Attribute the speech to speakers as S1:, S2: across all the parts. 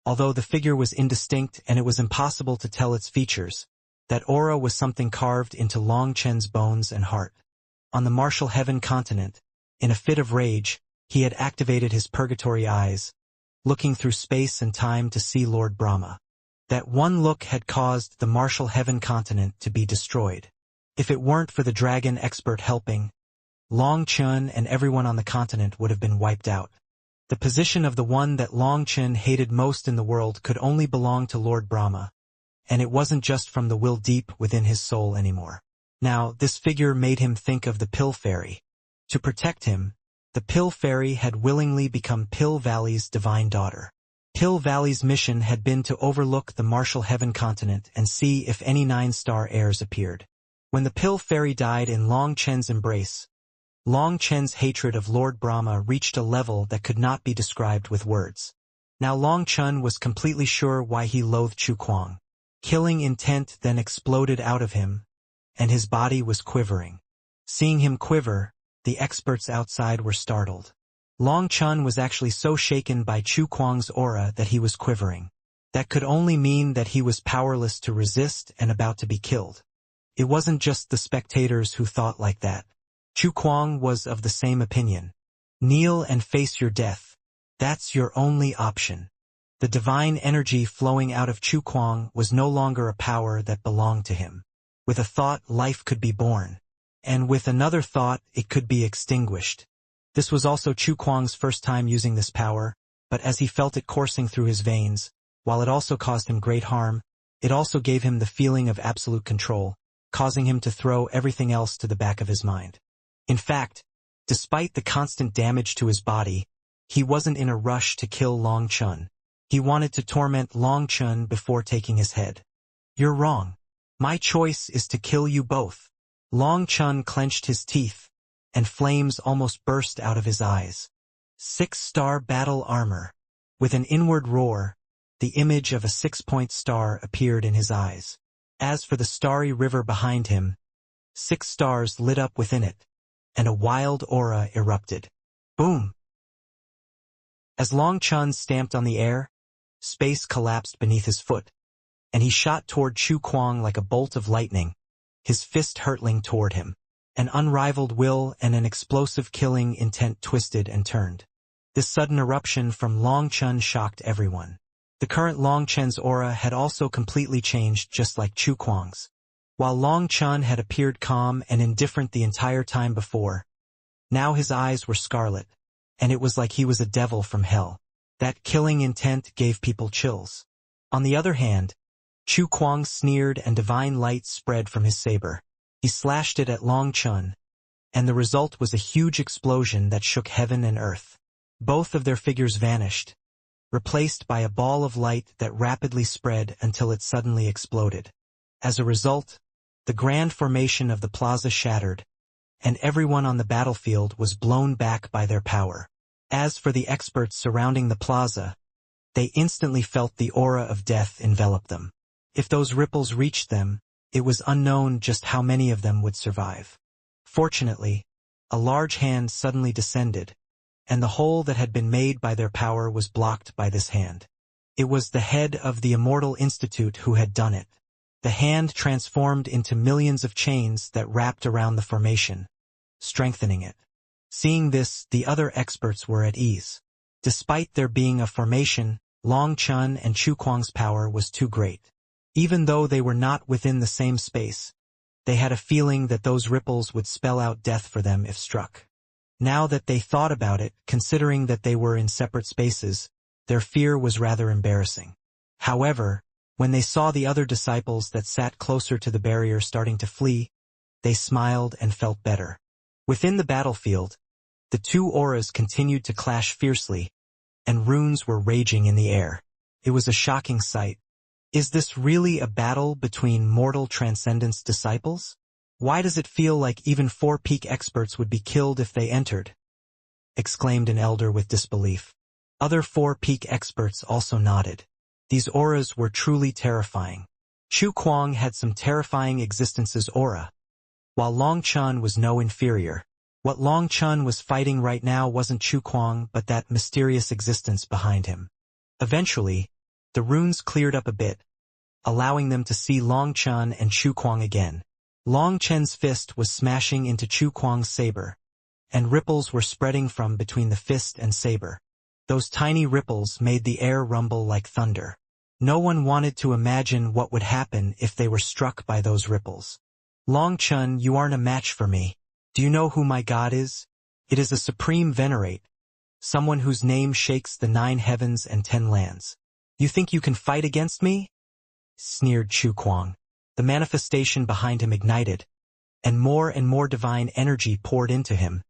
S1: Although the figure was indistinct and it was impossible to tell its features, that aura was something carved into Long Chen's bones and heart. On the martial heaven continent, in a fit of rage, he had activated his purgatory eyes, looking through space and time to see Lord Brahma. That one look had caused the martial heaven continent to be destroyed. If it weren't for the dragon expert helping, Long Chen and everyone on the continent would have been wiped out. The position of the one that Long Chen hated most in the world could only belong to Lord Brahma, and it wasn't just from the will deep within his soul anymore. Now, this figure made him think of the Pill Fairy. To protect him, the Pill Fairy had willingly become Pill Valley's divine daughter. Pill Valley's mission had been to overlook the martial heaven continent and see if any 9-star heirs appeared. When the Pill Fairy died in Long Chen's embrace, Long Chen's hatred of Lord Brahma reached a level that could not be described with words. Now Long Chen was completely sure why he loathed Chu Kuang. Killing intent then exploded out of him, and his body was quivering. Seeing him quiver, the experts outside were startled. Long Chen was actually so shaken by Chu Kuang's aura that he was quivering. That could only mean that he was powerless to resist and about to be killed. It wasn't just the spectators who thought like that. Chu Kuang was of the same opinion. Kneel and face your death. That's your only option. The divine energy flowing out of Chu Kuang was no longer a power that belonged to him. With a thought, life could be born. And with another thought, it could be extinguished. This was also Chu Kuang's first time using this power, but as he felt it coursing through his veins, while it also caused him great harm, it also gave him the feeling of absolute control, causing him to throw everything else to the back of his mind. In fact, despite the constant damage to his body, he wasn't in a rush to kill Long Chen. He wanted to torment Long Chen before taking his head. You're wrong. My choice is to kill you both. Long Chen clenched his teeth, and flames almost burst out of his eyes. 6-star battle armor. With an inward roar, the image of a 6-point star appeared in his eyes. As for the starry river behind him, 6 stars lit up within it, and a wild aura erupted. Boom! As Long Chen stamped on the air, space collapsed beneath his foot, and he shot toward Chu Kuang like a bolt of lightning, his fist hurtling toward him. An unrivaled will and an explosive killing intent twisted and turned. This sudden eruption from Long Chen shocked everyone. The current Long Chen's aura had also completely changed, just like Chu Kuang's. While Long Chen had appeared calm and indifferent the entire time before, now his eyes were scarlet, and it was like he was a devil from hell. That killing intent gave people chills. On the other hand, Chu Kuang sneered and divine light spread from his saber. He slashed it at Long Chen, and the result was a huge explosion that shook heaven and earth. Both of their figures vanished, replaced by a ball of light that rapidly spread until it suddenly exploded. As a result, the grand formation of the plaza shattered, and everyone on the battlefield was blown back by their power. As for the experts surrounding the plaza, they instantly felt the aura of death envelop them. If those ripples reached them, it was unknown just how many of them would survive. Fortunately, a large hand suddenly descended, and the hole that had been made by their power was blocked by this hand. It was the head of the Immortal Institute who had done it. The hand transformed into millions of chains that wrapped around the formation, strengthening it. Seeing this, the other experts were at ease. Despite there being a formation, Long Chen and Chu Kuang's power was too great. Even though they were not within the same space, they had a feeling that those ripples would spell out death for them if struck. Now that they thought about it, considering that they were in separate spaces, their fear was rather embarrassing. However, when they saw the other disciples that sat closer to the barrier starting to flee, they smiled and felt better. Within the battlefield, the two auras continued to clash fiercely, and runes were raging in the air. It was a shocking sight. Is this really a battle between mortal transcendence disciples? Why does it feel like even 4 peak experts would be killed if they entered? Exclaimed an elder with disbelief. Other 4 peak experts also nodded. These auras were truly terrifying. Chu Kuang had some terrifying existence's aura, while Long Chen was no inferior. What Long Chen was fighting right now wasn't Chu Kuang but that mysterious existence behind him. Eventually, The runes cleared up a bit, allowing them to see Long Chen and Chu Kuang again. Long Chen's fist was smashing into Chu Kuang's saber, and ripples were spreading from between the fist and saber. Those tiny ripples made the air rumble like thunder. No one wanted to imagine what would happen if they were struck by those ripples. Long Chen, you aren't a match for me. Do you know who my god is? It is a supreme venerate, someone whose name shakes the 9 heavens and 10 lands. You think you can fight against me? Sneered Chu Kuang. The manifestation behind him ignited, and more divine energy poured into him,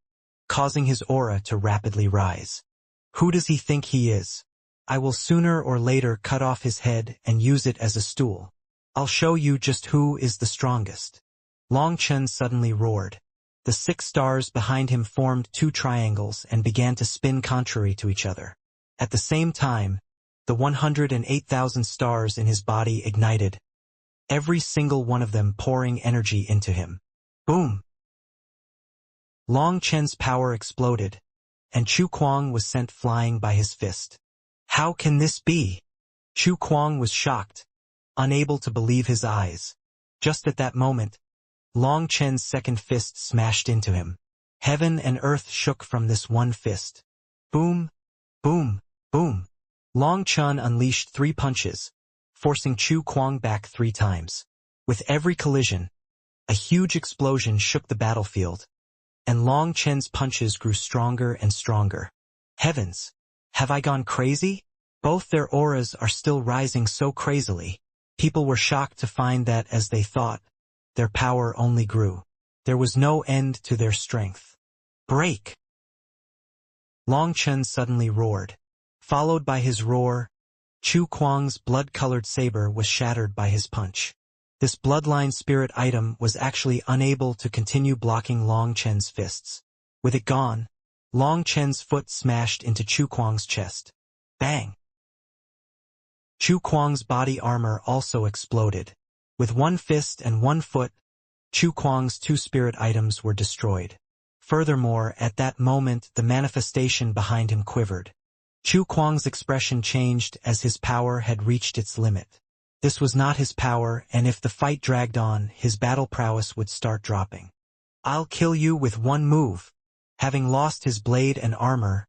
S1: causing his aura to rapidly rise. Who does he think he is? I will sooner or later cut off his head and use it as a stool. I'll show you just who is the strongest. Long Chen suddenly roared. The 6 stars behind him formed 2 triangles and began to spin contrary to each other. At the same time, the 108,000 stars in his body ignited, every single one of them pouring energy into him. Boom! Long Chen's power exploded, and Chu Kuang was sent flying by his fist. How can this be? Chu Kuang was shocked, unable to believe his eyes. Just at that moment, Long Chen's second fist smashed into him. Heaven and earth shook from this one fist. Boom, boom, boom. Long Chen unleashed 3 punches, forcing Chu Kuang back 3 times. With every collision, a huge explosion shook the battlefield, and Long Chen's punches grew stronger and stronger. Heavens! Have I gone crazy? Both their auras are still rising so crazily. People were shocked to find that, as they thought, their power only grew. There was no end to their strength. Break! Long Chen suddenly roared. Followed by his roar, Chu Kuang's blood-colored saber was shattered by his punch. This bloodline spirit item was actually unable to continue blocking Long Chen's fists. With it gone, Long Chen's foot smashed into Chu Kuang's chest. Bang! Chu Kuang's body armor also exploded. With 1 fist and 1 foot, Chu Kuang's 2 spirit items were destroyed. Furthermore, at that moment the manifestation behind him quivered. Chu Kuang's expression changed as his power had reached its limit. This was not his power, and if the fight dragged on, his battle prowess would start dropping. I'll kill you with 1 move. Having lost his blade and armor,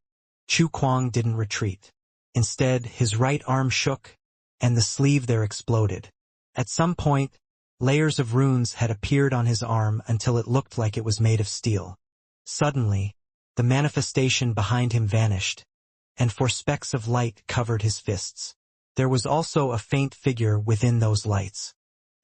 S1: Chu Kuang didn't retreat. Instead, his right arm shook, and the sleeve there exploded. At some point, layers of runes had appeared on his arm until it looked like it was made of steel. Suddenly, the manifestation behind him vanished, and 4 specks of light covered his fists. There was also a faint figure within those lights.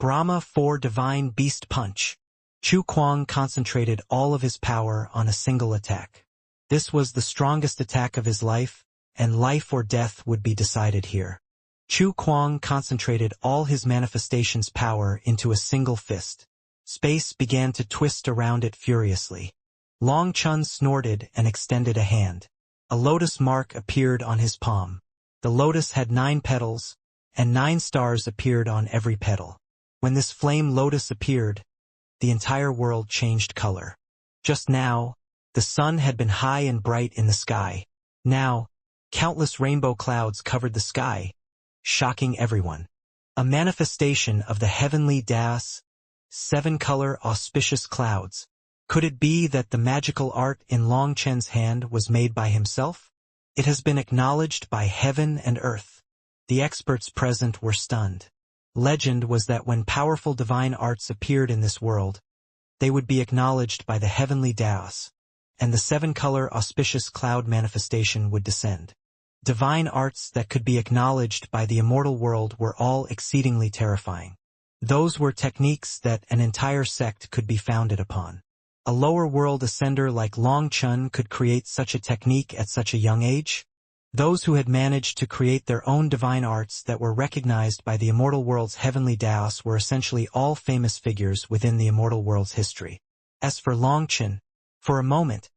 S1: Brahma 4 Divine Beast Punch. Chu Kuang concentrated all of his power on a single attack. This was the strongest attack of his life, and life or death would be decided here. Chu Kuang concentrated all his manifestation's power into a single fist. Space began to twist around it furiously. Long Chen snorted and extended a hand. A lotus mark appeared on his palm. The lotus had 9 petals, and 9 stars appeared on every petal. When this flame lotus appeared, the entire world changed color. Just now, the sun had been high and bright in the sky. Now, countless rainbow clouds covered the sky, shocking everyone. A manifestation of the heavenly dais, 7-color auspicious clouds. Could it be that the magical art in Long Chen's hand was made by himself? It has been acknowledged by heaven and earth. The experts present were stunned. Legend was that when powerful divine arts appeared in this world, they would be acknowledged by the heavenly dais, and the 7-color auspicious cloud manifestation would descend. Divine arts that could be acknowledged by the immortal world were all exceedingly terrifying. Those were techniques that an entire sect could be founded upon. A lower world ascender like Long Chen could create such a technique at such a young age? Those who had managed to create their own divine arts that were recognized by the immortal world's heavenly dais were essentially all famous figures within the immortal world's history. As for Long Chen, for a moment,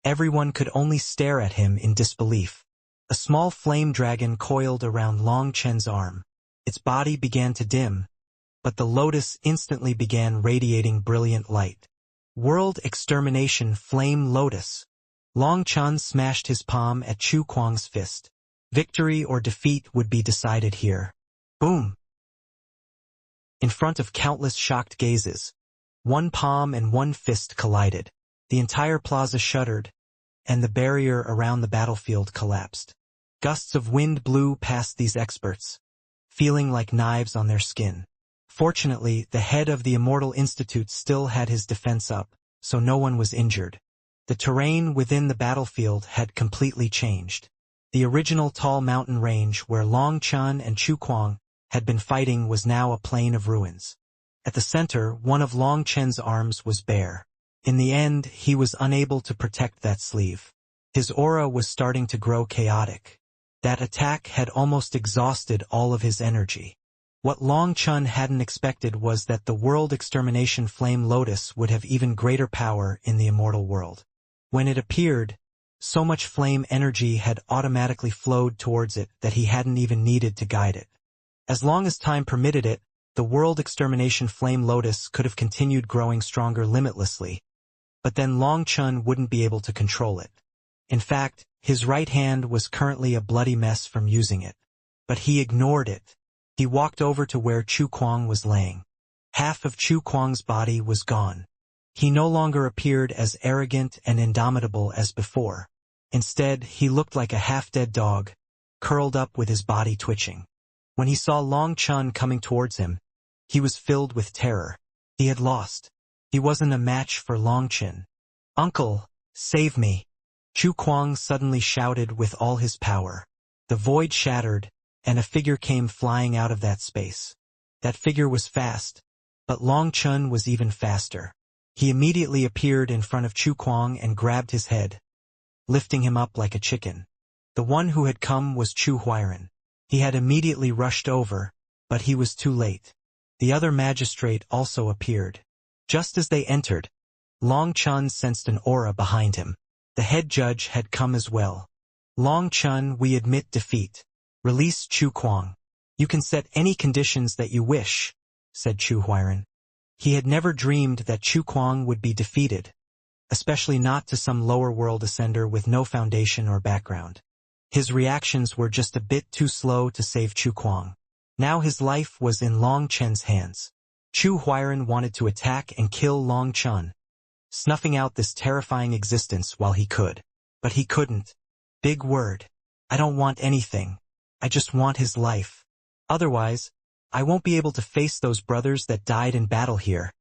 S1: everyone could only stare at him in disbelief. A small flame dragon coiled around Long Chen's arm. Its body began to dim, but the lotus instantly began radiating brilliant light. World Extermination Flame Lotus. Long Chen smashed his palm at Chu Kuang's fist. Victory or defeat would be decided here. Boom! In front of countless shocked gazes, one palm and one fist collided. The entire plaza shuddered, and the barrier around the battlefield collapsed. Gusts of wind blew past these experts, feeling like knives on their skin. Fortunately, the head of the Immortal Institute still had his defense up, so no one was injured. The terrain within the battlefield had completely changed. The original tall mountain range where Long Chun and Chu Kuang had been fighting was now a plain of ruins. At the center, one of Long Chen's arms was bare. In the end, he was unable to protect that sleeve. His aura was starting to grow chaotic. That attack had almost exhausted all of his energy. What Long Chun hadn't expected was that the World Extermination Flame Lotus would have even greater power in the immortal world. When it appeared, so much flame energy had automatically flowed towards it that he hadn't even needed to guide it. As long as time permitted it, the World Extermination Flame Lotus could have continued growing stronger limitlessly, but then Long Chun wouldn't be able to control it. In fact, his right hand was currently a bloody mess from using it. But he ignored it. He walked over to where Chu Kuang was laying. Half of Chu Kuang's body was gone. He no longer appeared as arrogant and indomitable as before. Instead, he looked like a half-dead dog, curled up with his body twitching. When he saw Long Chun coming towards him, he was filled with terror. He had lost. He wasn't a match for Long Chun. "Uncle, save me!" Chu Kuang suddenly shouted with all his power. The void shattered, and a figure came flying out of that space. That figure was fast, but Long Chun was even faster. He immediately appeared in front of Chu Kuang and grabbed his head, lifting him up like a chicken. The one who had come was Chu Huiran. He had immediately rushed over, but he was too late. The other magistrate also appeared. Just as they entered, Long Chun sensed an aura behind him. The head judge had come as well. "Long Chun, we admit defeat. Release Chu Kuang. You can set any conditions that you wish," said Chu Huiran. He had never dreamed that Chu Kuang would be defeated, especially not to some lower world ascender with no foundation or background. His reactions were just a bit too slow to save Chu Kuang. Now his life was in Long Chen's hands. Chu Huiran wanted to attack and kill Long Chun, snuffing out this terrifying existence while he could. But he couldn't. Big word. "I don't want anything. I just want his life. Otherwise, I won't be able to face those brothers that died in battle here,"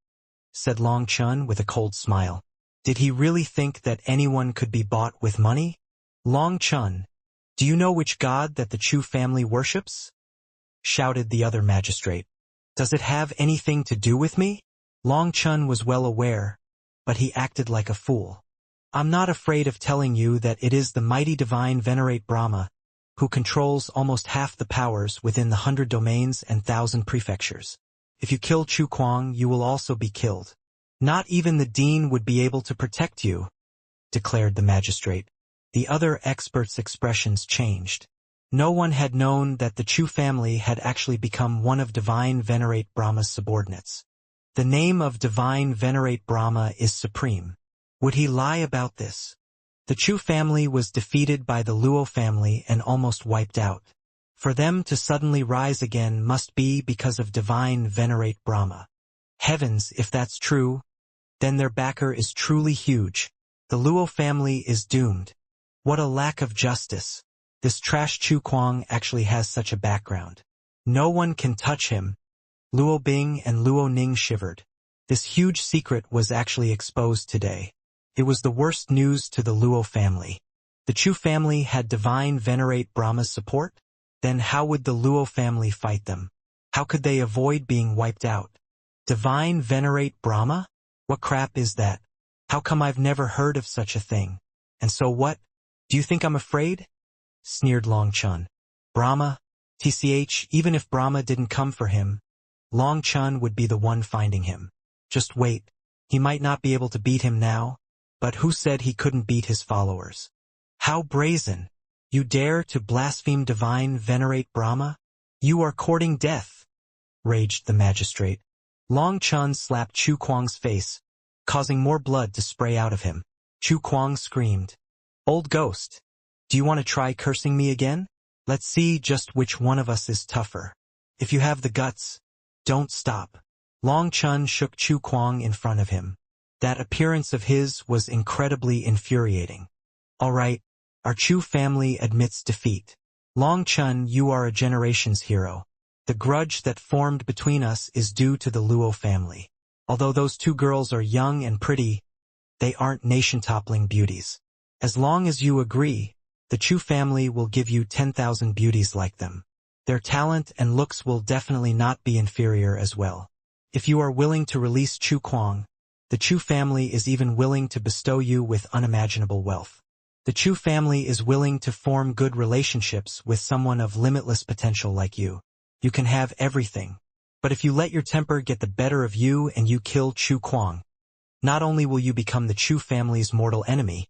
S1: said Long Chun with a cold smile. Did he really think that anyone could be bought with money? "Long Chun, do you know which god that the Chu family worships?" shouted the other magistrate. "Does it have anything to do with me?" Long Chun was well aware, but he acted like a fool. "I'm not afraid of telling you that it is the mighty divine Venerate Brahma, who controls almost half the powers within the 100 domains and 1,000 prefectures. If you kill Chu Kuang, you will also be killed. Not even the dean would be able to protect you," declared the magistrate. The other experts' expressions changed. No one had known that the Chu family had actually become one of Divine Venerate Brahma's subordinates. The name of Divine Venerate Brahma is supreme. Would he lie about this? The Chu family was defeated by the Luo family and almost wiped out. For them to suddenly rise again must be because of Divine Venerate Brahma. Heavens, if that's true, then their backer is truly huge. The Luo family is doomed. What a lack of justice. This trash Chu Kuang actually has such a background. No one can touch him. Luo Bing and Luo Ning shivered. This huge secret was actually exposed today. It was the worst news to the Luo family. The Chu family had Divine Venerate Brahma's support? Then how would the Luo family fight them? How could they avoid being wiped out? Divine Venerate Brahma? What crap is that? How come I've never heard of such a thing? And so what? Do you think I'm afraid? Sneered Long Chun. Brahma? TCH, even if Brahma didn't come for him, Long Chun would be the one finding him. Just wait. He might not be able to beat him now, but who said he couldn't beat his followers? How brazen! You dare to blaspheme Divine Venerate Brahma? You are courting death, raged the magistrate. Long Chun slapped Chu Kuang's face, causing more blood to spray out of him. Chu Kuang screamed. Old ghost, do you want to try cursing me again? Let's see just which one of us is tougher. If you have the guts, don't stop. Long Chun shook Chu Kuang in front of him. That appearance of his was incredibly infuriating. All right, our Chu family admits defeat. Long Chun, you are a generation's hero. The grudge that formed between us is due to the Luo family. Although those two girls are young and pretty, they aren't nation-toppling beauties. As long as you agree, the Chu family will give you 10,000 beauties like them. Their talent and looks will definitely not be inferior as well. If you are willing to release Chu Kuang, the Chu family is even willing to bestow you with unimaginable wealth. The Chu family is willing to form good relationships with someone of limitless potential like you. You can have everything. But if you let your temper get the better of you and you kill Chu Kuang, not only will you become the Chu family's mortal enemy,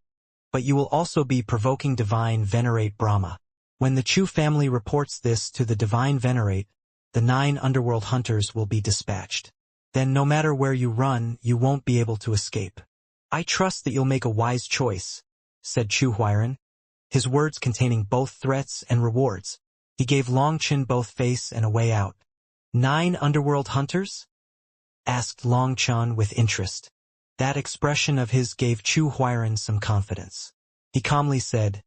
S1: but you will also be provoking Divine Venerate Brahma. When the Chu family reports this to the Divine Venerate, the 9 underworld hunters will be dispatched. Then no matter where you run, you won't be able to escape. I trust that you'll make a wise choice, said Chu Huairan, his words containing both threats and rewards. He gave Long Chun both face and a way out. 9 underworld hunters? Asked Long Chun with interest. That expression of his gave Chu Huairan some confidence. He calmly said,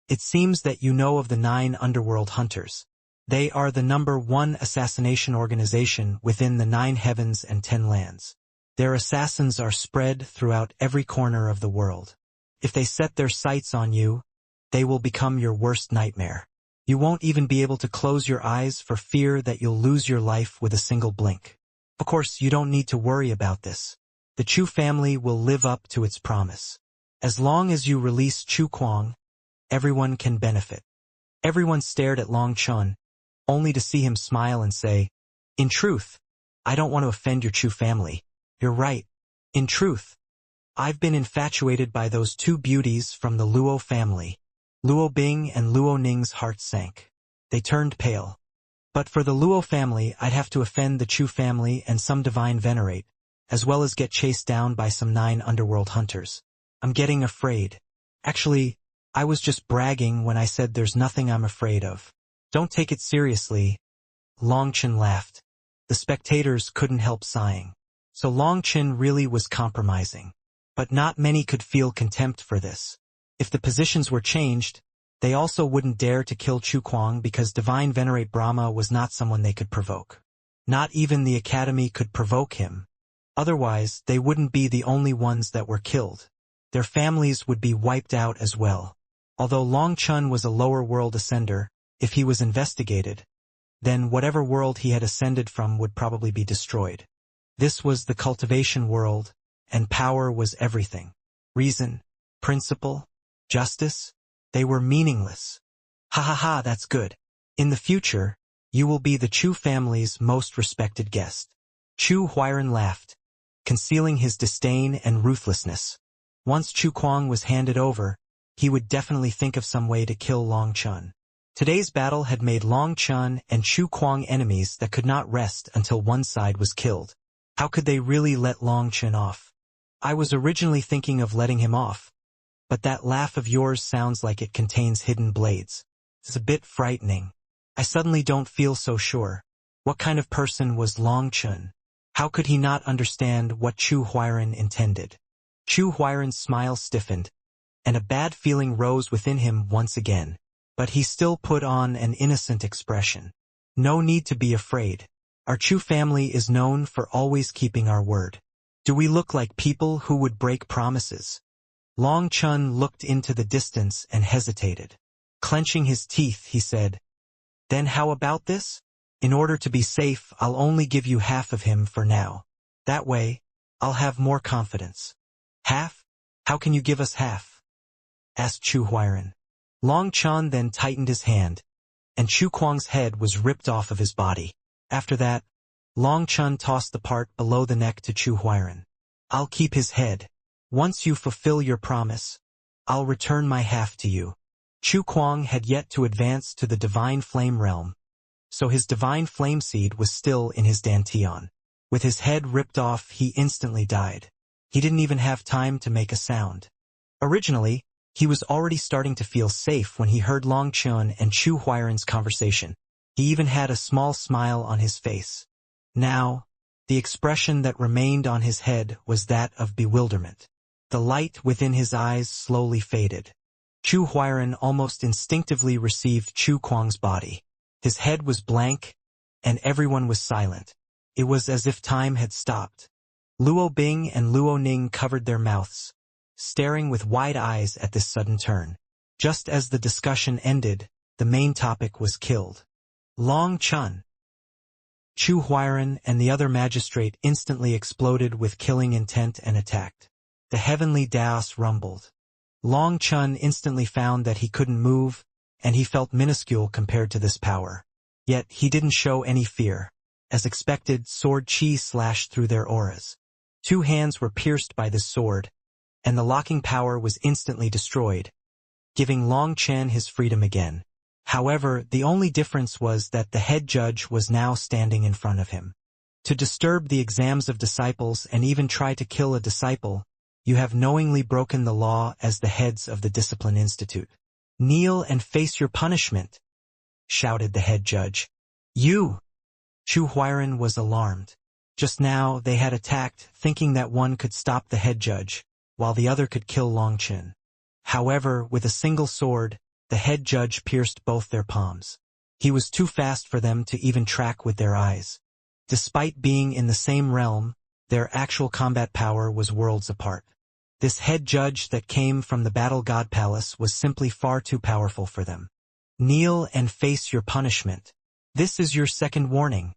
S1: "It seems that you know of the 9 underworld hunters. They are the #1 assassination organization within the 9 heavens and 10 lands. Their assassins are spread throughout every corner of the world. If they set their sights on you, they will become your worst nightmare. You won't even be able to close your eyes for fear that you'll lose your life with a single blink. Of course, you don't need to worry about this. The Chu family will live up to its promise. As long as you release Chu Kuang, everyone can benefit." Everyone stared at Long Chun, only to see him smile and say, "In truth, I don't want to offend your Chu family. You're right. In truth, I've been infatuated by those 2 beauties from the Luo family." Luo Bing and Luo Ning's hearts sank. They turned pale. But for the Luo family, I'd have to offend the Chu family and some Divine Venerate, as well as get chased down by some 9 underworld hunters. I'm getting afraid. Actually, I was just bragging when I said there's nothing I'm afraid of. Don't take it seriously. Long Chun laughed. The spectators couldn't help sighing. So Long Chun really was compromising. But not many could feel contempt for this. If the positions were changed, they also wouldn't dare to kill Chu Kuang because Divine Venerate Brahma was not someone they could provoke. Not even the Academy could provoke him. Otherwise, they wouldn't be the only ones that were killed. Their families would be wiped out as well. Although Long Chun was a lower world ascender, if he was investigated, then whatever world he had ascended from would probably be destroyed. This was the cultivation world, and power was everything. Reason, principle, justice, they were meaningless. Ha ha ha, that's good. In the future, you will be the Chu family's most respected guest. Chu Huairan laughed, concealing his disdain and ruthlessness. Once Chu Kuang was handed over, he would definitely think of some way to kill Long Chun. Today's battle had made Long Chun and Chu Kuang enemies that could not rest until one side was killed. How could they really let Long Chun off? I was originally thinking of letting him off, but that laugh of yours sounds like it contains hidden blades. It's a bit frightening. I suddenly don't feel so sure. What kind of person was Long Chun? How could he not understand what Chu Huairan intended? Chu Huairan's smile stiffened, and a bad feeling rose within him once again. But he still put on an innocent expression. No need to be afraid. Our Chu family is known for always keeping our word. Do we look like people who would break promises? Long Chun looked into the distance and hesitated. Clenching his teeth, he said, "Then how about this? In order to be safe, I'll only give you half of him for now. That way, I'll have more confidence." "Half? How can you give us half?" asked Chu Huairan. Long Chun then tightened his hand, and Chu Kuang's head was ripped off of his body. After that, Long Chun tossed the part below the neck to Chu Huairan. "I'll keep his head. Once you fulfill your promise, I'll return my half to you." Chu Kuang had yet to advance to the divine flame realm, so his divine flame seed was still in his dantian. With his head ripped off, he instantly died. He didn't even have time to make a sound. Originally, He was already starting to feel safe when he heard Long Chun and Chu Huairan's conversation. He even had a small smile on his face. Now, the expression that remained on his head was that of bewilderment. The light within his eyes slowly faded. Chu Huairan almost instinctively received Chu Kuang's body. His head was blank, and everyone was silent. It was as if time had stopped. Luo Bing and Luo Ning covered their mouths, staring with wide eyes at this sudden turn. Just as the discussion ended, the main topic was killed. Long Chun. Chu Huairan and the other magistrate instantly exploded with killing intent and attacked. The heavenly Daos rumbled. Long Chun instantly found that he couldn't move, and he felt minuscule compared to this power. Yet he didn't show any fear. As expected, sword chi slashed through their auras. 2 hands were pierced by this sword, and the locking power was instantly destroyed, giving Long Chen his freedom again. However, the only difference was that the head judge was now standing in front of him. To disturb the exams of disciples and even try to kill a disciple, you have knowingly broken the law as the heads of the Discipline Institute. Kneel and face your punishment, shouted the head judge. You! Chu Huairan was alarmed. Just now they had attacked, thinking that one could stop the head judge, while the other could kill Long Chen. However, with a single sword, the head judge pierced both their palms. He was too fast for them to even track with their eyes. Despite being in the same realm, their actual combat power was worlds apart. This head judge that came from the Battle God Palace was simply far too powerful for them. Kneel and face your punishment. This is your second warning,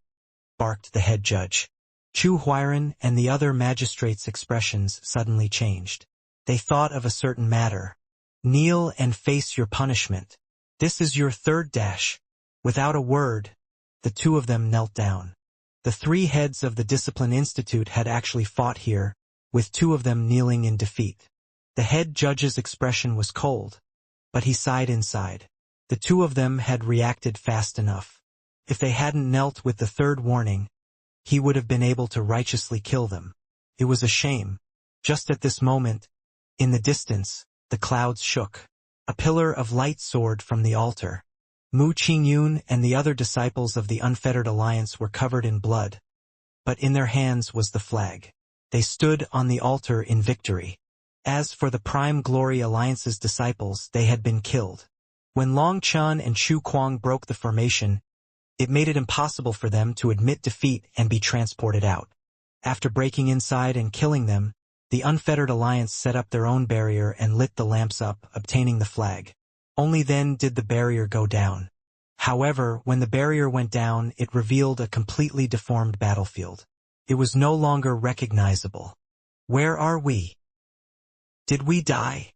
S1: barked the head judge. Chu Huairan and the other magistrates' expressions suddenly changed. They thought of a certain matter. Kneel and face your punishment. This is your third dash. Without a word, the 2 of them knelt down. The 3 heads of the Discipline Institute had actually fought here, with 2 of them kneeling in defeat. The head judge's expression was cold, but he sighed inside. The 2 of them had reacted fast enough. If they hadn't knelt with the 3rd warning, he would have been able to righteously kill them. It was a shame. Just at this moment, in the distance, the clouds shook. A pillar of light soared from the altar. Mu Qingyun and the other disciples of the Unfettered Alliance were covered in blood, but in their hands was the flag. They stood on the altar in victory. As for the Prime Glory Alliance's disciples, they had been killed. When Long Chun and Chu Kuang broke the formation, it made it impossible for them to admit defeat and be transported out. After breaking inside and killing them, the Unfettered Alliance set up their own barrier and lit the lamps up, obtaining the flag. Only then did the barrier go down. However, when the barrier went down, it revealed a completely deformed battlefield. It was no longer recognizable. Where are we? Did we die?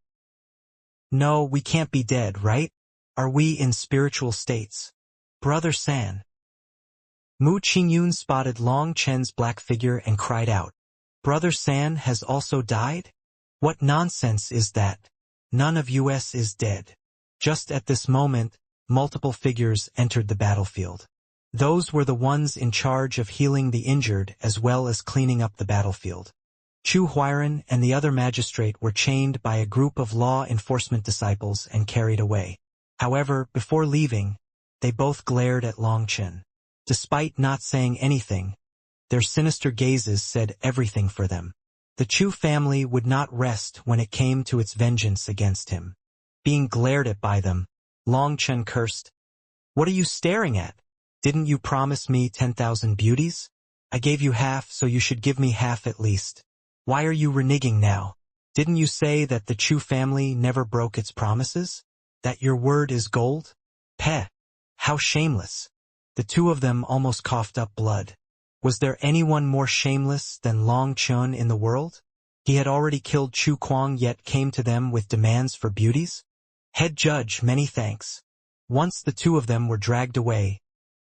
S1: No, we can't be dead, right? Are we in spiritual states? Brother San. Mu Qingyun spotted Long Chen's black figure and cried out. Brother San has also died? What nonsense is that? None of us is dead. Just at this moment, multiple figures entered the battlefield. Those were the ones in charge of healing the injured as well as cleaning up the battlefield. Chu Huairan and the other magistrate were chained by a group of law enforcement disciples and carried away. However, before leaving, they both glared at Long Chen. Despite not saying anything, their sinister gazes said everything for them. The Chu family would not rest when it came to its vengeance against him. Being glared at by them, Long Chen cursed. What are you staring at? Didn't you promise me 10,000 beauties? I gave you half, so you should give me half at least. Why are you reneging now? Didn't you say that the Chu family never broke its promises? That your word is gold? Peh! How shameless! The 2 of them almost coughed up blood. Was there anyone more shameless than Long Chun in the world? He had already killed Chu Kuang yet came to them with demands for beauties? Head judge, many thanks. Once the 2 of them were dragged away,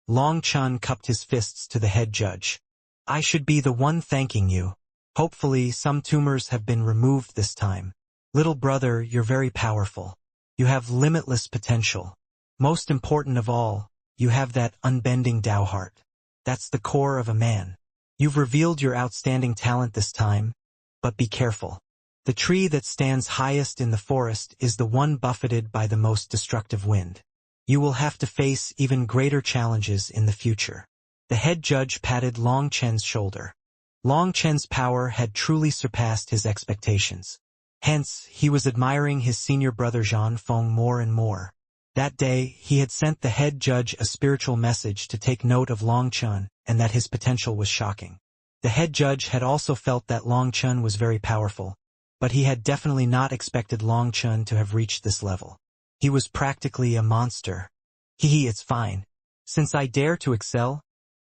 S1: Long Chun cupped his fists to the head judge. I should be the one thanking you. Hopefully some tumors have been removed this time. Little brother, you're very powerful. You have limitless potential. Most important of all, you have that unbending Tao heart. That's the core of a man. You've revealed your outstanding talent this time, but be careful. The tree that stands highest in the forest is the one buffeted by the most destructive wind. You will have to face even greater challenges in the future. The head judge patted Long Chen's shoulder. Long Chen's power had truly surpassed his expectations. Hence, he was admiring his senior brother Zhan Feng more and more. That day, he had sent the head judge a spiritual message to take note of Long Chen, and that his potential was shocking. The head judge had also felt that Long Chen was very powerful, but he had definitely not expected Long Chen to have reached this level. He was practically a monster. It's fine. Since I dare to excel,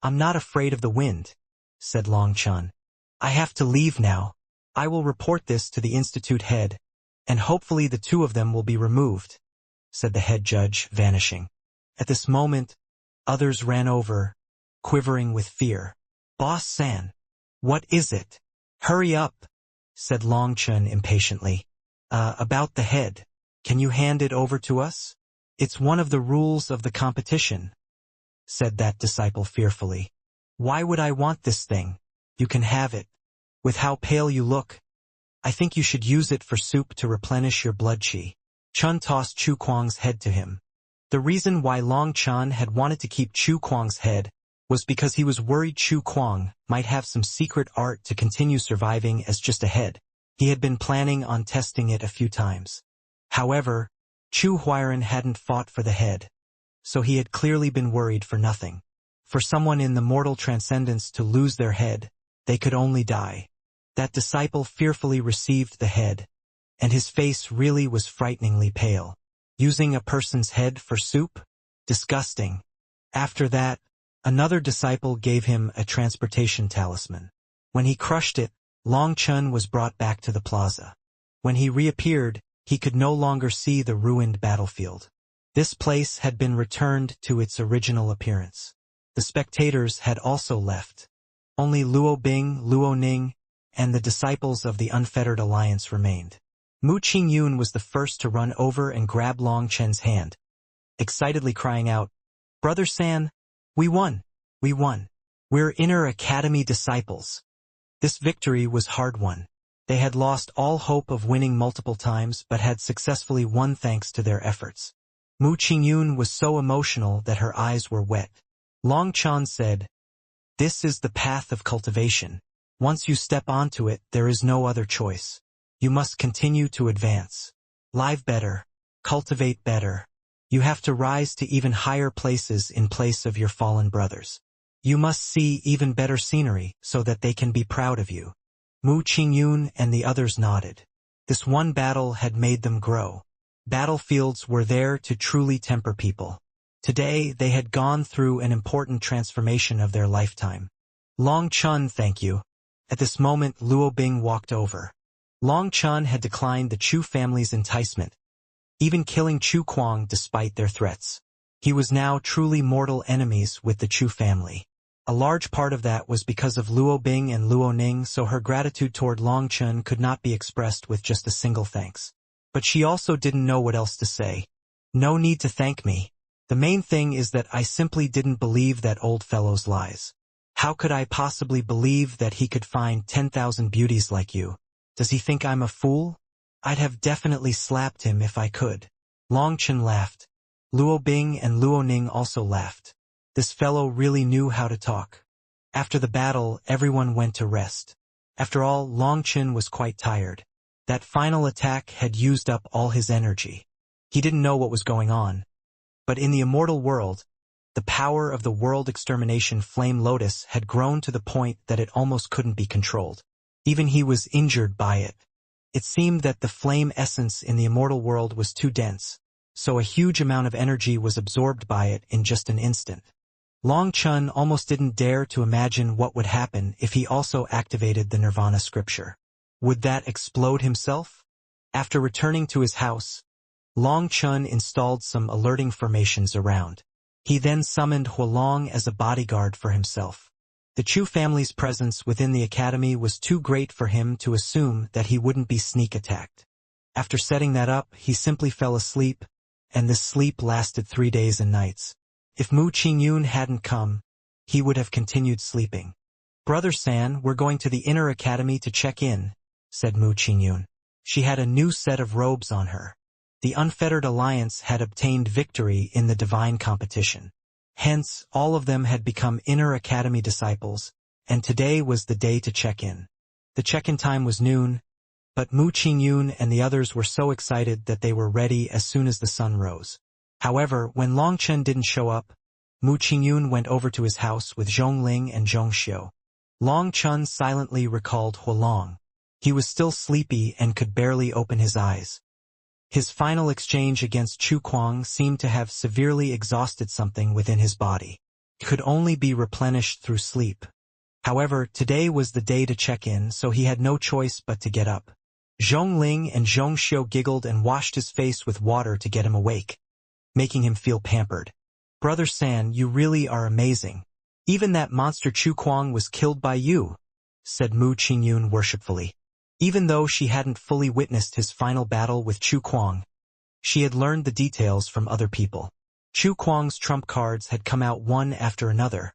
S1: I'm not afraid of the wind, said Long Chen. I have to leave now. I will report this to the institute head, and hopefully the two of them will be removed, said the head judge, vanishing. At this moment, others ran over, quivering with fear. Boss San, what is it? Hurry up, said Long Chen impatiently. About the head. Can you hand it over to us? It's one of the rules of the competition, said that disciple fearfully. Why would I want this thing? You can have it. With how pale you look, I think you should use it for soup to replenish your blood qi. Chun tossed Chu Kuang's head to him. The reason why Long Chen had wanted to keep Chu Kuang's head was because he was worried Chu Kuang might have some secret art to continue surviving as just a head. He had been planning on testing it a few times. However, Chu Huiran hadn't fought for the head, so he had clearly been worried for nothing. For someone in the mortal transcendence to lose their head, they could only die. That disciple fearfully received the head, and his face really was frighteningly pale. Using a person's head for soup? Disgusting. After that, another disciple gave him a transportation talisman. When he crushed it, Long Chen was brought back to the plaza. When he reappeared, he could no longer see the ruined battlefield. This place had been returned to its original appearance. The spectators had also left. Only Luo Bing, Luo Ning, and the disciples of the Unfettered Alliance remained. Mu Qingyun was the first to run over and grab Long Chen's hand, excitedly crying out, "Brother San, we won! We won! We're Inner Academy disciples!" This victory was hard-won. They had lost all hope of winning multiple times but had successfully won thanks to their efforts. Mu Qingyun was so emotional that her eyes were wet. Long Chen said, "This is the path of cultivation. Once you step onto it, there is no other choice. You must continue to advance. Live better. Cultivate better. You have to rise to even higher places in place of your fallen brothers. You must see even better scenery so that they can be proud of you." Mu Qingyun and the others nodded. This one battle had made them grow. Battlefields were there to truly temper people. Today, they had gone through an important transformation of their lifetime. Long Chen, thank you. At this moment, Luo Bing walked over. Long Chen had declined the Chu family's enticement, even killing Chu Kuang despite their threats. He was now truly mortal enemies with the Chu family. A large part of that was because of Luo Bing and Luo Ning, so her gratitude toward Long Chen could not be expressed with just a single thanks. But she also didn't know what else to say. No need to thank me. The main thing is that I simply didn't believe that old fellow's lies. How could I possibly believe that he could find 10,000 beauties like you? Does he think I'm a fool? I'd have definitely slapped him if I could. Long Chen laughed. Luo Bing and Luo Ning also laughed. This fellow really knew how to talk. After the battle, everyone went to rest. After all, Long Chen was quite tired. That final attack had used up all his energy. He didn't know what was going on. But in the immortal world, the power of the world extermination flame lotus had grown to the point that it almost couldn't be controlled. Even he was injured by it. It seemed that the flame essence in the immortal world was too dense, so a huge amount of energy was absorbed by it in just an instant. Long Chen almost didn't dare to imagine what would happen if he also activated the Nirvana scripture. Would that explode himself? After returning to his house, Long Chen installed some alerting formations around. He then summoned Huolong as a bodyguard for himself. The Chu family's presence within the academy was too great for him to assume that he wouldn't be sneak attacked. After setting that up, he simply fell asleep, and this sleep lasted 3 days and nights. If Mu Qingyun hadn't come, he would have continued sleeping. "Brother San, we're going to the Inner Academy to check in," said Mu Qingyun. She had a new set of robes on her. The Unfettered Alliance had obtained victory in the divine competition. Hence, all of them had become inner academy disciples, and today was the day to check in. The check-in time was noon, but Mu Qingyun and the others were so excited that they were ready as soon as the sun rose. However, when Long Chen didn't show up, Mu Qingyun went over to his house with Zhongling and Zhongxiu. Long Chen silently recalled Huolong. He was still sleepy and could barely open his eyes. His final exchange against Chu Kuang seemed to have severely exhausted something within his body. It could only be replenished through sleep. However, today was the day to check in, so he had no choice but to get up. Zhongling and Zhongxiu giggled and washed his face with water to get him awake, making him feel pampered. "Brother San, you really are amazing. Even that monster Chu Kuang was killed by you," said Mu Qingyun worshipfully. Even though she hadn't fully witnessed his final battle with Chu Kuang, she had learned the details from other people. Chu Kuang's trump cards had come out one after another,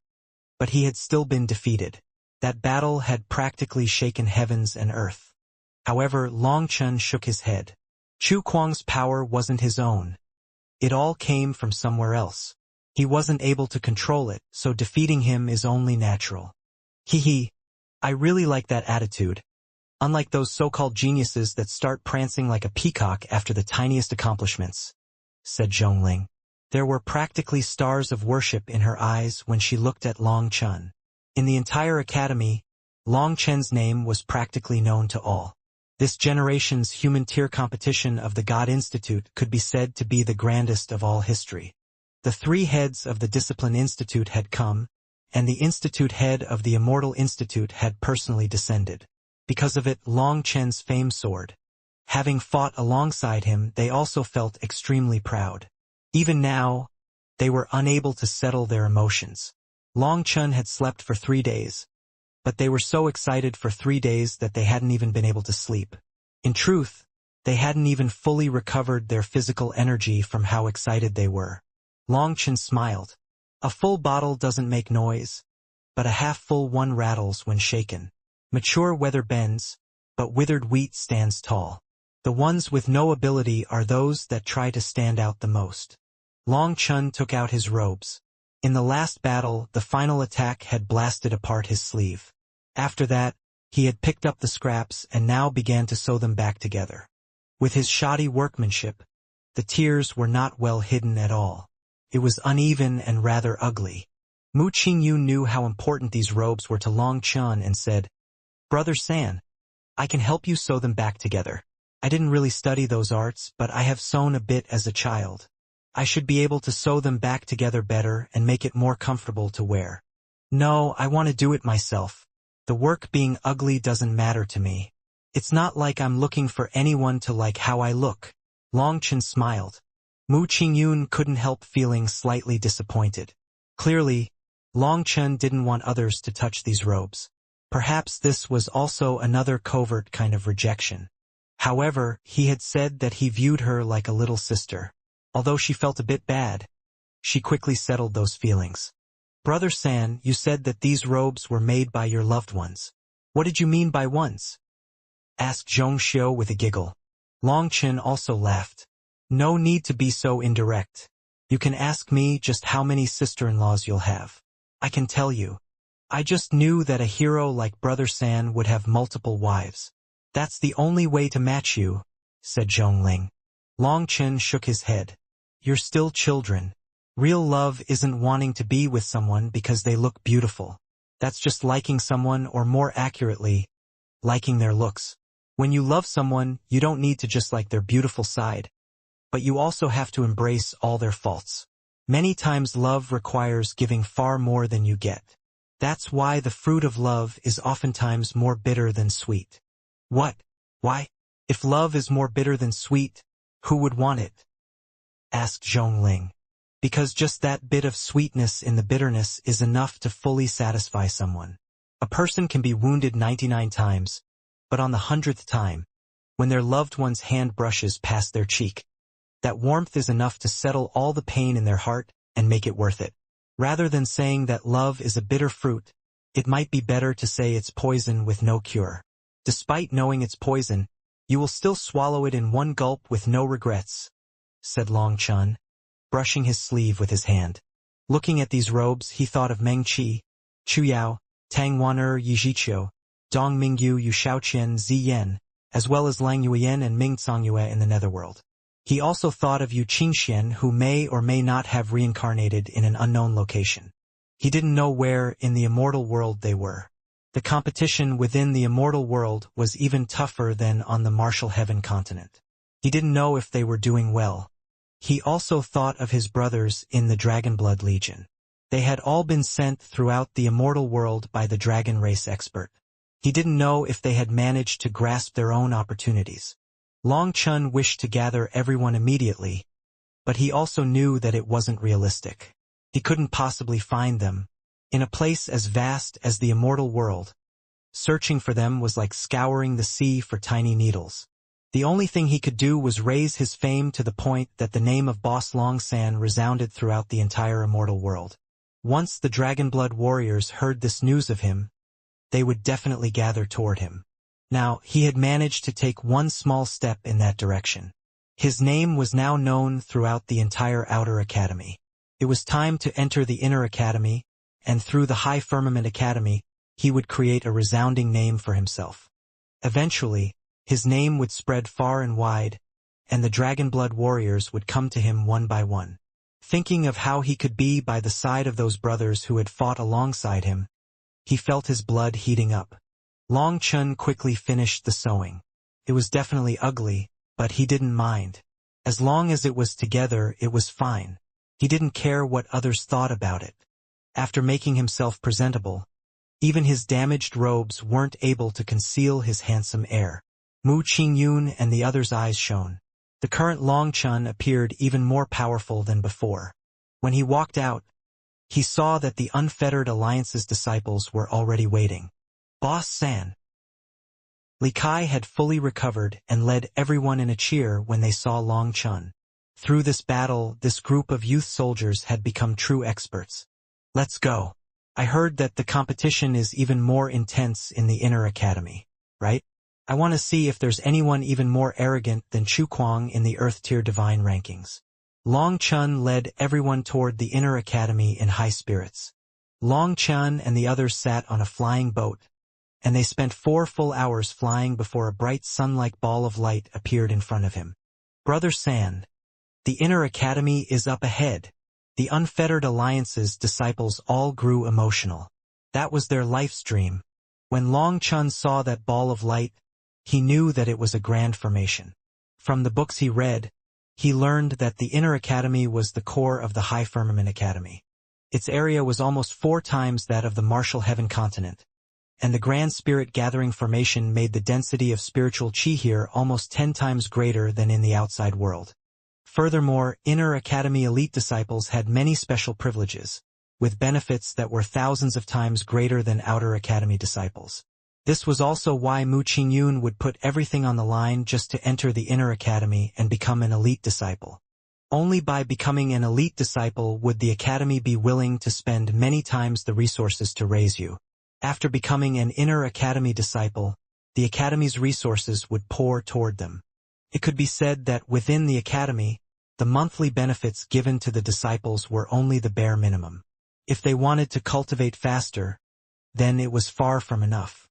S1: but he had still been defeated. That battle had practically shaken heavens and earth. However, Long Chen shook his head. Chu Kuang's power wasn't his own. It all came from somewhere else. He wasn't able to control it, so defeating him is only natural. Hee. I really like that attitude. Unlike those so-called geniuses that start prancing like a peacock after the tiniest accomplishments, said Zhongling. There were practically stars of worship in her eyes when she looked at Long Chen. In the entire academy, Long Chen's name was practically known to all. This generation's human tier competition of the God Institute could be said to be the grandest of all history. The three heads of the Discipline Institute had come, and the Institute head of the Immortal Institute had personally descended. Because of it, Long Chen's fame soared. Having fought alongside him, they also felt extremely proud. Even now, they were unable to settle their emotions. Long Chen had slept for 3 days, but they were so excited for 3 days that they hadn't even been able to sleep. In truth, they hadn't even fully recovered their physical energy from how excited they were. Long Chen smiled. A full bottle doesn't make noise, but a half-full one rattles when shaken. Mature weather bends, but withered wheat stands tall. The ones with no ability are those that try to stand out the most. Long Chen took out his robes. In the last battle, the final attack had blasted apart his sleeve. After that, he had picked up the scraps and now began to sew them back together. With his shoddy workmanship, the tears were not well hidden at all. It was uneven and rather ugly. Mu Qingyun knew how important these robes were to Long Chen and said, "Brother San, I can help you sew them back together. I didn't really study those arts, but I have sewn a bit as a child. I should be able to sew them back together better and make it more comfortable to wear. No, I want to do it myself. The work being ugly doesn't matter to me. It's not like I'm looking for anyone to like how I look." Long Chen smiled. Mu Qingyun couldn't help feeling slightly disappointed. Clearly, Long Chen didn't want others to touch these robes. Perhaps this was also another covert kind of rejection. However, he had said that he viewed her like a little sister. Although she felt a bit bad, she quickly settled those feelings. "Brother San, you said that these robes were made by your loved ones. What did you mean by ones?" asked Zhongxiu with a giggle. Long Chen also laughed. "No need to be so indirect. You can ask me just how many sister-in-laws you'll have. I can tell you. I just knew that a hero like Brother San would have multiple wives. That's the only way to match you," said Zhongling. Long Chen shook his head. "You're still children. Real love isn't wanting to be with someone because they look beautiful. That's just liking someone, or more accurately, liking their looks. When you love someone, you don't need to just like their beautiful side, but you also have to embrace all their faults. Many times love requires giving far more than you get. That's why the fruit of love is oftentimes more bitter than sweet." "What? Why? If love is more bitter than sweet, who would want it?" asked Zhongling. "Because just that bit of sweetness in the bitterness is enough to fully satisfy someone. A person can be wounded 99 times, but on the 100th time, when their loved one's hand brushes past their cheek, that warmth is enough to settle all the pain in their heart and make it worth it. Rather than saying that love is a bitter fruit, it might be better to say it's poison with no cure. Despite knowing it's poison, You will still swallow it in one gulp with no regrets, said Long Chun, brushing his sleeve with his hand. Looking at these robes, he thought of Meng Qi, Chu Yao, Tang Waner Yijiqiu, Dong Mingyu Yu Shaoqian Ziyan, as well as Lang Yuyan and Ming Songyue in the netherworld. He also thought of Yu Qingxian, who may or may not have reincarnated in an unknown location. He didn't know where in the immortal world they were. The competition within the immortal world was even tougher than on the martial heaven continent. He didn't know if they were doing well. He also thought of his brothers in the Dragonblood Legion. They had all been sent throughout the immortal world by the dragon race expert. He didn't know if they had managed to grasp their own opportunities. Long Chun wished to gather everyone immediately, but he also knew that it wasn't realistic. He couldn't possibly find them. In a place as vast as the immortal world, searching for them was like scouring the sea for tiny needles. The only thing he could do was raise his fame to the point that the name of Boss Long San resounded throughout the entire immortal world. Once the Dragonblood warriors heard this news of him, they would definitely gather toward him. Now, he had managed to take one small step in that direction. His name was now known throughout the entire Outer Academy. It was time to enter the Inner Academy, and through the High Firmament Academy, he would create a resounding name for himself. Eventually, his name would spread far and wide, and the Dragonblood warriors would come to him one by one. Thinking of how he could be by the side of those brothers who had fought alongside him, he felt his blood heating up. Long Chun quickly finished the sewing. It was definitely ugly, but he didn't mind. As long as it was together, it was fine. He didn't care what others thought about it. After making himself presentable, even his damaged robes weren't able to conceal his handsome air. Mu Qingyun and the others' eyes shone. The current Long Chun appeared even more powerful than before. When he walked out, he saw that the Unfettered Alliance's disciples were already waiting. Boss San. Li Kai had fully recovered and led everyone in a cheer when they saw Long Chun. Through this battle, this group of youth soldiers had become true experts. Let's go. I heard that the competition is even more intense in the Inner Academy, right? I want to see if there's anyone even more arrogant than Chu Kuang in the Earth Tier Divine rankings. Long Chun led everyone toward the Inner Academy in high spirits. Long Chun and the others sat on a flying boat, and they spent 4 full hours flying before a bright sun-like ball of light appeared in front of him. Brother San, the Inner Academy is up ahead. The Unfettered Alliance's disciples all grew emotional. That was their life's dream. When Long Chun saw that ball of light, he knew that it was a grand formation. From the books he read, he learned that the Inner Academy was the core of the High Firmament Academy. Its area was almost 4 times that of the Martial Heaven continent, and the Grand Spirit Gathering formation made the density of spiritual chi here almost 10 times greater than in the outside world. Furthermore, Inner Academy elite disciples had many special privileges, with benefits that were thousands of times greater than Outer Academy disciples. This was also why Mu Qingyun would put everything on the line just to enter the Inner Academy and become an elite disciple. Only by becoming an elite disciple would the Academy be willing to spend many times the resources to raise you. After becoming an Inner Academy disciple, the Academy's resources would pour toward them. It could be said that within the Academy, the monthly benefits given to the disciples were only the bare minimum. If they wanted to cultivate faster, then it was far from enough.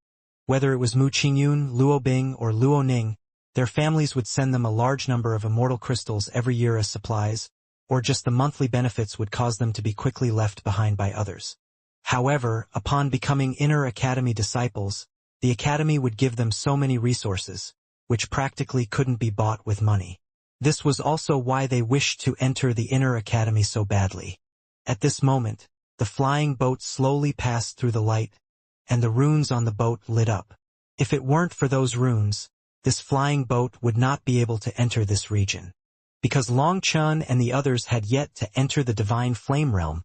S1: Whether it was Mu Qingyun, Luo Bing, or Luo Ning, their families would send them a large number of immortal crystals every year as supplies, or just the monthly benefits would cause them to be quickly left behind by others. However, upon becoming Inner Academy disciples, the Academy would give them so many resources, which practically couldn't be bought with money. This was also why they wished to enter the Inner Academy so badly. At this moment, the flying boat slowly passed through the light, and the runes on the boat lit up. If it weren't for those runes, this flying boat would not be able to enter this region. Because Long Chun and the others had yet to enter the Divine Flame Realm,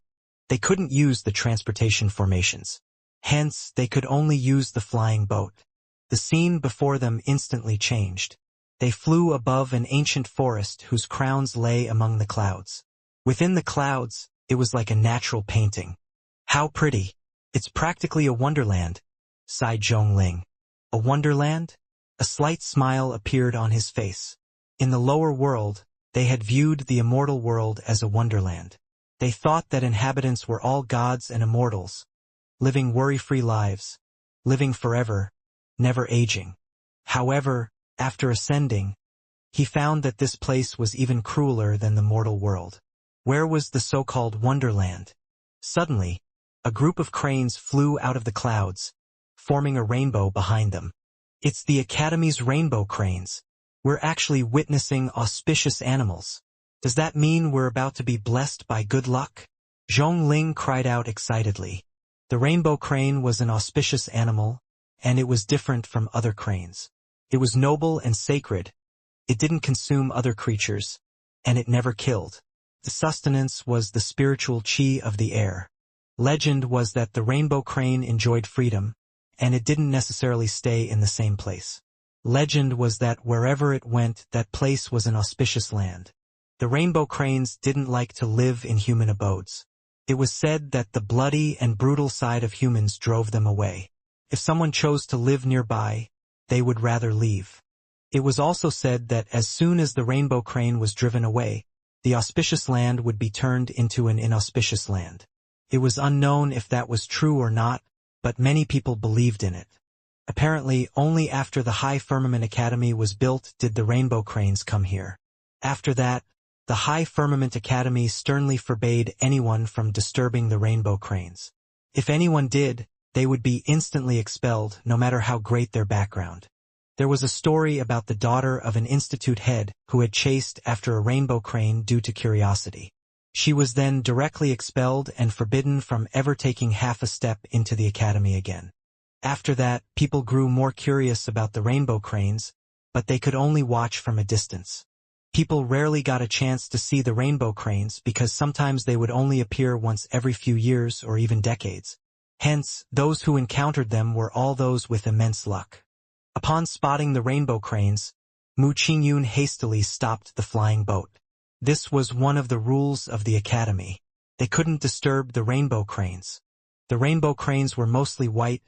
S1: they couldn't use the transportation formations. Hence, they could only use the flying boat. The scene before them instantly changed. They flew above an ancient forest whose crowns lay among the clouds. Within the clouds, it was like a natural painting. How pretty! It's practically a wonderland, sighed Zhongling. A wonderland? A slight smile appeared on his face. In the lower world, they had viewed the immortal world as a wonderland. They thought that inhabitants were all gods and immortals, living worry-free lives, living forever, never aging. However, after ascending, he found that this place was even crueler than the mortal world. Where was the so-called wonderland? Suddenly, a group of cranes flew out of the clouds, forming a rainbow behind them. It's the Academy's rainbow cranes. We're actually witnessing auspicious animals. Does that mean we're about to be blessed by good luck? Zhong Ling cried out excitedly. The rainbow crane was an auspicious animal, and it was different from other cranes. It was noble and sacred. It didn't consume other creatures, and it never killed. The sustenance was the spiritual chi of the air. Legend was that the rainbow crane enjoyed freedom, and it didn't necessarily stay in the same place. Legend was that wherever it went, that place was an auspicious land. The rainbow cranes didn't like to live in human abodes. It was said that the bloody and brutal side of humans drove them away. If someone chose to live nearby, they would rather leave. It was also said that as soon as the rainbow crane was driven away, the auspicious land would be turned into an inauspicious land. It was unknown if that was true or not, but many people believed in it. Apparently, only after the High Firmament Academy was built did the rainbow cranes come here. After that, the High Firmament Academy sternly forbade anyone from disturbing the rainbow cranes. If anyone did, they would be instantly expelled, no matter how great their background. There was a story about the daughter of an institute head who had chased after a rainbow crane due to curiosity. She was then directly expelled and forbidden from ever taking half a step into the academy again. After that, people grew more curious about the rainbow cranes, but they could only watch from a distance. People rarely got a chance to see the rainbow cranes because sometimes they would only appear once every few years or even decades. Hence, those who encountered them were all those with immense luck. Upon spotting the rainbow cranes, Mu Qingyun hastily stopped the flying boat. This was one of the rules of the academy. They couldn't disturb the rainbow cranes. The rainbow cranes were mostly white,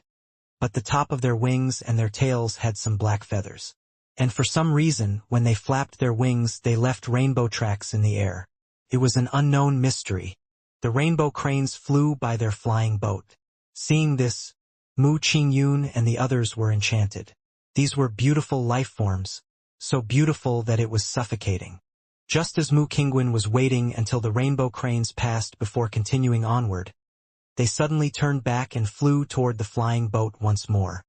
S1: but the top of their wings and their tails had some black feathers. And for some reason, when they flapped their wings, they left rainbow tracks in the air. It was an unknown mystery. The rainbow cranes flew by their flying boat. Seeing this, Mu Qingyun and the others were enchanted. These were beautiful life forms, so beautiful that it was suffocating. Just as Mu Qingyun was waiting until the rainbow cranes passed before continuing onward, they suddenly turned back and flew toward the flying boat once more.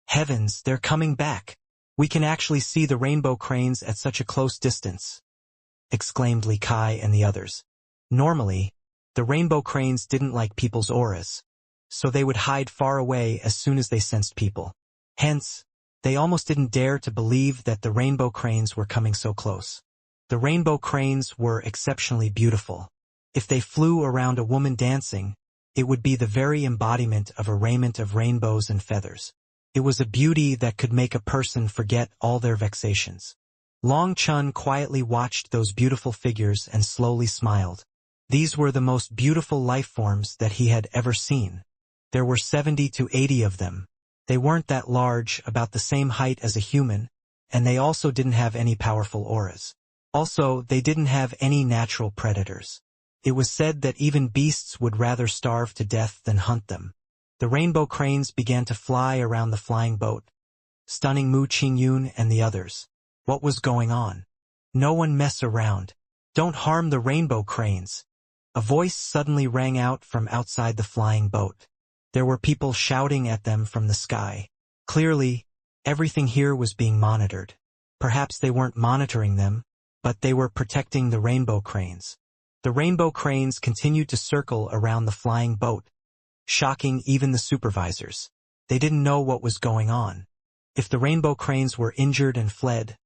S1: Heavens, they're coming back! We can actually see the rainbow cranes at such a close distance, exclaimed Li Kai and the others. Normally, the rainbow cranes didn't like people's auras, so they would hide far away as soon as they sensed people. Hence, they almost didn't dare to believe that the rainbow cranes were coming so close. The rainbow cranes were exceptionally beautiful. If they flew around a woman dancing, it would be the very embodiment of a raiment of rainbows and feathers. It was a beauty that could make a person forget all their vexations. Long Chun quietly watched those beautiful figures and slowly smiled. These were the most beautiful life forms that he had ever seen. There were 70 to 80 of them. They weren't that large, about the same height as a human, and they also didn't have any powerful auras. Also, they didn't have any natural predators. It was said that even beasts would rather starve to death than hunt them. The rainbow cranes began to fly around the flying boat, stunning Mu Qingyun and the others. What was going on? No one mess around. Don't harm the rainbow cranes. A voice suddenly rang out from outside the flying boat. There were people shouting at them from the sky. Clearly, everything here was being monitored. Perhaps they weren't monitoring them, but they were protecting the rainbow cranes. The rainbow cranes continued to circle around the flying boat, shocking even the supervisors. They didn't know what was going on. If the rainbow cranes were injured and fled,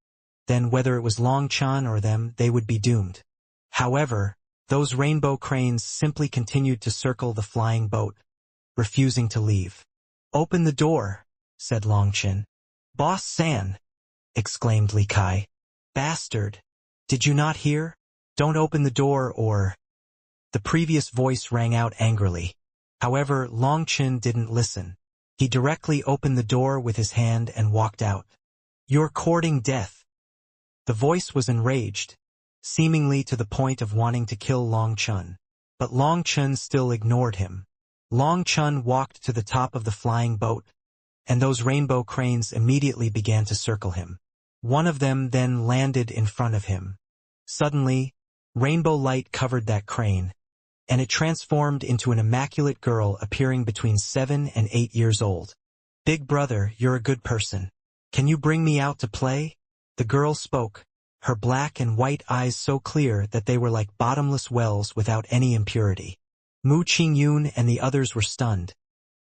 S1: then whether it was Long Chan or them, they would be doomed. However, those rainbow cranes simply continued to circle the flying boat, refusing to leave. "Open the door," said Long Chan. "Boss San," exclaimed Li Kai. "Bastard! Did you not hear? Don't open the door or—" The previous voice rang out angrily. However, Long Chin didn't listen. He directly opened the door with his hand and walked out. You're courting death. The voice was enraged, seemingly to the point of wanting to kill Long Chun. But Long Chun still ignored him. Long Chun walked to the top of the flying boat, and those rainbow cranes immediately began to circle him. One of them then landed in front of him. Suddenly, rainbow light covered that crane, and it transformed into an immaculate girl appearing between 7 and 8 years old. Big brother, you're a good person. Can you bring me out to play? The girl spoke, her black and white eyes so clear that they were like bottomless wells without any impurity. Mu Qingyun and the others were stunned,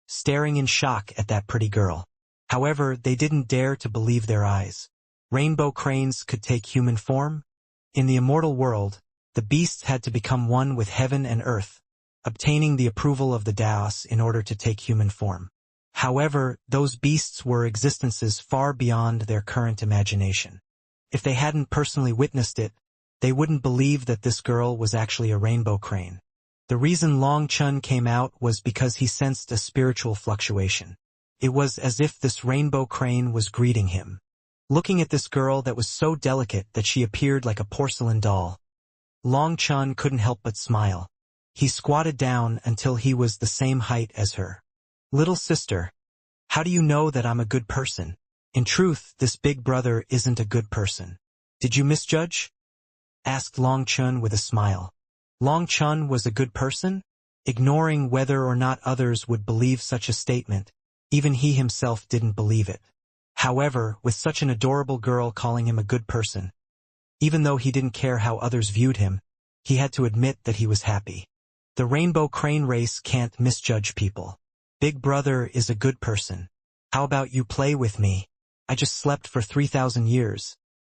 S1: staring in shock at that pretty girl. However, they didn't dare to believe their eyes. Rainbow cranes could take human form? In the immortal world, the beasts had to become one with heaven and earth, obtaining the approval of the Daos in order to take human form. However, those beasts were existences far beyond their current imagination. If they hadn't personally witnessed it, they wouldn't believe that this girl was actually a rainbow crane. The reason Long Chun came out was because he sensed a spiritual fluctuation. It was as if this rainbow crane was greeting him. Looking at this girl that was so delicate that she appeared like a porcelain doll, Long Chun couldn't help but smile. He squatted down until he was the same height as her. Little sister, how do you know that I'm a good person? In truth, this big brother isn't a good person. Did you misjudge? Asked Long Chun with a smile. Long Chun was a good person? Ignoring whether or not others would believe such a statement, even he himself didn't believe it. However, with such an adorable girl calling him a good person, even though he didn't care how others viewed him, he had to admit that he was happy. The rainbow crane race can't misjudge people. Big brother is a good person. How about you play with me? I just slept for 3,000 years,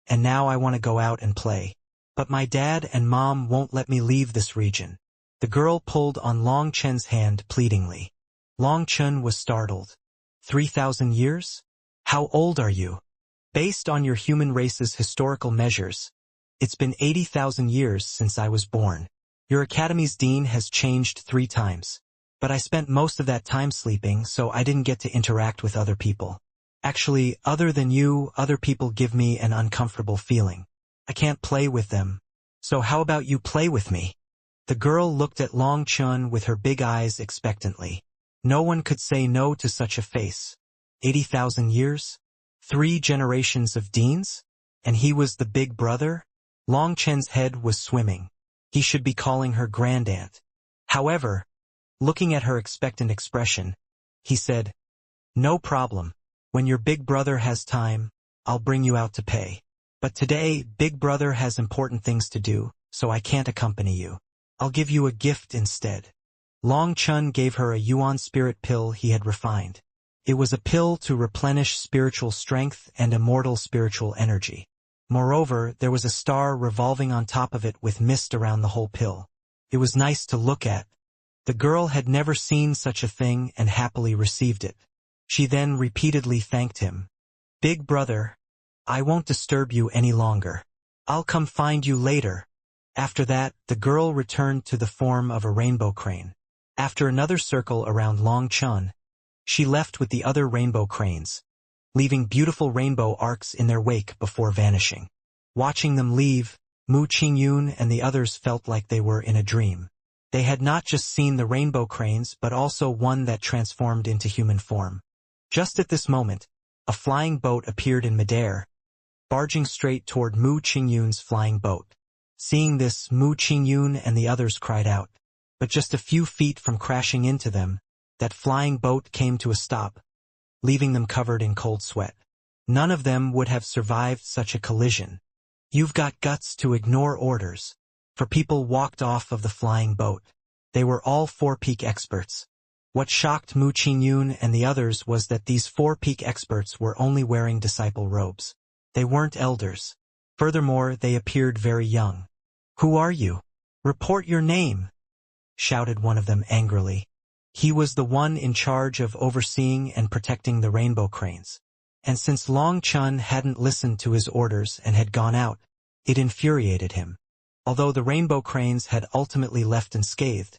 S1: and now I want to go out and play. But my dad and mom won't let me leave this region. The girl pulled on Long Chun's hand pleadingly. Long Chun was startled. 3,000 years? How old are you? Based on your human race's historical measures, it's been 80,000 years since I was born. Your academy's dean has changed 3 times. But I spent most of that time sleeping, so I didn't get to interact with other people. Actually, other than you, other people give me an uncomfortable feeling. I can't play with them. So how about you play with me? The girl looked at Long Chun with her big eyes expectantly. No one could say no to such a face. 80,000 years? 3 generations of deans? And he was the big brother? Long Chun's head was swimming. He should be calling her grandaunt. However, looking at her expectant expression, he said, "No problem. When your big brother has time, I'll bring you out to pay. But today, big brother has important things to do, so I can't accompany you. I'll give you a gift instead." Long Chun gave her a Yuan spirit pill he had refined. It was a pill to replenish spiritual strength and immortal spiritual energy. Moreover, there was a star revolving on top of it with mist around the whole pill. It was nice to look at. The girl had never seen such a thing and happily received it. She then repeatedly thanked him. "Big brother, I won't disturb you any longer. I'll come find you later." After that, the girl returned to the form of a rainbow crane. After another circle around Long Chun, she left with the other rainbow cranes, leaving beautiful rainbow arcs in their wake before vanishing. Watching them leave, Mu Qingyun and the others felt like they were in a dream. They had not just seen the rainbow cranes but also one that transformed into human form. Just at this moment, a flying boat appeared in midair, barging straight toward Mu Qingyun's flying boat. Seeing this, Mu Qingyun and the others cried out. But just a few feet from crashing into them, that flying boat came to a stop, leaving them covered in cold sweat. None of them would have survived such a collision. You've got guts to ignore orders. For people walked off of the flying boat. They were all 4-peak experts. What shocked Mu Qingyun and the others was that these 4-peak experts were only wearing disciple robes. They weren't elders. Furthermore, they appeared very young. "Who are you? Report your name," shouted one of them angrily. He was the one in charge of overseeing and protecting the rainbow cranes. And since Long Chun hadn't listened to his orders and had gone out, it infuriated him. Although the rainbow cranes had ultimately left unscathed,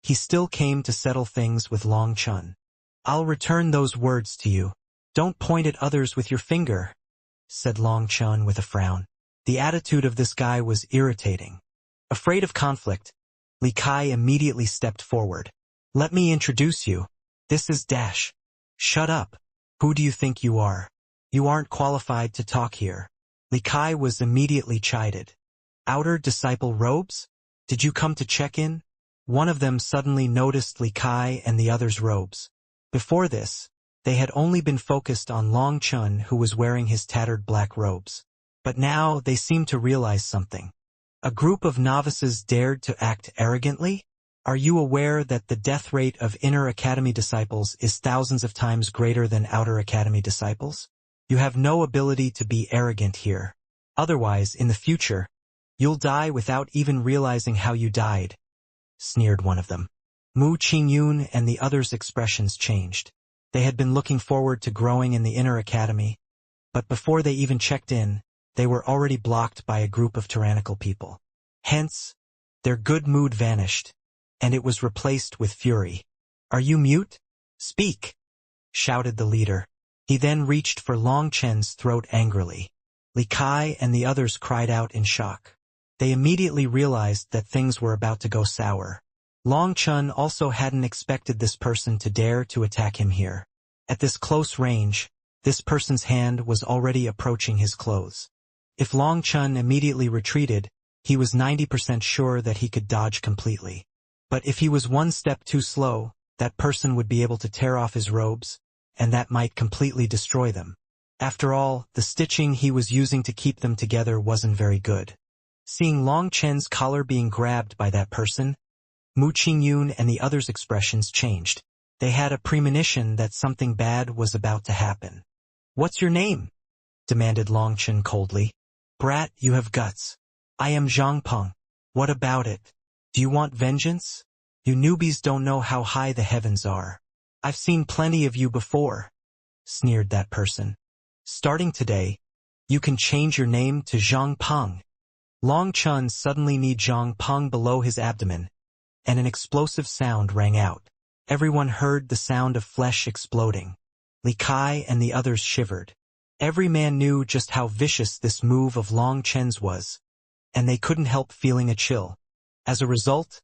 S1: he still came to settle things with Long Chun. "I'll return those words to you. Don't point at others with your finger." said Long Chun with a frown. The attitude of this guy was irritating. Afraid of conflict, Li Kai immediately stepped forward. Let me introduce you. This is Dash. Shut up. Who do you think you are? You aren't qualified to talk here. Li Kai was immediately chided. Outer disciple robes? Did you come to check in? One of them suddenly noticed Li Kai and the other's robes. Before this, they had only been focused on Long Chun, who was wearing his tattered black robes. But now they seemed to realize something. A group of novices dared to act arrogantly? Are you aware that the death rate of inner academy disciples is thousands of times greater than outer academy disciples? You have no ability to be arrogant here. Otherwise, in the future, you'll die without even realizing how you died, sneered one of them. Mu Qingyun and the others' expressions changed. They had been looking forward to growing in the inner academy, but before they even checked in, they were already blocked by a group of tyrannical people. Hence, their good mood vanished, and it was replaced with fury. Are you mute? Speak! Shouted the leader. He then reached for Long Chen's throat angrily. Li Kai and the others cried out in shock. They immediately realized that things were about to go sour. Long Chun also hadn't expected this person to dare to attack him here. At this close range, this person's hand was already approaching his clothes. If Long Chun immediately retreated, he was 90% sure that he could dodge completely. But if he was one step too slow, that person would be able to tear off his robes, and that might completely destroy them. After all, the stitching he was using to keep them together wasn't very good. Seeing Long Chen's collar being grabbed by that person, Mu Qingyun and the others' expressions changed. They had a premonition that something bad was about to happen. What's your name? Demanded Long Chen coldly. Brat, you have guts. I am Zhang Peng. What about it? Do you want vengeance? You newbies don't know how high the heavens are. I've seen plenty of you before, sneered that person. Starting today, you can change your name to Zhang Peng. Long Chun suddenly kneed Zhang Peng below his abdomen, and an explosive sound rang out. Everyone heard the sound of flesh exploding. Li Kai and the others shivered. Every man knew just how vicious this move of Long Chen's was, and they couldn't help feeling a chill. As a result,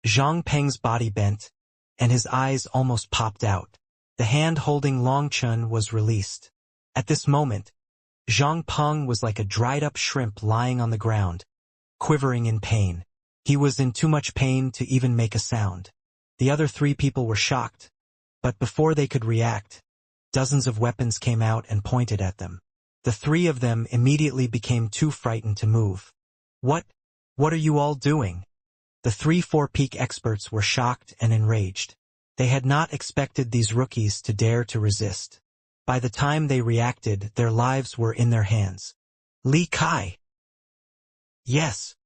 S1: Zhang Peng's body bent, and his eyes almost popped out. The hand holding Long Chun was released. At this moment, Zhang Peng was like a dried-up shrimp lying on the ground, quivering in pain. He was in too much pain to even make a sound. The other three people were shocked, but before they could react, dozens of weapons came out and pointed at them. The three of them immediately became too frightened to move. What are you all doing? The 3-4 peak experts were shocked and enraged. They had not expected these rookies to dare to resist. By the time they reacted, their lives were in their hands. Li Kai. Yes.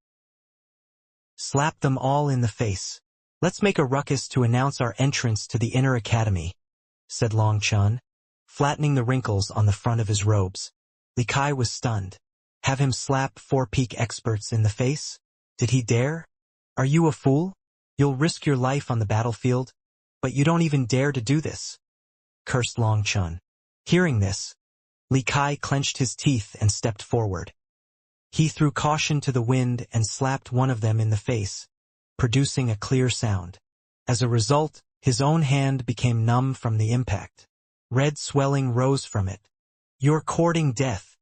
S1: Slap them all in the face. Let's make a ruckus to announce our entrance to the inner academy, said Long Chun, flattening the wrinkles on the front of his robes. Li Kai was stunned. Have him slap 4 peak experts in the face? Did he dare? Are you a fool? You'll risk your life on the battlefield, but you don't even dare to do this, cursed Long Chun. Hearing this, Li Kai clenched his teeth and stepped forward. He threw caution to the wind and slapped one of them in the face, producing a clear sound. As a result, his own hand became numb from the impact. Red swelling rose from it. You're courting death.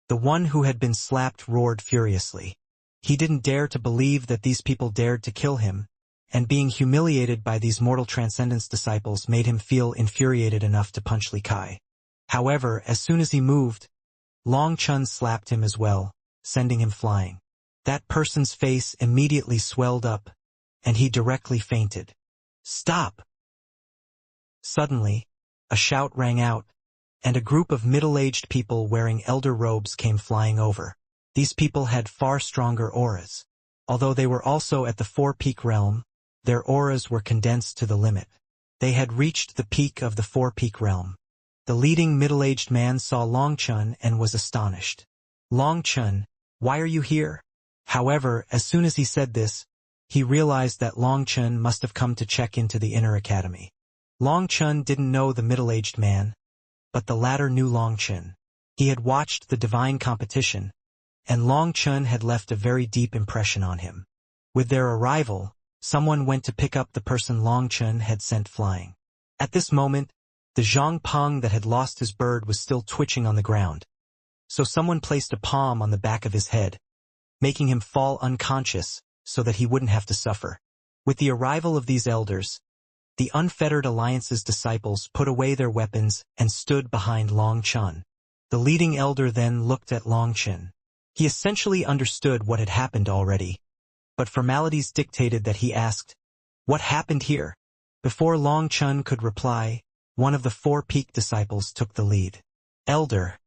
S1: The one who had been slapped roared furiously. He didn't dare to believe that these people dared to kill him, and being humiliated by these mortal transcendence disciples made him feel infuriated enough to punch Li Kai. However, as soon as he moved, Long Chun slapped him as well, sending him flying. That person's face immediately swelled up, and he directly fainted. Stop! Suddenly, a shout rang out, and a group of middle-aged people wearing elder robes came flying over. These people had far stronger auras. Although they were also at the 4-peak realm, their auras were condensed to the limit. They had reached the peak of the 4-peak realm. The leading middle-aged man saw Long Chun and was astonished. Long Chun, why are you here? However, as soon as he said this, he realized that Long Chun must have come to check into the inner academy. Long Chun didn't know the middle-aged man, but the latter knew Long Chun. He had watched the divine competition, and Long Chun had left a very deep impression on him. With their arrival, someone went to pick up the person Long Chun had sent flying. At this moment, the Zhang Peng that had lost his bird was still twitching on the ground, so someone placed a palm on the back of his head, making him fall unconscious so that he wouldn't have to suffer. With the arrival of these elders, the Unfettered Alliance's disciples put away their weapons and stood behind Long Chun. The leading elder then looked at Long Chun. He essentially understood what had happened already, but formalities dictated that he asked, "What happened here?" Before Long Chun could reply, one of the 4 peak disciples took the lead. "Elder,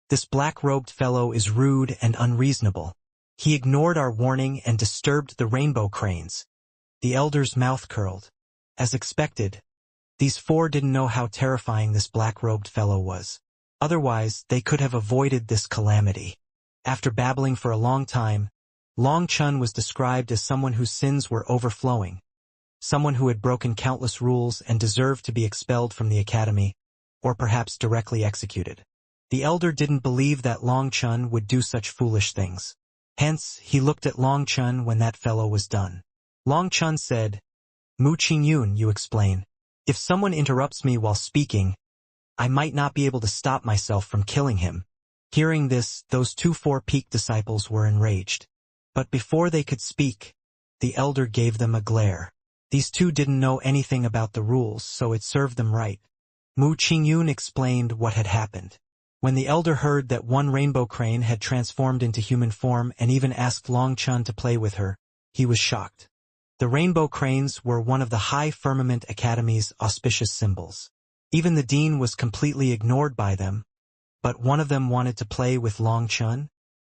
S1: this black-robed fellow is rude and unreasonable. He ignored our warning and disturbed the rainbow cranes." The elder's mouth curled. As expected, these 4 didn't know how terrifying this black-robed fellow was. Otherwise, they could have avoided this calamity. After babbling for a long time, Long Chun was described as someone whose sins were overflowing, someone who had broken countless rules and deserved to be expelled from the academy, or perhaps directly executed. The elder didn't believe that Long Chun would do such foolish things. Hence, he looked at Long Chun when that fellow was done. Long Chun said, "Mu Qingyun, you explain. If someone interrupts me while speaking, I might not be able to stop myself from killing him." Hearing this, those 2 4 peak disciples were enraged. But before they could speak, the elder gave them a glare. These 2 didn't know anything about the rules, so it served them right. Mu Qingyun explained what had happened. When the elder heard that one rainbow crane had transformed into human form and even asked Long Chun to play with her, he was shocked. The rainbow cranes were one of the High Firmament Academy's auspicious symbols. Even the dean was completely ignored by them, but one of them wanted to play with Long Chun?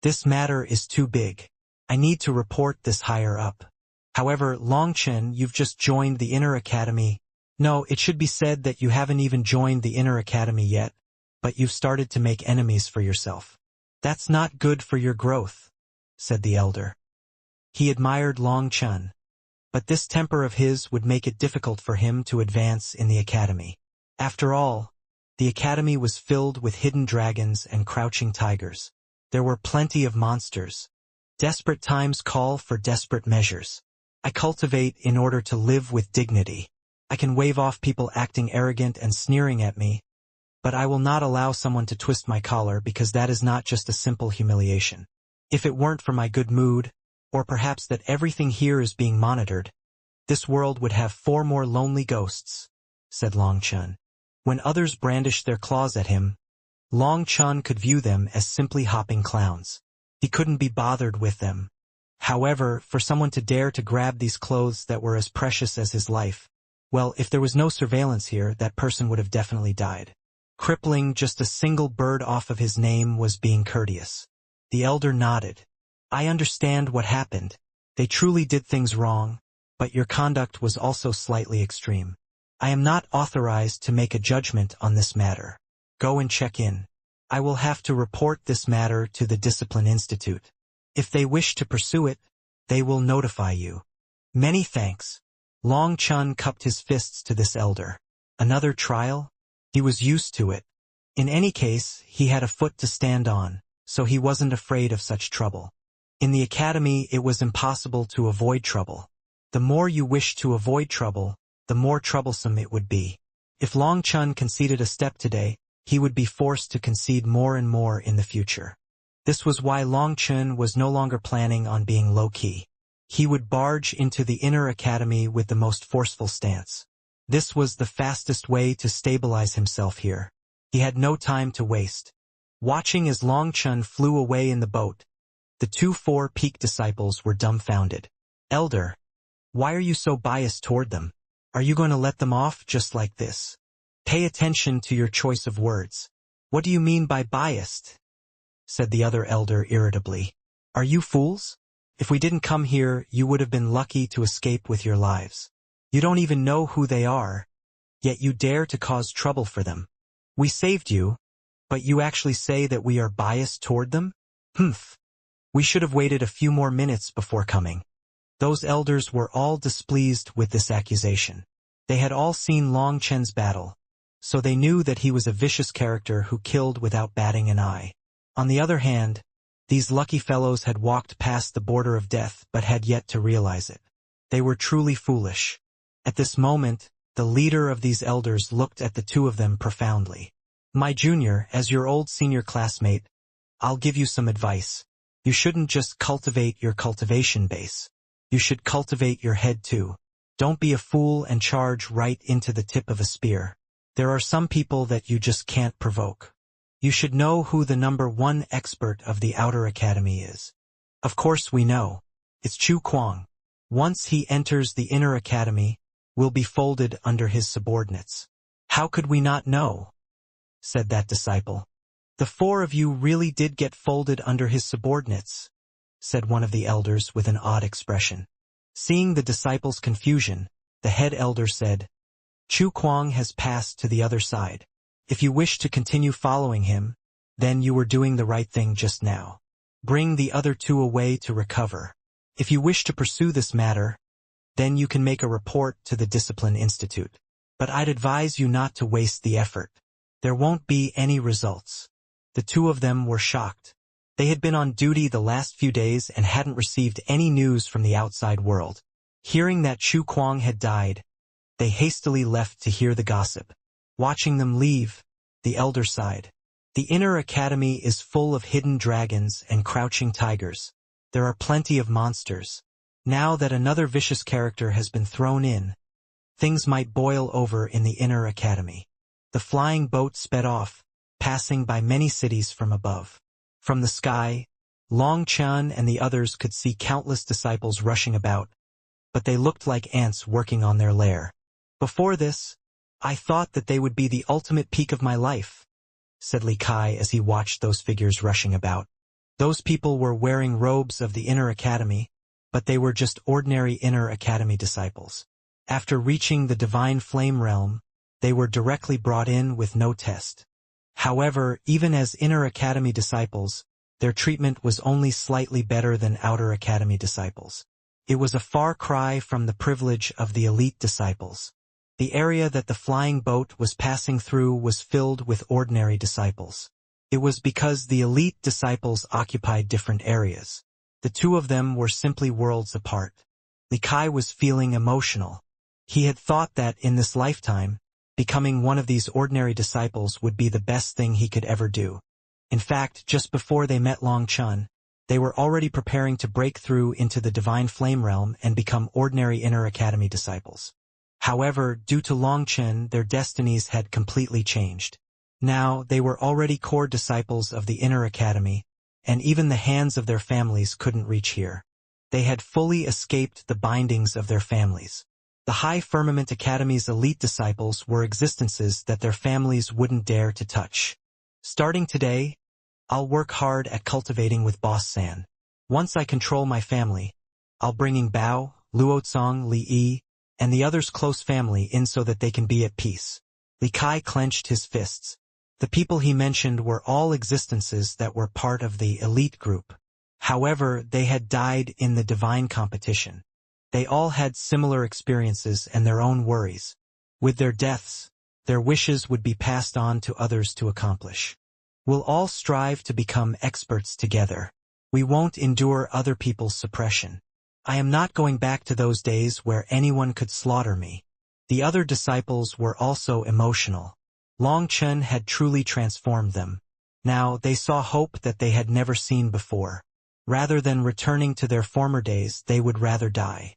S1: "This matter is too big. I need to report this higher up. However, Long Chun, you've just joined the Inner Academy. No, it should be said that you haven't even joined the Inner Academy yet, but you've started to make enemies for yourself. That's not good for your growth," said the elder. He admired Long Chun, but this temper of his would make it difficult for him to advance in the academy. After all, the academy was filled with hidden dragons and crouching tigers. There were plenty of monsters. Desperate times call for desperate measures. I cultivate in order to live with dignity. I can wave off people acting arrogant and sneering at me, but I will not allow someone to twist my collar because that is not just a simple humiliation. If it weren't for my good mood, or perhaps that everything here is being monitored, this world would have 4 more lonely ghosts," said Long Chun. When others brandished their claws at him, Long Chun could view them as simply hopping clowns. He couldn't be bothered with them. However, for someone to dare to grab these clothes that were as precious as his life, well, if there was no surveillance here, that person would have definitely died. Crippling just a single bird off of his name was being courteous. The elder nodded. "I understand what happened. They truly did things wrong, but your conduct was also slightly extreme. I am not authorized to make a judgment on this matter. Go and check in. I will have to report this matter to the Discipline Institute. If they wish to pursue it, they will notify you." "Many thanks." Long Chun cupped his fists to this elder. Another trial? He was used to it. In any case, he had a foot to stand on, so he wasn't afraid of such trouble. In the academy, it was impossible to avoid trouble. The more you wish to avoid trouble, the more troublesome it would be. If Long Chun conceded a step today, he would be forced to concede more and more in the future. This was why Long Chun was no longer planning on being low-key. He would barge into the Inner Academy with the most forceful stance. This was the fastest way to stabilize himself here. He had no time to waste. Watching as Long Chun flew away in the boat, the 2 4 peak disciples were dumbfounded. "Elder, why are you so biased toward them? Are you going to let them off just like this? Pay attention to your choice of words." "What do you mean by biased?" said the other elder irritably. "Are you fools? If we didn't come here, you would have been lucky to escape with your lives. You don't even know who they are, yet you dare to cause trouble for them. We saved you, but you actually say that we are biased toward them? Humph. We should have waited a few more minutes before coming." Those elders were all displeased with this accusation. They had all seen Long Chen's battle, so they knew that he was a vicious character who killed without batting an eye. On the other hand, these lucky fellows had walked past the border of death but had yet to realize it. They were truly foolish. At this moment, the leader of these elders looked at the two of them profoundly. "My junior, as your old senior classmate, I'll give you some advice. You shouldn't just cultivate your cultivation base. You should cultivate your head too. Don't be a fool and charge right into the tip of a spear. There are some people that you just can't provoke. You should know who the #1 expert of the Outer Academy is. Of course we know. It's Chu Kuang. Once he enters the Inner Academy, we'll be folded under his subordinates." "How could we not know?" said that disciple. "The 4 of you really did get folded under his subordinates," said one of the elders with an odd expression. Seeing the disciple's confusion, the head elder said, "Chu Kuang has passed to the other side. If you wish to continue following him, then you were doing the right thing just now. Bring the other 2 away to recover. If you wish to pursue this matter, then you can make a report to the Discipline Institute. But I'd advise you not to waste the effort. There won't be any results." The 2 of them were shocked. They had been on duty the last few days and hadn't received any news from the outside world. Hearing that Chu Kuang had died, they hastily left to hear the gossip. Watching them leave, the elder sighed. "The Inner Academy is full of hidden dragons and crouching tigers. There are plenty of monsters. Now that another vicious character has been thrown in, things might boil over in the Inner Academy." The flying boat sped off, passing by many cities from above. From the sky, Long Chen and the others could see countless disciples rushing about, but they looked like ants working on their lair. "Before this, I thought that they would be the ultimate peak of my life," said Li Kai as he watched those figures rushing about. Those people were wearing robes of the Inner Academy, but they were just ordinary Inner Academy disciples. After reaching the Divine Flame Realm, they were directly brought in with no test. However, even as Inner Academy disciples, their treatment was only slightly better than Outer Academy disciples. It was a far cry from the privilege of the elite disciples. The area that the flying boat was passing through was filled with ordinary disciples. It was because the elite disciples occupied different areas. The 2 of them were simply worlds apart. Li Kai was feeling emotional. He had thought that, in this lifetime, becoming one of these ordinary disciples would be the best thing he could ever do. In fact, just before they met Long Chen, they were already preparing to break through into the Divine Flame Realm and become ordinary Inner Academy disciples. However, due to Long Chen, their destinies had completely changed. Now, they were already core disciples of the Inner Academy, and even the hands of their families couldn't reach here. They had fully escaped the bindings of their families. The High Firmament Academy's elite disciples were existences that their families wouldn't dare to touch. "Starting today, I'll work hard at cultivating with Boss San. Once I control my family, I'll bring Bao, Luozong, Li Yi, and the others' close family in so that they can be at peace." Li Kai clenched his fists. The people he mentioned were all existences that were part of the elite group. However, they had died in the divine competition. They all had similar experiences and their own worries. With their deaths, their wishes would be passed on to others to accomplish. "We'll all strive to become experts together. We won't endure other people's suppression. I am not going back to those days where anyone could slaughter me." The other disciples were also emotional. Long Chen had truly transformed them. Now they saw hope that they had never seen before. Rather than returning to their former days, they would rather die.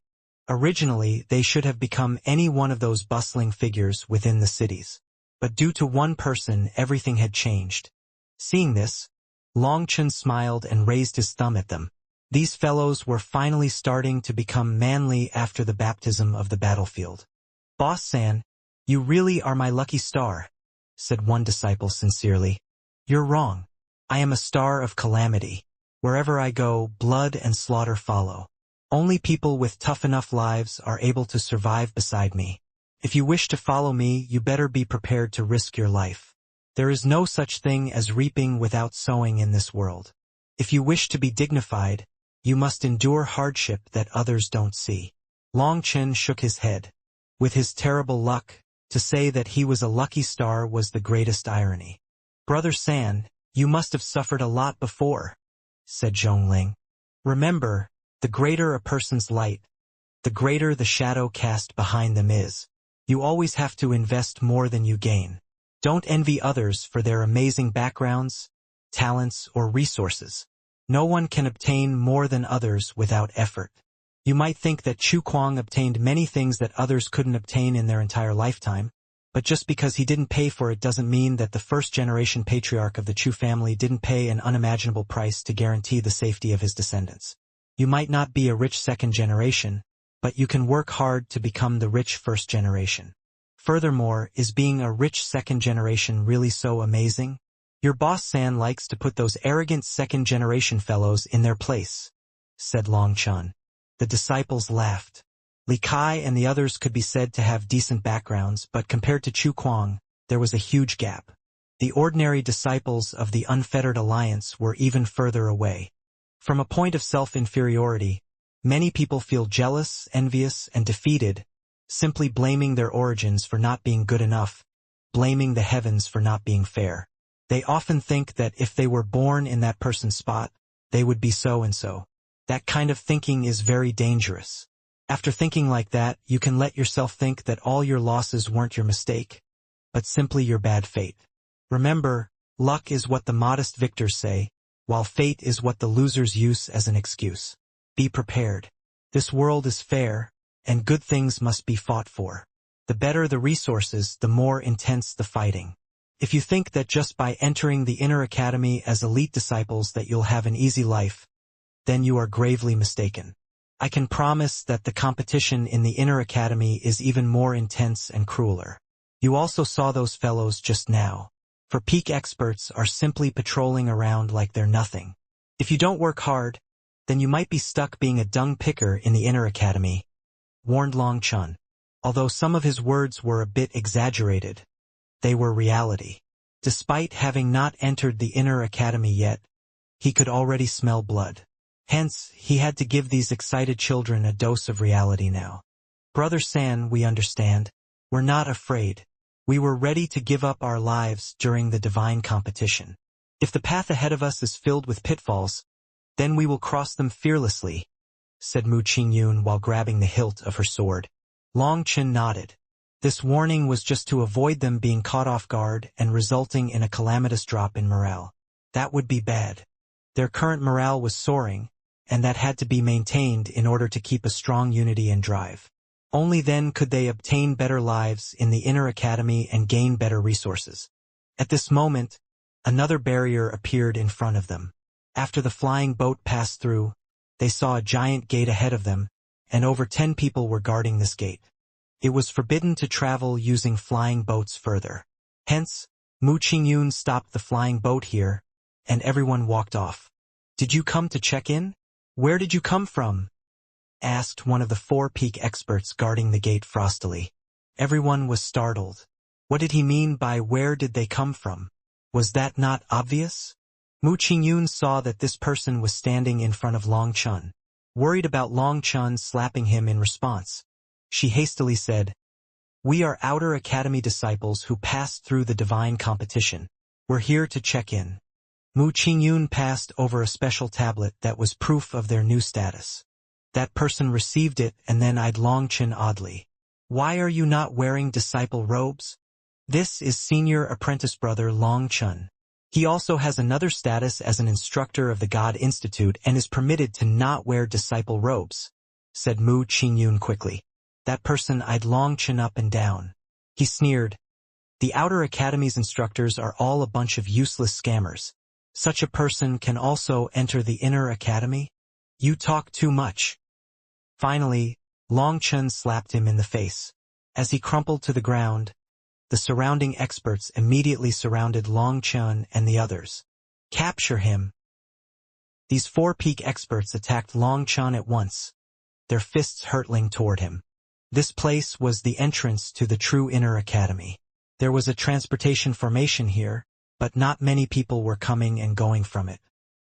S1: Originally, they should have become any one of those bustling figures within the cities. But due to one person, everything had changed. Seeing this, Long Chen smiled and raised his thumb at them. These fellows were finally starting to become manly after the baptism of the battlefield. "Boss San, you really are my lucky star," said one disciple sincerely. "You're wrong. I am a star of calamity. Wherever I go, blood and slaughter follow. Only people with tough enough lives are able to survive beside me. If you wish to follow me, you better be prepared to risk your life. There is no such thing as reaping without sowing in this world. If you wish to be dignified, you must endure hardship that others don't see." Long Chen shook his head. With his terrible luck, To say that he was a lucky star was the greatest irony. "Brother San, you must have suffered a lot before," said Zhongling. "Remember, the greater a person's light, the greater the shadow cast behind them is. You always have to invest more than you gain. Don't envy others for their amazing backgrounds, talents, or resources. No one can obtain more than others without effort." You might think that Chu Kuang obtained many things that others couldn't obtain in their entire lifetime, but just because he didn't pay for it doesn't mean that the first-generation patriarch of the Chu family didn't pay an unimaginable price to guarantee the safety of his descendants. You might not be a rich second generation, but you can work hard to become the rich first generation. Furthermore, is being a rich second generation really so amazing? "Your boss San likes to put those arrogant second generation fellows in their place," said Long Chun. The disciples laughed. Li Kai and the others could be said to have decent backgrounds, but compared to Chu Kuang, there was a huge gap. The ordinary disciples of the Unfettered Alliance were even further away. From a point of self-inferiority, many people feel jealous, envious, and defeated, simply blaming their origins for not being good enough, blaming the heavens for not being fair. They often think that if they were born in that person's spot, they would be so-and-so. That kind of thinking is very dangerous. After thinking like that, you can let yourself think that all your losses weren't your mistake, but simply your bad fate. Remember, luck is what the modest victors say, while fate is what the losers use as an excuse. Be prepared. This world is fair, and good things must be fought for. The better the resources, the more intense the fighting. If you think that just by entering the inner academy as elite disciples that you'll have an easy life, then you are gravely mistaken. I can promise that the competition in the inner academy is even more intense and crueler. You also saw those fellows just now. For peak experts are simply patrolling around like they're nothing. If you don't work hard, then you might be stuck being a dung picker in the inner academy, warned Long Chun. Although some of his words were a bit exaggerated, they were reality. Despite having not entered the inner academy yet, he could already smell blood. Hence, he had to give these excited children a dose of reality now. "Brother San, we understand. We're not afraid. We were ready to give up our lives during the divine competition. If the path ahead of us is filled with pitfalls, then we will cross them fearlessly," said Mu Qingyun while grabbing the hilt of her sword. Long Chen nodded. This warning was just to avoid them being caught off guard and resulting in a calamitous drop in morale. That would be bad. Their current morale was soaring, and that had to be maintained in order to keep a strong unity and drive. Only then could they obtain better lives in the inner academy and gain better resources. At this moment, another barrier appeared in front of them. After the flying boat passed through, they saw a giant gate ahead of them, and over 10 people were guarding this gate. It was forbidden to travel using flying boats further. Hence, Mu Qingyun stopped the flying boat here, and everyone walked off. "Did you come to check in? Where did you come from?" asked one of the 4 peak experts guarding the gate frostily. Everyone was startled. What did he mean by "where did they come from"? Was that not obvious? Mu Qingyun saw that this person was standing in front of Long Chun. Worried about Long Chun slapping him in response, she hastily said, "We are Outer Academy disciples who passed through the divine competition. We're here to check in." Mu Qingyun passed over a special tablet that was proof of their new status. That person received it and then eyed Long Chen oddly. "Why are you not wearing disciple robes?" "This is senior apprentice brother Long Chun. He also has another status as an instructor of the God Institute and is permitted to not wear disciple robes," said Mu Qingyun quickly. That person eyed Long Chen up and down. He sneered. "The Outer Academy's instructors are all a bunch of useless scammers. Such a person can also enter the Inner Academy? You talk too much." Finally, Long Chen slapped him in the face. As he crumpled to the ground, the surrounding experts immediately surrounded Long Chen and the others. "Capture him." These 4 peak experts attacked Long Chen at once, their fists hurtling toward him. This place was the entrance to the true Inner Academy. There was a transportation formation here, but not many people were coming and going from it.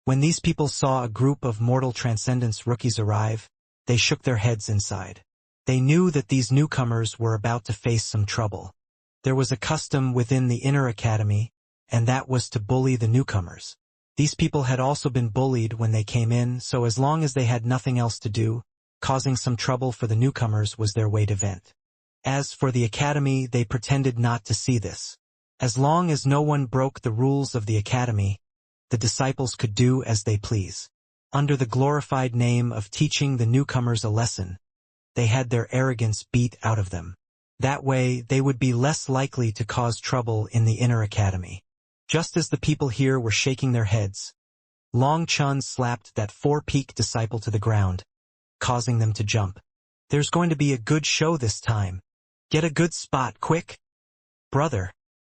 S1: When these people saw a group of mortal transcendence rookies arrive, they shook their heads inside. They knew that these newcomers were about to face some trouble. There was a custom within the inner academy, and that was to bully the newcomers. These people had also been bullied when they came in, so as long as they had nothing else to do, causing some trouble for the newcomers was their way to vent. As for the academy, they pretended not to see this. As long as no one broke the rules of the academy, the disciples could do as they please. Under the glorified name of teaching the newcomers a lesson, they had their arrogance beat out of them. That way, they would be less likely to cause trouble in the inner academy. Just as the people here were shaking their heads, Long Chun slapped that four-peak disciple to the ground, causing them to jump. There's going to be a good show this time. Get a good spot, quick. Brother,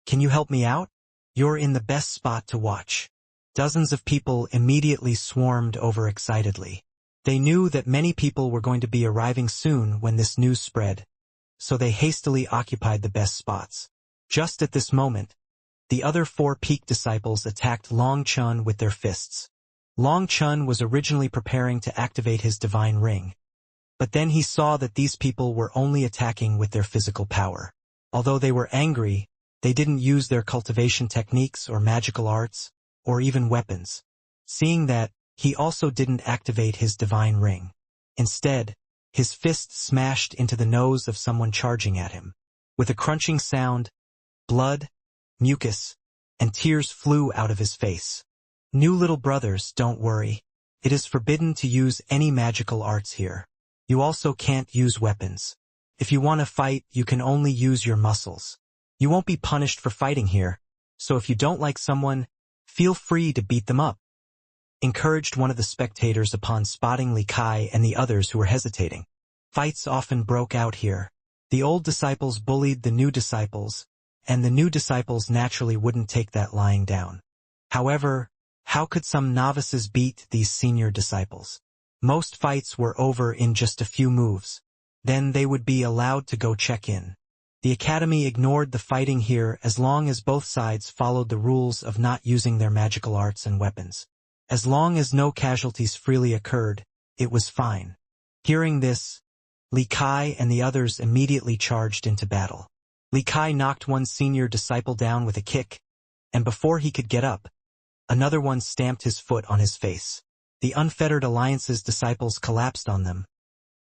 S1: can you help me out? You're in the best spot to watch. Dozens of people immediately swarmed over excitedly. They knew that many people were going to be arriving soon when this news spread, so they hastily occupied the best spots. Just at this moment, the other four peak disciples attacked Long Chun with their fists. Long Chun was originally preparing to activate his divine ring, but then he saw that these people were only attacking with their physical power. Although they were angry, they didn't use their cultivation techniques or magical arts, or even weapons. Seeing that, he also didn't activate his divine ring. Instead, his fist smashed into the nose of someone charging at him. With a crunching sound, blood, mucus, and tears flew out of his face. New little brothers, don't worry. It is forbidden to use any magical arts here. You also can't use weapons. If you want to fight, you can only use your muscles. You won't be punished for fighting here, so if you don't like someone, feel free to beat them up. Encouraged one of the spectators upon spotting Li Kai and the others who were hesitating. Fights often broke out here. The old disciples bullied the new disciples, and the new disciples naturally wouldn't take that lying down. However, how could some novices beat these senior disciples? Most fights were over in just a few moves. Then they would be allowed to go check in. The academy ignored the fighting here as long as both sides followed the rules of not using their magical arts and weapons. As long as no casualties freely occurred, it was fine. Hearing this, Li Kai and the others immediately charged into battle. Li Kai knocked one senior disciple down with a kick, and before he could get up, another one stamped his foot on his face. The Unfettered Alliance's disciples collapsed on them,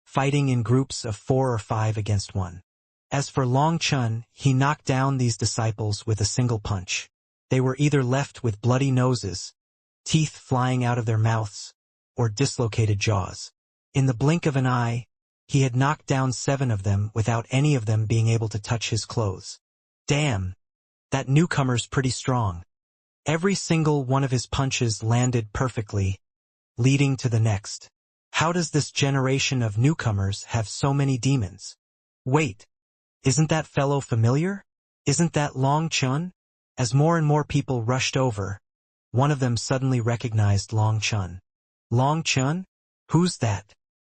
S1: fighting in groups of 4 or 5 against 1. As for Long Chun, he knocked down these disciples with a single punch. They were either left with bloody noses, teeth flying out of their mouths, or dislocated jaws. In the blink of an eye, he had knocked down 7 of them without any of them being able to touch his clothes. Damn, that newcomer's pretty strong. Every single one of his punches landed perfectly, leading to the next. How does this generation of newcomers have so many demons? Wait, isn't that fellow familiar? Isn't that Long Chun? As more and more people rushed over, one of them suddenly recognized Long Chun. Long Chun? Who's that?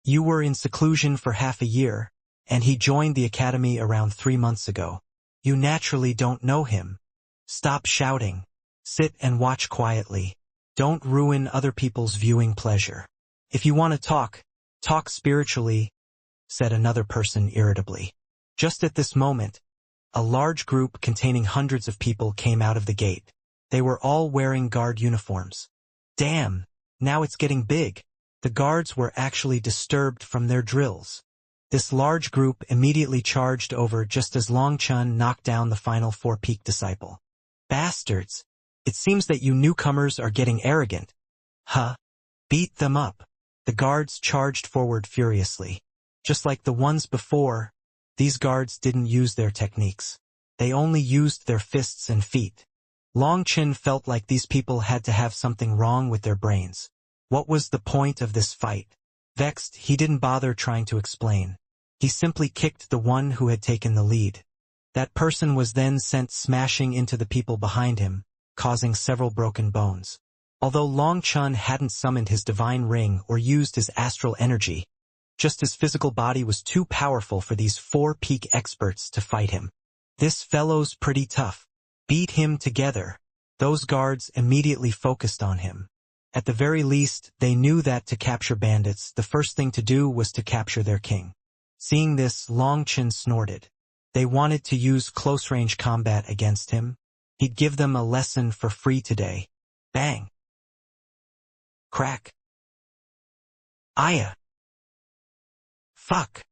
S1: You were in seclusion for half a year, and he joined the academy around 3 months ago. You naturally don't know him. Stop shouting. Sit and watch quietly. Don't ruin other people's viewing pleasure. If you want to talk spiritually, said another person irritably. Just at this moment, a large group containing hundreds of people came out of the gate. They were all wearing guard uniforms. Damn, now it's getting big. The guards were actually disturbed from their drills. This large group immediately charged over just as Long Chun knocked down the final 4 peak disciple. Bastards! It seems that you newcomers are getting arrogant. Huh? Beat them up. The guards charged forward furiously. Just like the ones before, these guards didn't use their techniques. They only used their fists and feet. Long Chun felt like these people had to have something wrong with their brains. What was the point of this fight? Vexed, he didn't bother trying to explain. He simply kicked the one who had taken the lead. That person was then sent smashing into the people behind him, causing several broken bones. Although Long Chun hadn't summoned his divine ring or used his astral energy, just his physical body was too powerful for these 4 peak experts to fight him. This fellow's pretty tough. Beat him together. Those guards immediately focused on him. At the very least, they knew that to capture bandits, the first thing to do was to capture their king. Seeing this, Long Chun snorted. They wanted to use close-range combat against him. He'd give them a lesson for free today. Bang. Crack. Aya. Fuck.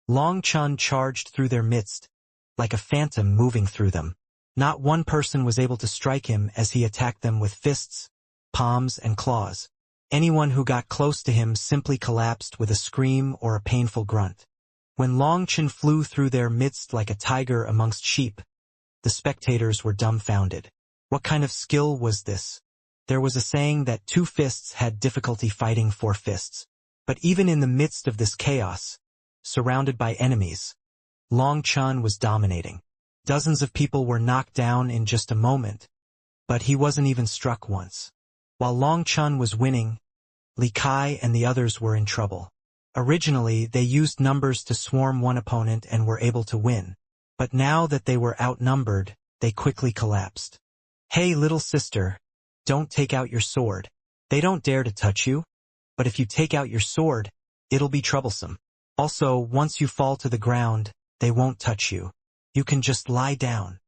S1: Long Chun charged through their midst, like a phantom moving through them. Not one person was able to strike him as he attacked them with fists, palms, and claws. Anyone who got close to him simply collapsed with a scream or a painful grunt. When Long Chun flew through their midst like a tiger amongst sheep, the spectators were dumbfounded. What kind of skill was this? There was a saying that 2 fists had difficulty fighting 4 fists. But even in the midst of this chaos, surrounded by enemies, Long Chun was dominating. Dozens of people were knocked down in just a moment, but he wasn't even struck once. While Long Chun was winning, Li Kai and the others were in trouble. Originally, they used numbers to swarm one opponent and were able to win, but now that they were outnumbered, they quickly collapsed. Hey, little sister, don't take out your sword. They don't dare to touch you, but if you take out your sword, it'll be troublesome. Also, once you fall to the ground, they won't touch you. You can just lie down.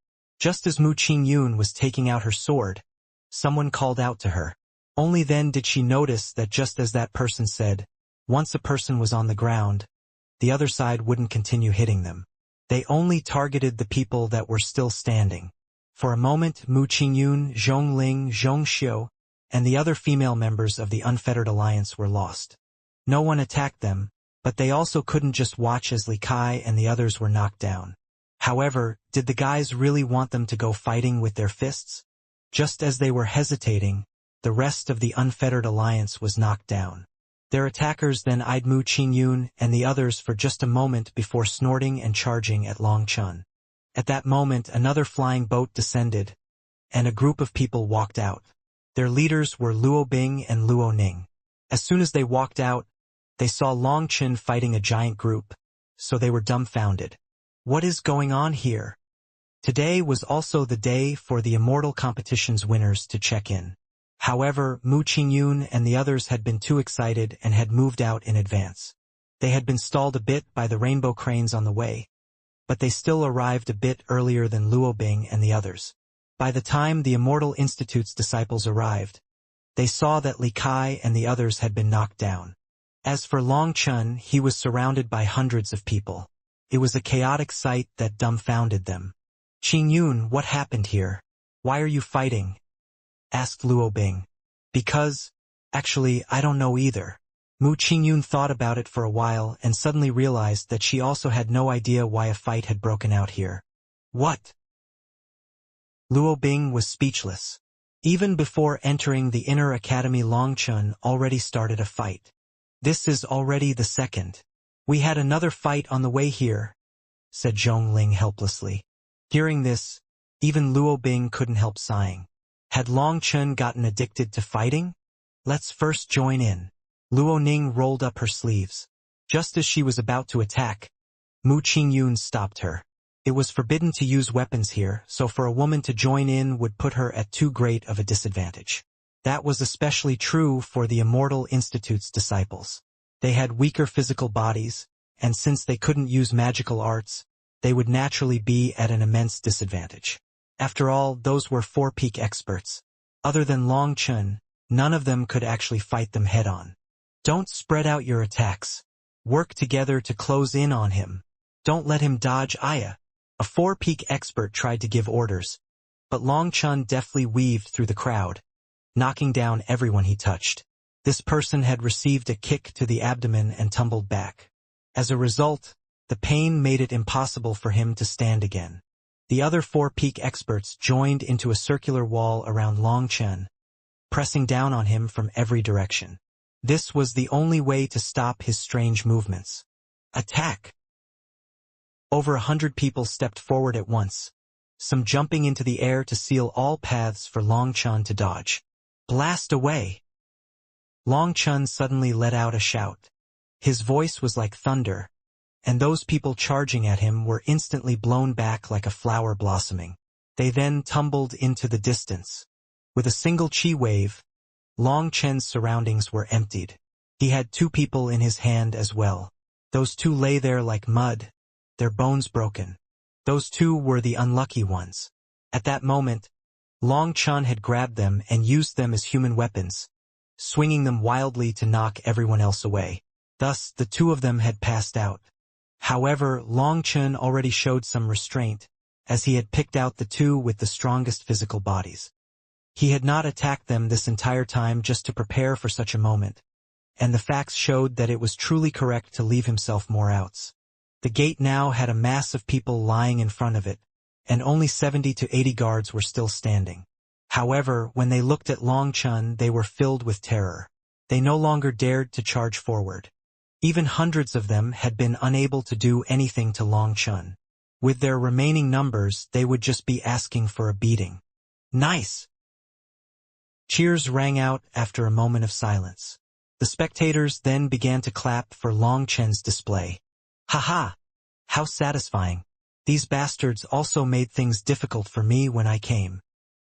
S1: Just as Mu Qingyun was taking out her sword, someone called out to her. Only then did she notice that just as that person said, once a person was on the ground, the other side wouldn't continue hitting them. They only targeted the people that were still standing. For a moment, Mu Qingyun, Zhongling, Zhongxiu, and the other female members of the Unfettered Alliance were lost. No one attacked them, but they also couldn't just watch as Li Kai and the others were knocked down. However, did the guys really want them to go fighting with their fists? Just as they were hesitating, the rest of the Unfettered Alliance was knocked down. Their attackers then eyed Mu Qingyun and the others for just a moment before snorting and charging at Long Chun. At that moment, another flying boat descended, and a group of people walked out. Their leaders were Luo Bing and Luo Ning. As soon as they walked out, they saw Long Chun fighting a giant group, so they were dumbfounded. What is going on here? Today was also the day for the Immortal competition's winners to check in. However, Mu Qingyun and the others had been too excited and had moved out in advance. They had been stalled a bit by the rainbow cranes on the way, but they still arrived a bit earlier than Luo Bing and the others. By the time the Immortal Institute's disciples arrived, they saw that Li Kai and the others had been knocked down. As for Long Chun, he was surrounded by hundreds of people. It was a chaotic sight that dumbfounded them. Qingyun, what happened here? Why are you fighting? Asked Luo Bing. Because, actually, I don't know either. Mu Qingyun thought about it for a while and suddenly realized that she also had no idea why a fight had broken out here. What? Luo Bing was speechless. Even before entering the inner academy, Long Chun already started a fight. This is already the second. We had another fight on the way here, said Zhongling helplessly. Hearing this, even Luo Bing couldn't help sighing. Had Long Chun gotten addicted to fighting? Let's first join in. Luo Ning rolled up her sleeves. Just as she was about to attack, Mu Qingyun stopped her. It was forbidden to use weapons here, so for a woman to join in would put her at too great of a disadvantage. That was especially true for the Immortal Institute's disciples. They had weaker physical bodies, and since they couldn't use magical arts, they would naturally be at an immense disadvantage. After all, those were 4 peak experts. Other than Long Chun, none of them could actually fight them head-on. Don't spread out your attacks. Work together to close in on him. Don't let him dodge Aya. A 4 peak expert tried to give orders, but Long Chun deftly weaved through the crowd, knocking down everyone he touched. This person had received a kick to the abdomen and tumbled back. As a result, the pain made it impossible for him to stand again. The other 4 peak experts joined into a circular wall around Long Chun, pressing down on him from every direction. This was the only way to stop his strange movements. Attack! Over 100 people stepped forward at once, some jumping into the air to seal all paths for Long Chun to dodge. Blast away! Long Chun suddenly let out a shout. His voice was like thunder, and those people charging at him were instantly blown back like a flower blossoming. They then tumbled into the distance. With a single chi wave, Long Chun's surroundings were emptied. He had 2 people in his hand as well. Those 2 lay there like mud, their bones broken. Those two were the unlucky ones. At that moment, Long Chun had grabbed them and used them as human weapons, swinging them wildly to knock everyone else away. Thus, the two of them had passed out. However, Long Chun already showed some restraint, as he had picked out the two with the strongest physical bodies. He had not attacked them this entire time just to prepare for such a moment, and the facts showed that it was truly correct to leave himself more outs. The gate now had a mass of people lying in front of it, and only 70 to 80 guards were still standing. However, when they looked at Long Chun, they were filled with terror. They no longer dared to charge forward. Even hundreds of them had been unable to do anything to Long Chun. With their remaining numbers, they would just be asking for a beating. Nice! Cheers rang out after a moment of silence. The spectators then began to clap for Long Chun's display. Haha! How satisfying! These bastards also made things difficult for me when I came.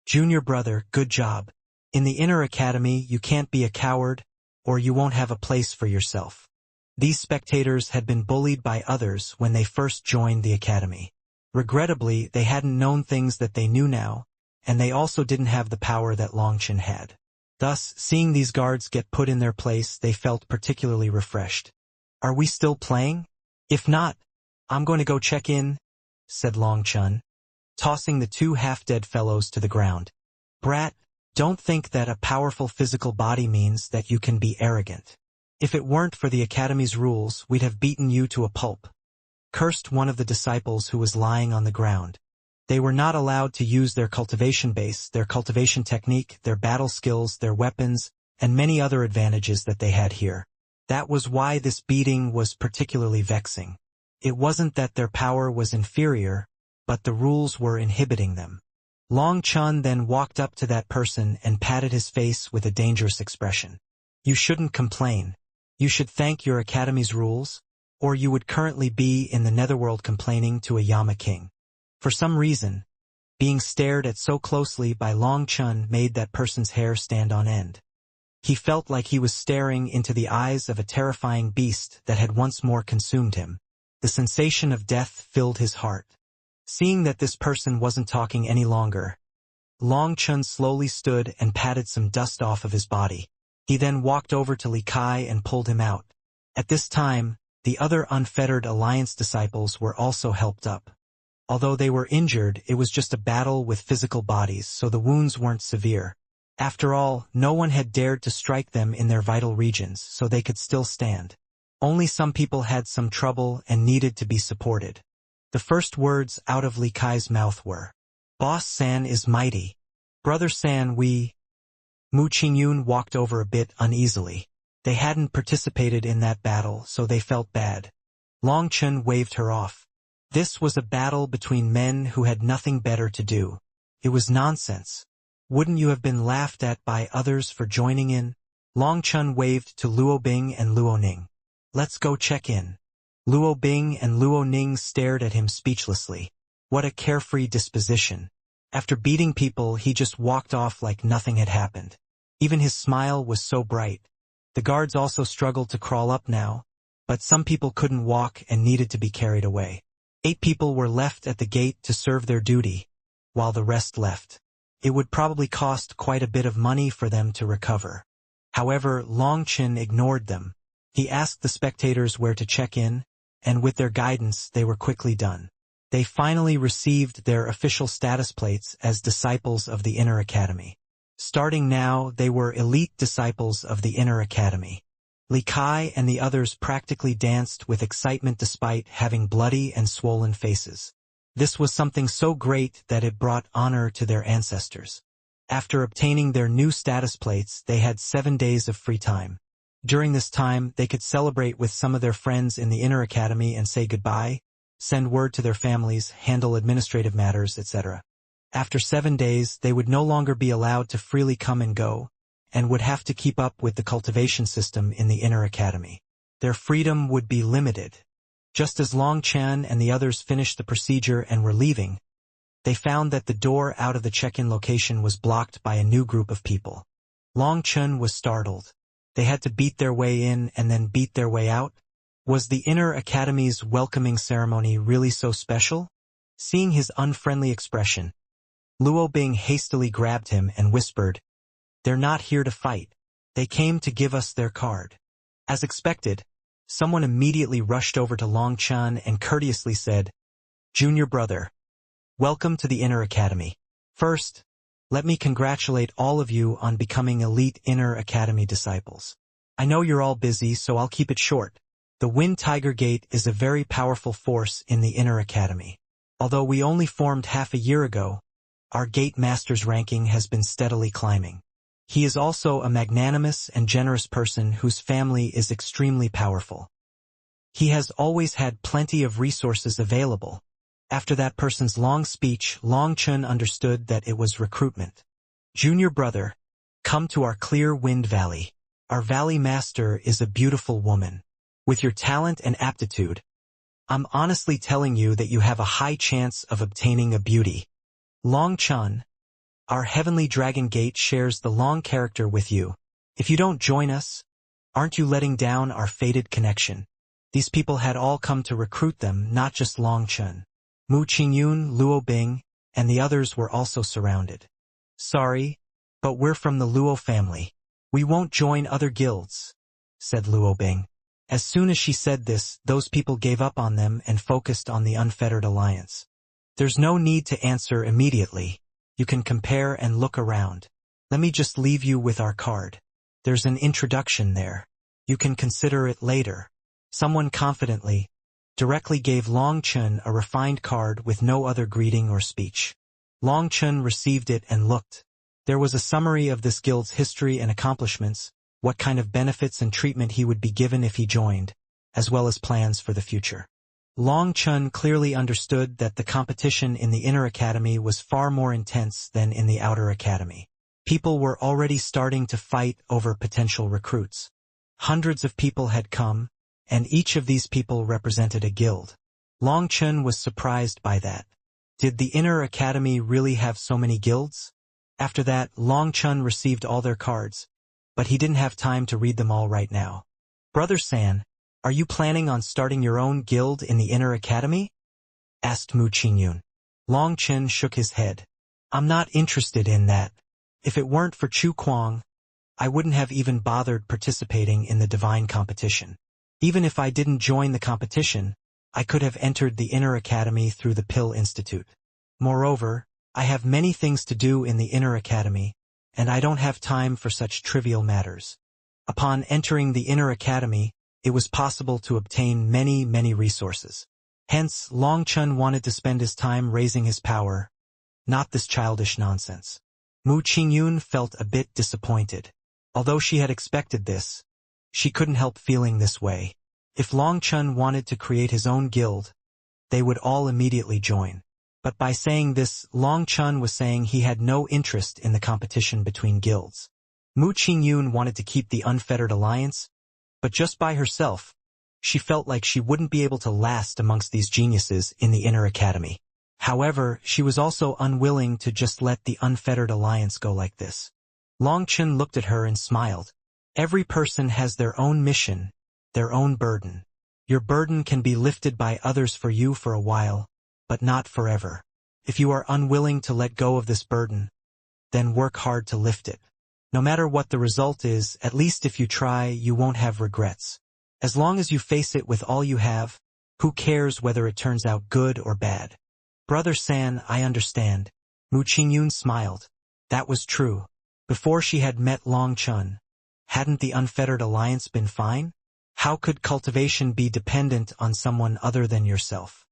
S1: Junior brother, good job. In the inner academy, you can't be a coward, or you won't have a place for yourself. These spectators had been bullied by others when they first joined the academy. Regrettably, they hadn't known things that they knew now, and they also didn't have the power that Long Chun had. Thus, seeing these guards get put in their place, they felt particularly refreshed. Are we still playing? If not, I'm going to go check in, said Long Chun, tossing the two half-dead fellows to the ground. Brat, don't think that a powerful physical body means that you can be arrogant. If it weren't for the Academy's rules, we'd have beaten you to a pulp, cursed one of the disciples who was lying on the ground. They were not allowed to use their cultivation base, their cultivation technique, their battle skills, their weapons, and many other advantages that they had here. That was why this beating was particularly vexing. It wasn't that their power was inferior, but the rules were inhibiting them. Long Chun then walked up to that person and patted his face with a dangerous expression. You shouldn't complain. You should thank your Academy's rules, or you would currently be in the netherworld complaining to a Yama king. For some reason, being stared at so closely by Long Chun made that person's hair stand on end. He felt like he was staring into the eyes of a terrifying beast that had once more consumed him. The sensation of death filled his heart. Seeing that this person wasn't talking any longer, Long Chun slowly stood and patted some dust off of his body. He then walked over to Li Kai and pulled him out. At this time, the other unfettered alliance disciples were also helped up. Although they were injured, it was just a battle with physical bodies, so the wounds weren't severe. After all, no one had dared to strike them in their vital regions, so they could still stand. Only some people had some trouble and needed to be supported. The first words out of Li Kai's mouth were, Boss San is mighty. Brother San Mu Qingyun walked over a bit uneasily. They hadn't participated in that battle, so they felt bad. Long Chun waved her off. This was a battle between men who had nothing better to do. It was nonsense. Wouldn't you have been laughed at by others for joining in? Long Chun waved to Luo Bing and Luo Ning. Let's go check in. Luo Bing and Luo Ning stared at him speechlessly. What a carefree disposition. After beating people, he just walked off like nothing had happened. Even his smile was so bright. The guards also struggled to crawl up now, but some people couldn't walk and needed to be carried away. 8 people were left at the gate to serve their duty, while the rest left. It would probably cost quite a bit of money for them to recover. However, Long Chun ignored them. He asked the spectators where to check in, and with their guidance they were quickly done. They finally received their official status plates as disciples of the Inner Academy. Starting now, they were elite disciples of the Inner Academy. Li Kai and the others practically danced with excitement despite having bloody and swollen faces. This was something so great that it brought honor to their ancestors. After obtaining their new status plates, they had 7 days of free time. During this time, they could celebrate with some of their friends in the Inner Academy and say goodbye, send word to their families, handle administrative matters, etc. After 7 days, they would no longer be allowed to freely come and go, and would have to keep up with the cultivation system in the Inner Academy. Their freedom would be limited. Just as Long Chun and the others finished the procedure and were leaving, they found that the door out of the check-in location was blocked by a new group of people. Long Chun was startled. They had to beat their way in and then beat their way out? Was the Inner Academy's welcoming ceremony really so special? Seeing his unfriendly expression, Luo Bing hastily grabbed him and whispered, "They're not here to fight. They came to give us their card." As expected, someone immediately rushed over to Long Chun and courteously said, "Junior brother, welcome to the Inner Academy. First, let me congratulate all of you on becoming elite Inner Academy disciples. I know you're all busy, so I'll keep it short. The Wind Tiger Gate is a very powerful force in the Inner Academy. Although we only formed half a year ago, our Gate Master's ranking has been steadily climbing. He is also a magnanimous and generous person whose family is extremely powerful. He has always had plenty of resources available." After that person's long speech, Long Chun understood that it was recruitment. "Junior brother, come to our clear wind valley. Our valley master is a beautiful woman. With your talent and aptitude, I'm honestly telling you that you have a high chance of obtaining a beauty. Long Chun, our heavenly dragon gate shares the long character with you. If you don't join us, aren't you letting down our fated connection?" These people had all come to recruit them, not just Long Chun. Mu Qingyun, Luo Bing, and the others were also surrounded. "Sorry, but we're from the Luo family. We won't join other guilds," said Luo Bing. As soon as she said this, those people gave up on them and focused on the Unfettered Alliance. "There's no need to answer immediately. You can compare and look around. Let me just leave you with our card. There's an introduction there. You can consider it later." Someone confidently, directly gave Long Chun a refined card with no other greeting or speech. Long Chun received it and looked. There was a summary of this guild's history and accomplishments, what kind of benefits and treatment he would be given if he joined, as well as plans for the future. Long Chun clearly understood that the competition in the Inner Academy was far more intense than in the Outer Academy. People were already starting to fight over potential recruits. Hundreds of people had come, and each of these people represented a guild. Long Chun was surprised by that. Did the Inner Academy really have so many guilds? After that, Long Chun received all their cards, but he didn't have time to read them all right now. "Brother San, are you planning on starting your own guild in the Inner Academy?" asked Mu Qingyun. Long Chun shook his head. "I'm not interested in that. If it weren't for Chu Kuang, I wouldn't have even bothered participating in the divine competition. Even if I didn't join the competition, I could have entered the Inner Academy through the Pill Institute. Moreover, I have many things to do in the Inner Academy, and I don't have time for such trivial matters." Upon entering the Inner Academy, it was possible to obtain many resources. Hence, Long Chun wanted to spend his time raising his power, not this childish nonsense. Mu Qingyun felt a bit disappointed. Although she had expected this, she couldn't help feeling this way. If Long Chun wanted to create his own guild, they would all immediately join. But by saying this, Long Chun was saying he had no interest in the competition between guilds. Mu Qingyun wanted to keep the Unfettered Alliance, but just by herself, she felt like she wouldn't be able to last amongst these geniuses in the Inner Academy. However, she was also unwilling to just let the Unfettered Alliance go like this. Long Chun looked at her and smiled. "Every person has their own mission, their own burden. Your burden can be lifted by others for you for a while, but not forever. If you are unwilling to let go of this burden, then work hard to lift it. No matter what the result is, at least if you try, you won't have regrets. As long as you face it with all you have, who cares whether it turns out good or bad?" "Brother San, I understand." Mu Qingyun smiled. That was true. Before she had met Long Chun, hadn't the Unfettered Alliance been fine? How could cultivation be dependent on someone other than yourself?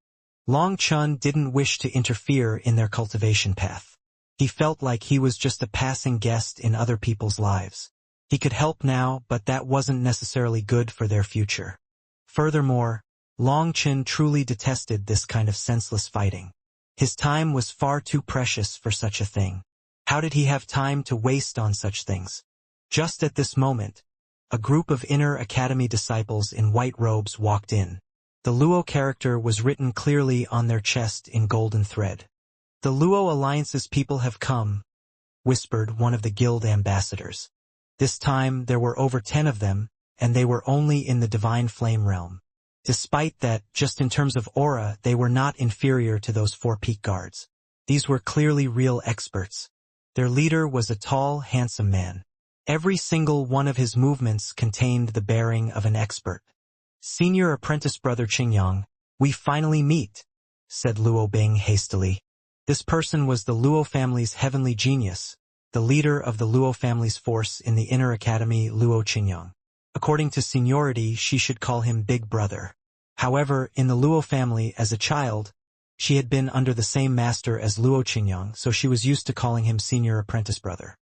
S1: Long Chun didn't wish to interfere in their cultivation path. He felt like he was just a passing guest in other people's lives. He could help now, but that wasn't necessarily good for their future. Furthermore, Long Chun truly detested this kind of senseless fighting. His time was far too precious for such a thing. How did he have time to waste on such things? Just at this moment, a group of Inner Academy disciples in white robes walked in. The Luo character was written clearly on their chest in golden thread. "The Luo Alliance's people have come," whispered one of the guild ambassadors. This time there were over 10 of them, and they were only in the Divine Flame realm. Despite that, just in terms of aura, they were not inferior to those 4 peak guards. These were clearly real experts. Their leader was a tall, handsome man. Every single one of his movements contained the bearing of an expert. "Senior apprentice brother Qingyang, we finally meet," said Luo Bing hastily. This person was the Luo family's heavenly genius, the leader of the Luo family's force in the inner academy, Luo Qingyang. According to seniority, she should call him Big Brother. However, in the Luo family, as a child, she had been under the same master as Luo Qingyang, so she was used to calling him Senior Apprentice Brother.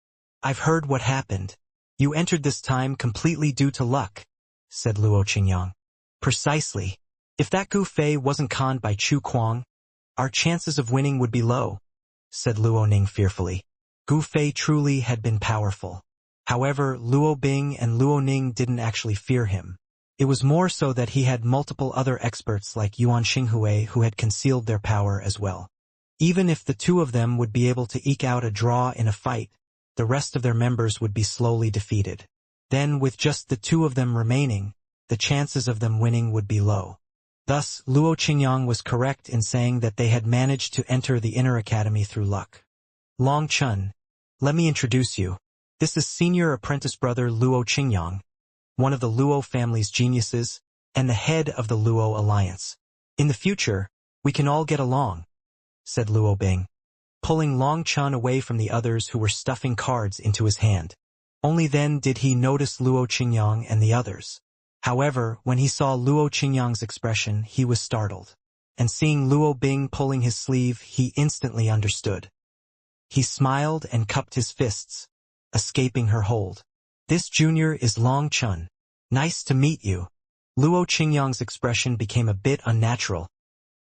S1: "I've heard what happened. You entered this time completely due to luck," said Luo Qingyang. "Precisely. If that Gu Fei wasn't conned by Chu Kuang, our chances of winning would be low," said Luo Ning fearfully. Gu Fei truly had been powerful. However, Luo Bing and Luo Ning didn't actually fear him. It was more so that he had multiple other experts like Yuan Xinghui who had concealed their power as well. Even if the 2 of them would be able to eke out a draw in a fight, the rest of their members would be slowly defeated. Then, with just the 2 of them remaining, the chances of them winning would be low. Thus, Luo Qingyang was correct in saying that they had managed to enter the inner academy through luck. "Long Chun, let me introduce you. This is Senior Apprentice Brother Luo Qingyang, one of the Luo family's geniuses, and the head of the Luo Alliance. In the future, we can all get along," said Luo Bing, pulling Long Chun away from the others who were stuffing cards into his hand. Only then did he notice Luo Qingyang and the others. However, when he saw Luo Qingyang's expression, he was startled. And seeing Luo Bing pulling his sleeve, he instantly understood. He smiled and cupped his fists, escaping her hold. "This junior is Long Chun. Nice to meet you." Luo Qingyang's expression became a bit unnatural,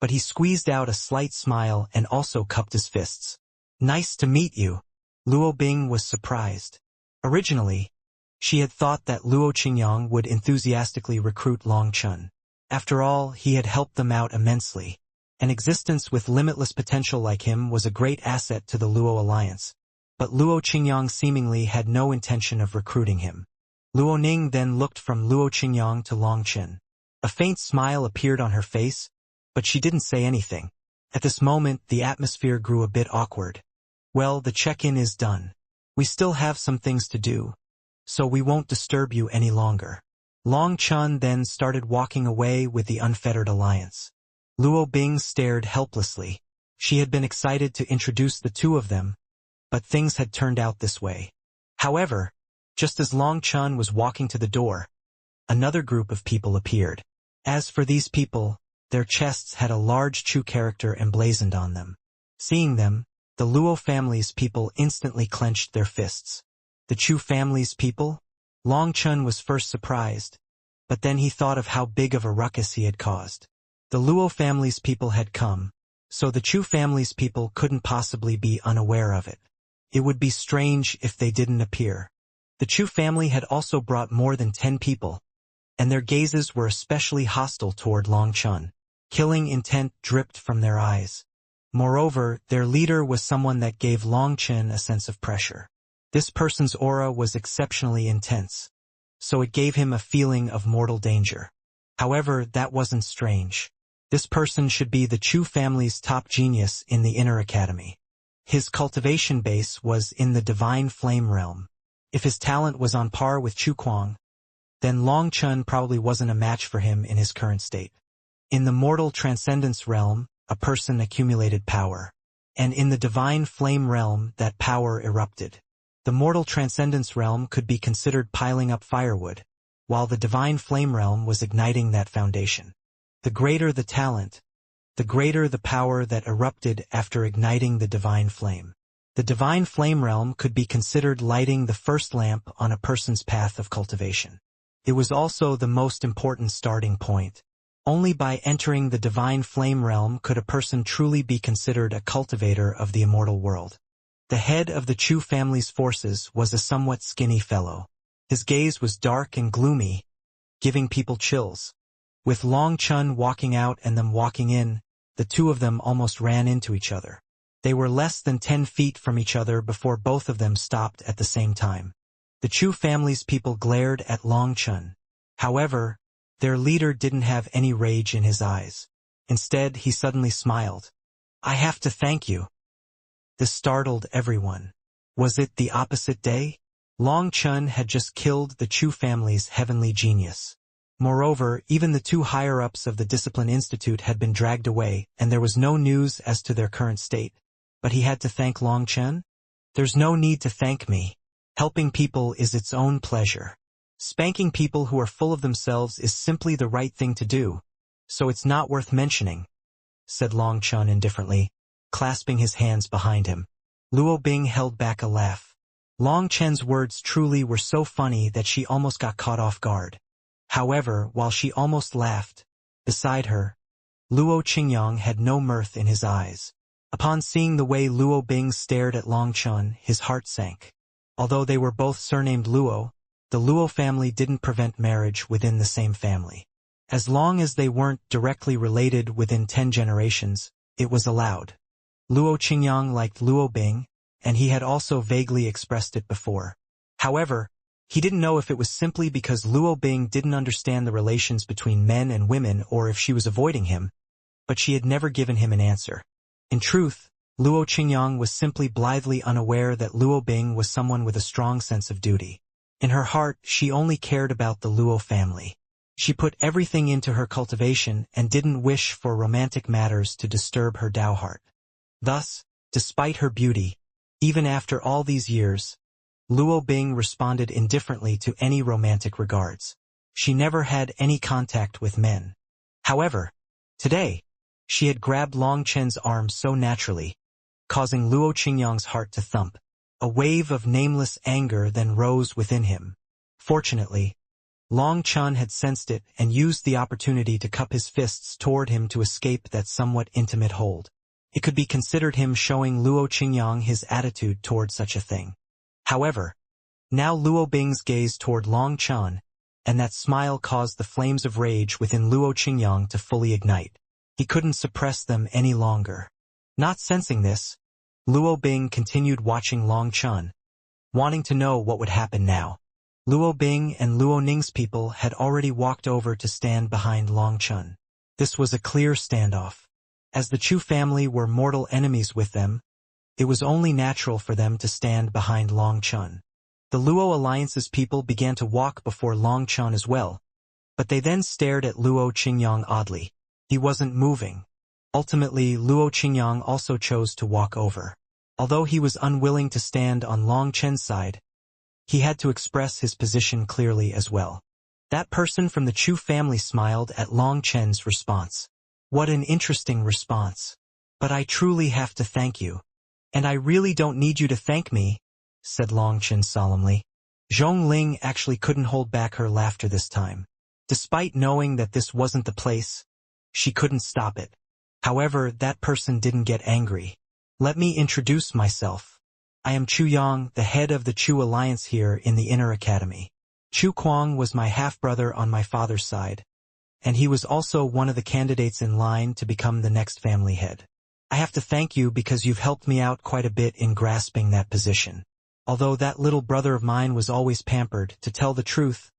S1: but he squeezed out a slight smile and also cupped his fists. "Nice to meet you." Luo Bing was surprised. Originally, she had thought that Luo Qingyang would enthusiastically recruit Long Chun. After all, he had helped them out immensely. An existence with limitless potential like him was a great asset to the Luo Alliance. But Luo Qingyang seemingly had no intention of recruiting him. Luo Ning then looked from Luo Qingyang to Long Chun. A faint smile appeared on her face, but she didn't say anything. At this moment, the atmosphere grew a bit awkward. "Well, the check-in is done. We still have some things to do, so we won't disturb you any longer." Long Chun then started walking away with the Unfettered Alliance. Luo Bing stared helplessly. She had been excited to introduce the 2 of them, but things had turned out this way. However, just as Long Chun was walking to the door, another group of people appeared. As for these people, their chests had a large Chu character emblazoned on them. Seeing them, the Luo family's people instantly clenched their fists. The Chu family's people? Long Chun was first surprised, but then he thought of how big of a ruckus he had caused. The Luo family's people had come, so the Chu family's people couldn't possibly be unaware of it. It would be strange if they didn't appear. The Chu family had also brought more than 10 people, and their gazes were especially hostile toward Long Chun. Killing intent dripped from their eyes. Moreover, their leader was someone that gave Long Chun a sense of pressure. This person's aura was exceptionally intense, so it gave him a feeling of mortal danger. However, that wasn't strange. This person should be the Chu family's top genius in the Inner Academy. His cultivation base was in the Divine Flame realm. If his talent was on par with Chu Kuang, then Long Chun probably wasn't a match for him in his current state. In the Mortal Transcendence realm, a person accumulated power, and in the Divine Flame realm, that power erupted. The Mortal Transcendence realm could be considered piling up firewood, while the Divine Flame realm was igniting that foundation. The greater the talent, the greater the power that erupted after igniting the Divine Flame. The Divine Flame realm could be considered lighting the first lamp on a person's path of cultivation. It was also the most important starting point. Only by entering the Divine Flame realm could a person truly be considered a cultivator of the immortal world. The head of the Chu family's forces was a somewhat skinny fellow. His gaze was dark and gloomy, giving people chills. With Long Chun walking out and them walking in, the 2 of them almost ran into each other. They were less than 10 feet from each other before both of them stopped at the same time. The Chu family's people glared at Long Chun. However, Their leader didn't have any rage in his eyes. Instead, he suddenly smiled. I have to thank you. This startled everyone. Was it the opposite day? Long Chun had just killed the Chu family's heavenly genius. Moreover, even the two higher-ups of the Discipline Institute had been dragged away, and there was no news as to their current state. But he had to thank Long Chun? There's no need to thank me. Helping people is its own pleasure. Spanking people who are full of themselves is simply the right thing to do, so it's not worth mentioning, said Long Chun indifferently, clasping his hands behind him. Luo Bing held back a laugh. Long Chen's words truly were so funny that she almost got caught off guard. However, while she almost laughed, beside her, Luo Qingyang had no mirth in his eyes. Upon seeing the way Luo Bing stared at Long Chun, his heart sank. Although they were both surnamed Luo, the Luo family didn't prevent marriage within the same family. As long as they weren't directly related within 10 generations, it was allowed. Luo Qingyang liked Luo Bing, and he had also vaguely expressed it before. However, he didn't know if it was simply because Luo Bing didn't understand the relations between men and women or if she was avoiding him, but she had never given him an answer. In truth, Luo Qingyang was simply blithely unaware that Luo Bing was someone with a strong sense of duty. In her heart, she only cared about the Luo family. She put everything into her cultivation and didn't wish for romantic matters to disturb her Dao heart. Thus, despite her beauty, even after all these years, Luo Bing responded indifferently to any romantic regards. She never had any contact with men. However, today, she had grabbed Long Chen's arm so naturally, causing Luo Qingyang's heart to thump. A wave of nameless anger then rose within him. Fortunately, Long Chun had sensed it and used the opportunity to cup his fists toward him to escape that somewhat intimate hold. It could be considered him showing Luo Qingyang his attitude toward such a thing. However, now Luo Bing's gaze toward Long Chun, and that smile caused the flames of rage within Luo Qingyang to fully ignite. He couldn't suppress them any longer. Not sensing this, Luo Bing continued watching Long Chun, wanting to know what would happen now. Luo Bing and Luo Ning's people had already walked over to stand behind Long Chun. This was a clear standoff. As the Chu family were mortal enemies with them, it was only natural for them to stand behind Long Chun. The Luo Alliance's people began to walk before Long Chun as well, but they then stared at Luo Qingyang oddly. He wasn't moving. Ultimately, Luo Qingyang also chose to walk over. Although he was unwilling to stand on Long Chen's side, he had to express his position clearly as well. That person from the Chu family smiled at Long Chen's response. What an interesting response. But I truly have to thank you. And I really don't need you to thank me, said Long Chen solemnly. Zhong Ling actually couldn't hold back her laughter this time. Despite knowing that this wasn't the place, she couldn't stop it. However, that person didn't get angry. Let me introduce myself. I am Chu Yang, the head of the Chu Alliance here in the Inner Academy. Chu Kuang was my half-brother on my father's side, and he was also one of the candidates in line to become the next family head. I have to thank you because you've helped me out quite a bit in grasping that position. Although that little brother of mine was always pampered, to tell the truth,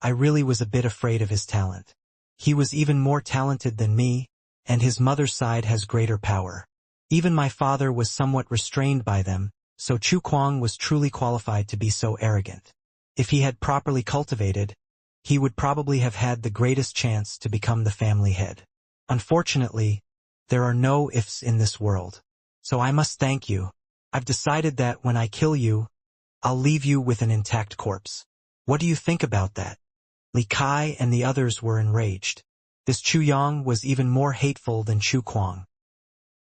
S1: I really was a bit afraid of his talent. He was even more talented than me, and his mother's side has greater power. Even my father was somewhat restrained by them, so Chu Kuang was truly qualified to be so arrogant. If he had properly cultivated, he would probably have had the greatest chance to become the family head. Unfortunately, there are no ifs in this world. So I must thank you. I've decided that when I kill you, I'll leave you with an intact corpse. What do you think about that? Li Kai and the others were enraged. This Chu Yang was even more hateful than Chu Kuang.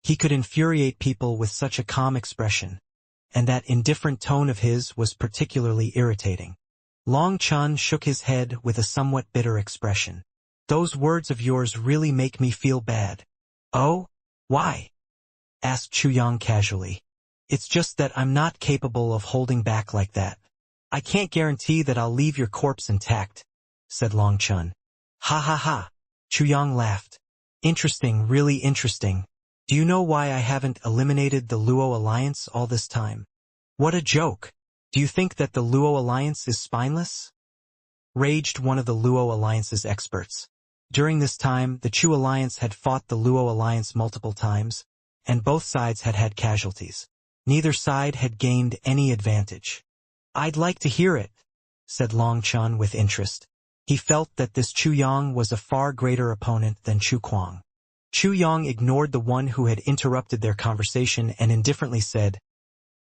S1: He could infuriate people with such a calm expression, and that indifferent tone of his was particularly irritating. Long Chun shook his head with a somewhat bitter expression. Those words of yours really make me feel bad. Oh? Why? Asked Chu Yang casually. It's just that I'm not capable of holding back like that. I can't guarantee that I'll leave your corpse intact, said Long Chun. Ha ha ha. Chu Yang laughed. Interesting, really interesting. Do you know why I haven't eliminated the Luo Alliance all this time? What a joke. Do you think that the Luo Alliance is spineless? raged one of the Luo Alliance's experts. During this time, the Chu Alliance had fought the Luo Alliance multiple times, and both sides had had casualties. Neither side had gained any advantage. "I'd like to hear it," said Long Chun with interest. He felt that this Chu Yang was a far greater opponent than Chu Kuang. Chu Yang ignored the one who had interrupted their conversation and indifferently said,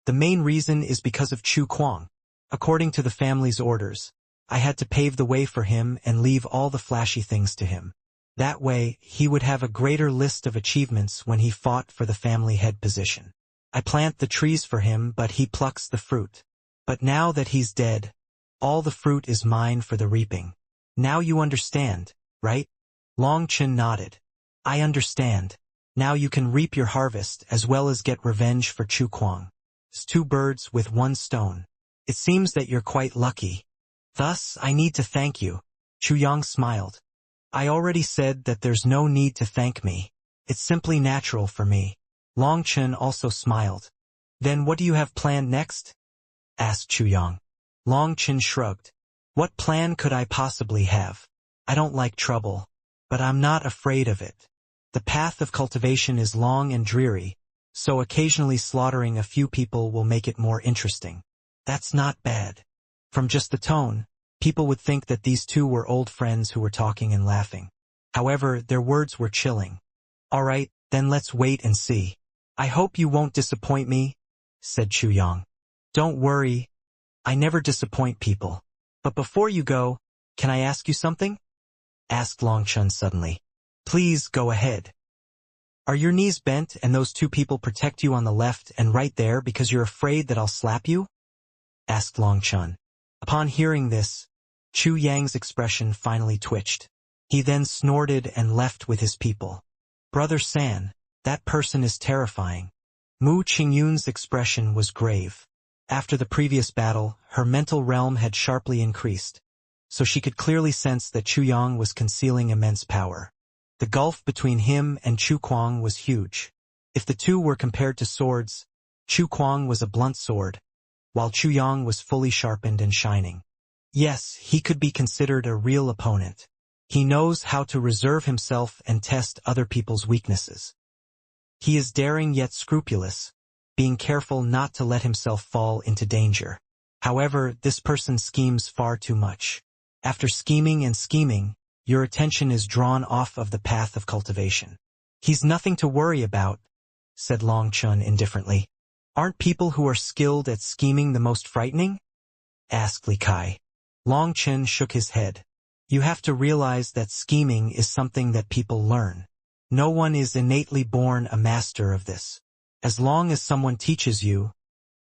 S1: "The main reason is because of Chu Kuang. According to the family's orders, I had to pave the way for him and leave all the flashy things to him. That way, he would have a greater list of achievements when he fought for the family head position. I plant the trees for him, but he plucks the fruit. But now that he's dead, all the fruit is mine for the reaping. Now you understand, right?" Long Chin nodded. "I understand. Now you can reap your harvest as well as get revenge for Chu Kuang. It's two birds with one stone. It seems that you're quite lucky. Thus, I need to thank you." Chu Yang smiled. "I already said that there's no need to thank me. It's simply natural for me." Long Chen also smiled. "Then what do you have planned next?" asked Chu Yang. Long Chen shrugged. "What plan could I possibly have? I don't like trouble, but I'm not afraid of it. The path of cultivation is long and dreary, so occasionally slaughtering a few people will make it more interesting." "That's not bad." From just the tone, people would think that these two were old friends who were talking and laughing. However, their words were chilling. "All right, then let's wait and see." "I hope you won't disappoint me," said Chu Yang. "Don't worry. I never disappoint people. But before you go, can I ask you something?" asked Long Chun suddenly. "Please go ahead." "Are your knees bent and those two people protect you on the left and right there because you're afraid that I'll slap you?" asked Long Chun. Upon hearing this, Chu Yang's expression finally twitched. He then snorted and left with his people. "Brother San, that person is terrifying." Mu Qingyun's expression was grave. After the previous battle, her mental realm had sharply increased, so she could clearly sense that Chu Yang was concealing immense power. The gulf between him and Chu Kuang was huge. If the two were compared to swords, Chu Kuang was a blunt sword, while Chu Yang was fully sharpened and shining. Yes, he could be considered a real opponent. He knows how to reserve himself and test other people's weaknesses. He is daring yet scrupulous, being careful not to let himself fall into danger. However, this person schemes far too much. After scheming and scheming, your attention is drawn off of the path of cultivation. "He's nothing to worry about," said Long Chun indifferently. "Aren't people who are skilled at scheming the most frightening?" asked Li Kai. Long Chen shook his head. "You have to realize that scheming is something that people learn. No one is innately born a master of this. As long as someone teaches you,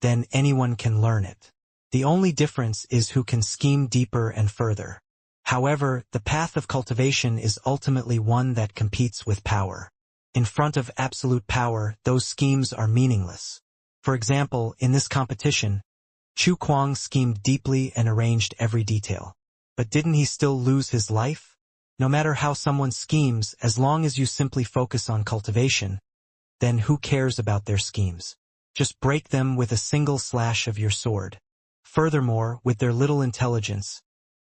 S1: then anyone can learn it. The only difference is who can scheme deeper and further. However, the path of cultivation is ultimately one that competes with power. In front of absolute power, those schemes are meaningless. For example, in this competition, Chu Kuang schemed deeply and arranged every detail. But didn't he still lose his life? No matter how someone schemes, as long as you simply focus on cultivation, then who cares about their schemes? Just break them with a single slash of your sword. Furthermore, with their little intelligence,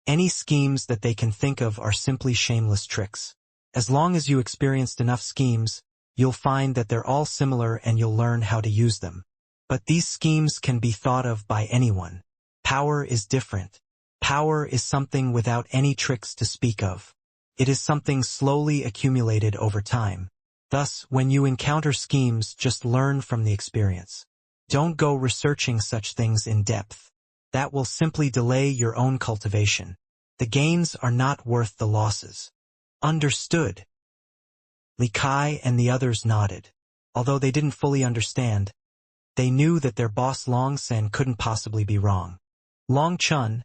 S1: any schemes that they can think of are simply shameless tricks. As long as you experienced enough schemes, you'll find that they're all similar and you'll learn how to use them. But these schemes can be thought of by anyone. Power is different. Power is something without any tricks to speak of. It is something slowly accumulated over time. Thus, when you encounter schemes, just learn from the experience. Don't go researching such things in depth. That will simply delay your own cultivation. The gains are not worth the losses. Understood. Li Kai and the others nodded. Although they didn't fully understand, they knew that their boss Long Sen couldn't possibly be wrong. "Long Chun,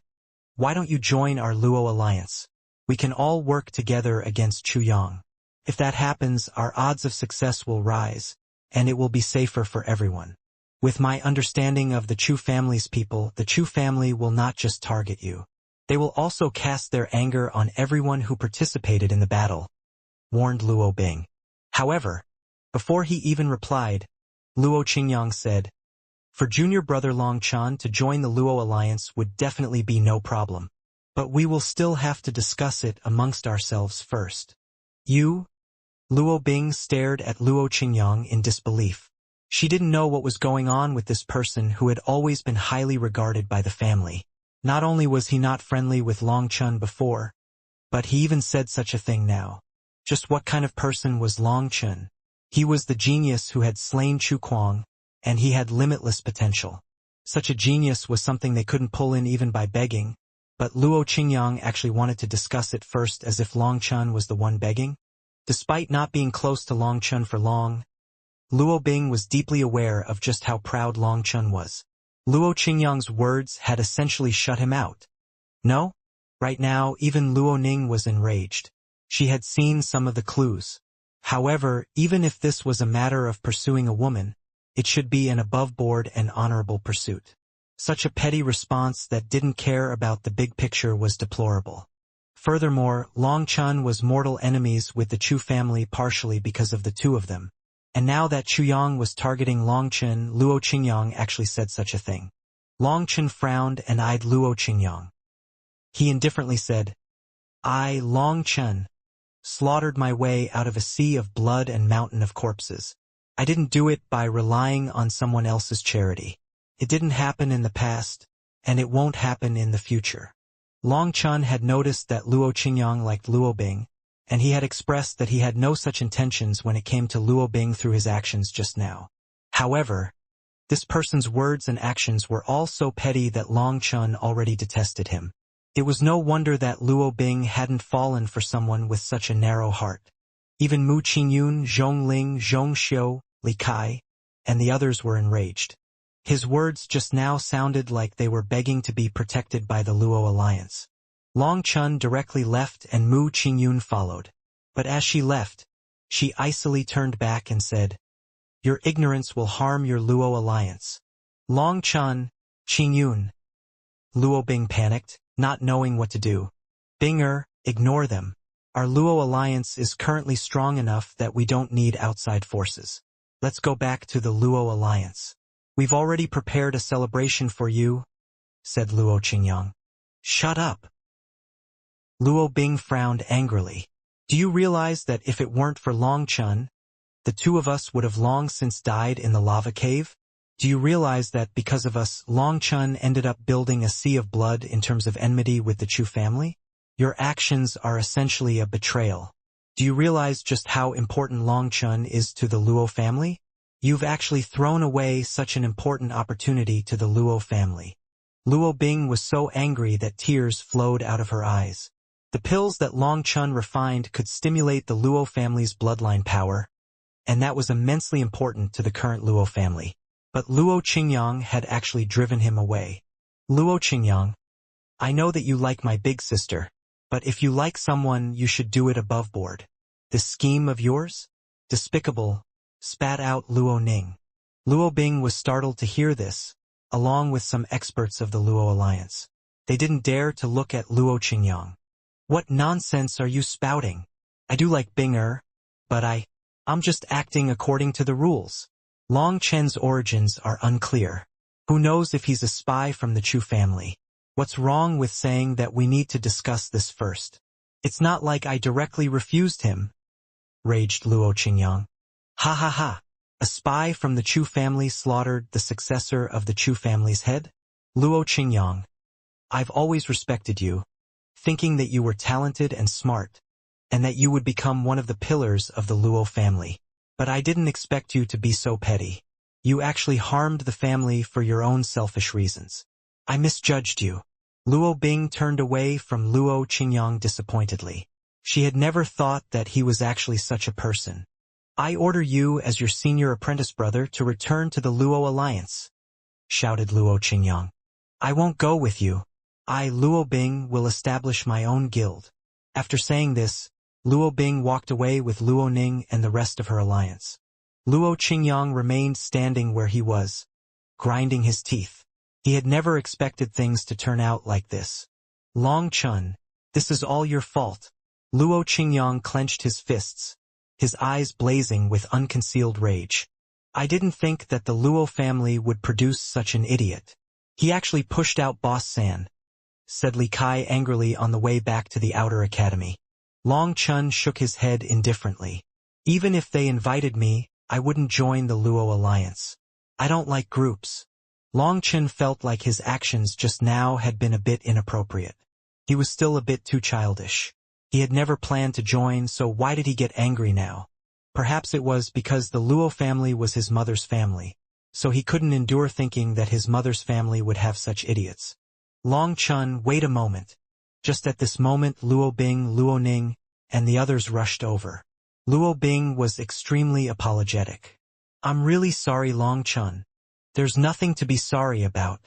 S1: why don't you join our Luo alliance? We can all work together against Chu Yang. If that happens, our odds of success will rise, and it will be safer for everyone. With my understanding of the Chu family's people, the Chu family will not just target you. They will also cast their anger on everyone who participated in the battle," warned Luo Bing. However, before he even replied, Luo Qingyang said, "For junior brother Long Chan to join the Luo alliance would definitely be no problem. But we will still have to discuss it amongst ourselves first. You? Luo Bing stared at Luo Qingyang in disbelief. She didn't know what was going on with this person who had always been highly regarded by the family. Not only was he not friendly with Long Chun before, but he even said such a thing now. Just what kind of person was Long Chun? He was the genius who had slain Chu Kuang, and he had limitless potential. Such a genius was something they couldn't pull in even by begging, but Luo Qingyang actually wanted to discuss it first as if Long Chun was the one begging. Despite not being close to Long Chun for long, Luo Bing was deeply aware of just how proud Long Chun was. Luo Qingyang's words had essentially shut him out. No? Right now, even Luo Ning was enraged. She had seen some of the clues. However, even if this was a matter of pursuing a woman, it should be an above-board and honorable pursuit. Such a petty response that didn't care about the big picture was deplorable. Furthermore, Long Chun was mortal enemies with the Chu family partially because of the two of them. And now that Chu Yang was targeting Long Chun, Luo Qingyang actually said such a thing. Long Chun frowned and eyed Luo Qingyang. He indifferently said, I, Long Chun, slaughtered my way out of a sea of blood and mountain of corpses. I didn't do it by relying on someone else's charity. It didn't happen in the past, and it won't happen in the future. Long Chun had noticed that Luo Qingyang liked Luo Bing, and he had expressed that he had no such intentions when it came to Luo Bing through his actions just now. However, this person's words and actions were all so petty that Long Chun already detested him. It was no wonder that Luo Bing hadn't fallen for someone with such a narrow heart. Even Mu Qingyun, Zhong Ling, Zhong Xiu, Li Kai, and the others were enraged. His words just now sounded like they were begging to be protected by the Luo alliance. Long Chun directly left and Mu Qingyun followed. But as she left, she icily turned back and said, Your ignorance will harm your Luo alliance. Long Chun, Qingyun. Luo Bing panicked, not knowing what to do. Binger, ignore them. Our Luo alliance is currently strong enough that we don't need outside forces. Let's go back to the Luo alliance. We've already prepared a celebration for you, said Luo Qingyang. Shut up. Luo Bing frowned angrily. Do you realize that if it weren't for Long Chun, the two of us would have long since died in the lava cave? Do you realize that because of us, Long Chun ended up building a sea of blood in terms of enmity with the Chu family? Your actions are essentially a betrayal. Do you realize just how important Long Chun is to the Luo family? You've actually thrown away such an important opportunity to the Luo family. Luo Bing was so angry that tears flowed out of her eyes. The pills that Long Chun refined could stimulate the Luo family's bloodline power, and that was immensely important to the current Luo family. But Luo Qingyang had actually driven him away. Luo Qingyang, I know that you like my big sister, but if you like someone, you should do it above board. This scheme of yours? Despicable, spat out Luo Ning. Luo Bing was startled to hear this, along with some experts of the Luo alliance. They didn't dare to look at Luo Qingyang. What nonsense are you spouting? I do like Binger, but I'm just acting according to the rules. Long Chen's origins are unclear. Who knows if he's a spy from the Chu family? What's wrong with saying that we need to discuss this first? It's not like I directly refused him, raged Luo Qingyang. Ha ha ha. A spy from the Chu family slaughtered the successor of the Chu family's head? Luo Qingyang, I've always respected you, thinking that you were talented and smart, and that you would become one of the pillars of the Luo family. But I didn't expect you to be so petty. You actually harmed the family for your own selfish reasons. I misjudged you. Luo Bing turned away from Luo Qingyang disappointedly. She had never thought that he was actually such a person. I order you as your senior apprentice brother to return to the Luo alliance, shouted Luo Qingyang. I won't go with you. I, Luo Bing, will establish my own guild. After saying this, Luo Bing walked away with Luo Ning and the rest of her alliance. Luo Qingyang remained standing where he was, grinding his teeth. He had never expected things to turn out like this. Long Chun, this is all your fault. Luo Qingyang clenched his fists, his eyes blazing with unconcealed rage. I didn't think that the Luo family would produce such an idiot. He actually pushed out Boss San, said Li Kai angrily on the way back to the outer academy. Long Chun shook his head indifferently. Even if they invited me, I wouldn't join the Luo alliance. I don't like groups. Long Chun felt like his actions just now had been a bit inappropriate. He was still a bit too childish. He had never planned to join, so why did he get angry now? Perhaps it was because the Luo family was his mother's family, so he couldn't endure thinking that his mother's family would have such idiots. Long Chun, wait a moment. Just at this moment Luo Bing, Luo Ning, and the others rushed over. Luo Bing was extremely apologetic. I'm really sorry, Long Chun. There's nothing to be sorry about.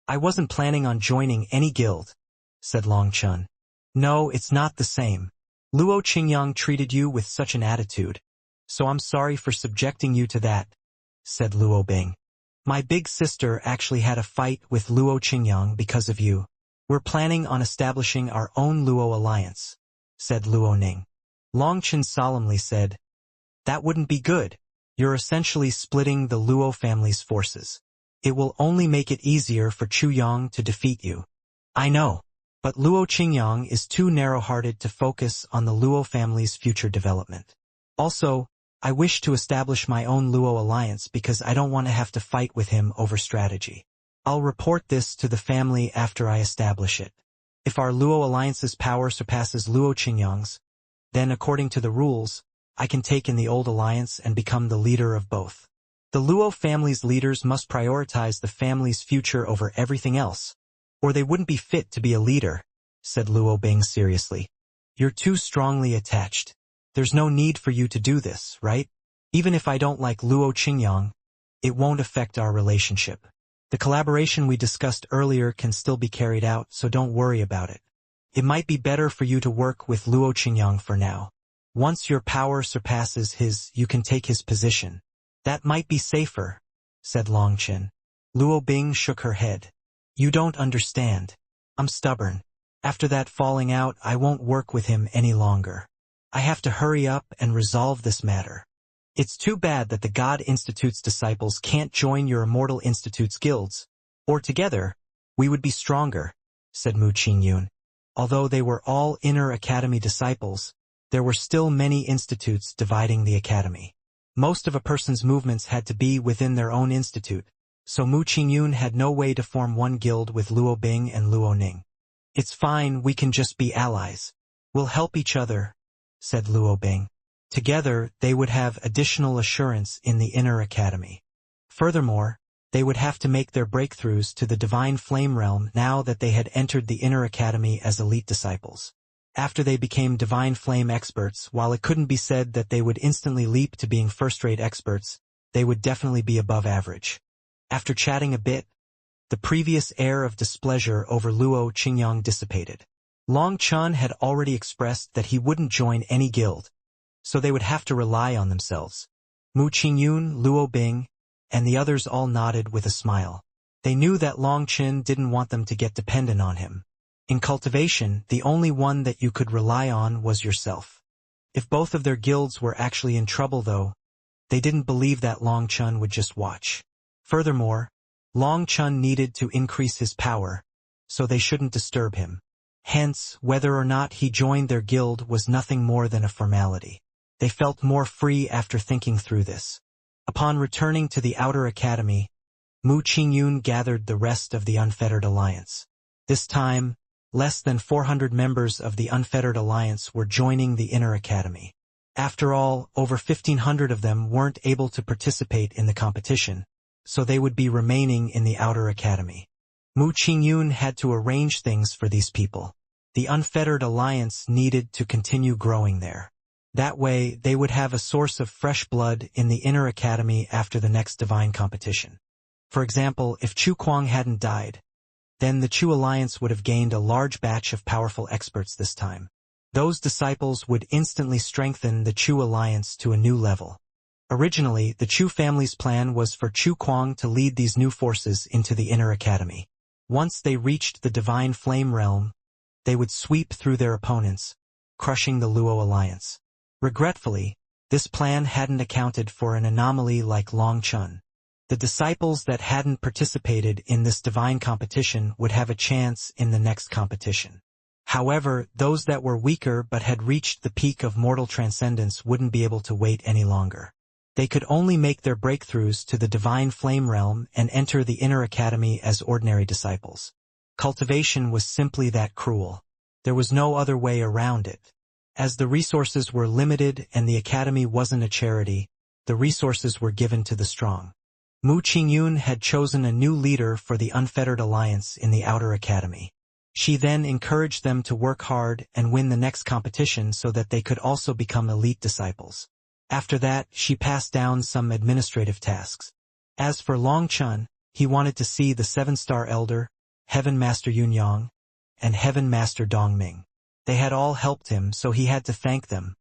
S1: I wasn't planning on joining any guild, said Long Chun. No, it's not the same. Luo Qingyang treated you with such an attitude, so I'm sorry for subjecting you to that, said Luo Bing. My big sister actually had a fight with Luo Qingyang because of you. We're planning on establishing our own Luo alliance, said Luo Ning. Long Chun solemnly said, that wouldn't be good. You're essentially splitting the Luo family's forces. It will only make it easier for Chu Yang to defeat you. I know, but Luo Qingyang is too narrow-hearted to focus on the Luo family's future development. Also, I wish to establish my own Luo alliance because I don't want to have to fight with him over strategy. I'll report this to the family after I establish it. If our Luo alliance's power surpasses Luo Qingyang's, then according to the rules, I can take in the old alliance and become the leader of both. The Luo family's leaders must prioritize the family's future over everything else, or they wouldn't be fit to be a leader, said Luo Bing seriously. You're too strongly attached. There's no need for you to do this, right? Even if I don't like Luo Qingyang, it won't affect our relationship. The collaboration we discussed earlier can still be carried out, so don't worry about it. It might be better for you to work with Luo Qingyang for now. Once your power surpasses his, you can take his position. That might be safer, said Long Chun. Luo Bing shook her head. You don't understand. I'm stubborn. After that falling out, I won't work with him any longer. I have to hurry up and resolve this matter. It's too bad that the God Institute's disciples can't join your Immortal Institute's guilds, or together, we would be stronger, said Mu Qingyun. Although they were all inner academy disciples, there were still many institutes dividing the academy. Most of a person's movements had to be within their own institute, so Mu Qingyun had no way to form one guild with Luo Bing and Luo Ning. It's fine, we can just be allies. We'll help each other, said Luo Bing. Together, they would have additional assurance in the inner academy. Furthermore, they would have to make their breakthroughs to the divine flame realm now that they had entered the inner academy as elite disciples. After they became divine flame experts, while it couldn't be said that they would instantly leap to being first-rate experts, they would definitely be above average. After chatting a bit, the previous air of displeasure over Luo Qingyang dissipated. Long Chun had already expressed that he wouldn't join any guild, so they would have to rely on themselves. Mu Qingyun, Luo Bing, and the others all nodded with a smile. They knew that Long Chun didn't want them to get dependent on him. In Cultivation, the only one that you could rely on was yourself. If both of their guilds were actually in trouble though, they didn't believe that Long Chun would just watch. Furthermore, Long Chun needed to increase his power, so they shouldn't disturb him. Hence, whether or not he joined their guild was nothing more than a formality. They felt more free after thinking through this. Upon returning to the outer academy, Mu Qingyun gathered the rest of the Unfettered Alliance. This time, less than 400 members of the Unfettered Alliance were joining the inner academy. After all, over 1,500 of them weren't able to participate in the competition, so they would be remaining in the outer academy. Mu Qingyun had to arrange things for these people. The Unfettered Alliance needed to continue growing there. That way, they would have a source of fresh blood in the inner academy after the next divine competition. For example, if Chu Kuang hadn't died, then the Chu Alliance would have gained a large batch of powerful experts this time. Those disciples would instantly strengthen the Chu Alliance to a new level. Originally, the Chu family's plan was for Chu Kuang to lead these new forces into the inner academy. Once they reached the divine flame realm, they would sweep through their opponents, crushing the Luo Alliance. Regretfully, this plan hadn't accounted for an anomaly like Long Chun. The disciples that hadn't participated in this divine competition would have a chance in the next competition. However, those that were weaker but had reached the peak of mortal transcendence wouldn't be able to wait any longer. They could only make their breakthroughs to the divine flame realm and enter the inner academy as ordinary disciples. Cultivation was simply that cruel. There was no other way around it. As the resources were limited and the academy wasn't a charity, the resources were given to the strong. Mu Qingyun had chosen a new leader for the Unfettered Alliance in the Outer Academy. She then encouraged them to work hard and win the next competition so that they could also become elite disciples. After that, she passed down some administrative tasks. As for Long Chun, he wanted to see the 7-star Elder, Heaven Master Yunyang, and Heaven Master Dongming. They had all helped him, so he had to thank them.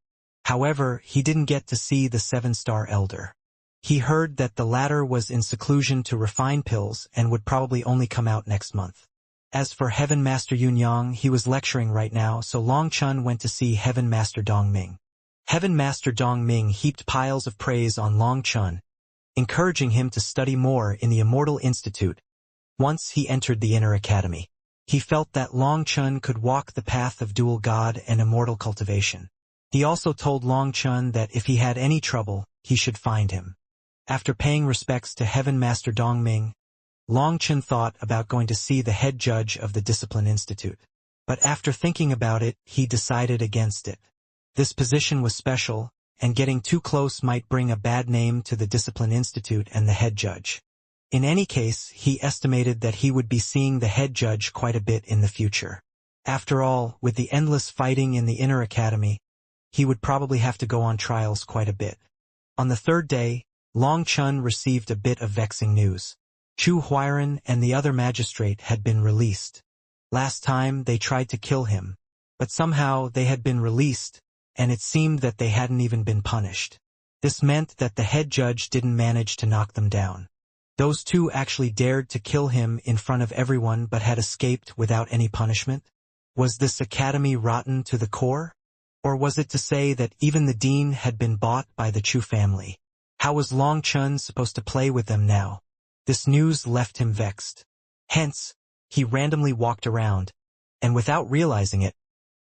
S1: However, he didn't get to see the 7-star Elder. He heard that the latter was in seclusion to refine pills and would probably only come out next month. As for Heaven Master Yunyang, he was lecturing right now, so Long Chun went to see Heaven Master Dongming. Heaven Master Dongming heaped piles of praise on Long Chun, encouraging him to study more in the Immortal Institute. Once he entered the Inner Academy, he felt that Long Chun could walk the path of dual God and immortal cultivation. He also told Long Chun that if he had any trouble, he should find him. After paying respects to Heaven Master Dongming, Long Chun thought about going to see the head judge of the Discipline Institute. But after thinking about it, he decided against it. This position was special, and getting too close might bring a bad name to the Discipline Institute and the head judge. In any case, he estimated that he would be seeing the head judge quite a bit in the future. After all, with the endless fighting in the Inner Academy, he would probably have to go on trials quite a bit. On the third day, Long Chun received a bit of vexing news. Chu Huiran and the other magistrate had been released. Last time they tried to kill him, but somehow they had been released, and it seemed that they hadn't even been punished. This meant that the head judge didn't manage to knock them down. Those two actually dared to kill him in front of everyone but had escaped without any punishment? Was this academy rotten to the core? Or was it to say that even the dean had been bought by the Chu family? How was Long Chun supposed to play with them now? This news left him vexed. Hence, he randomly walked around, and without realizing it,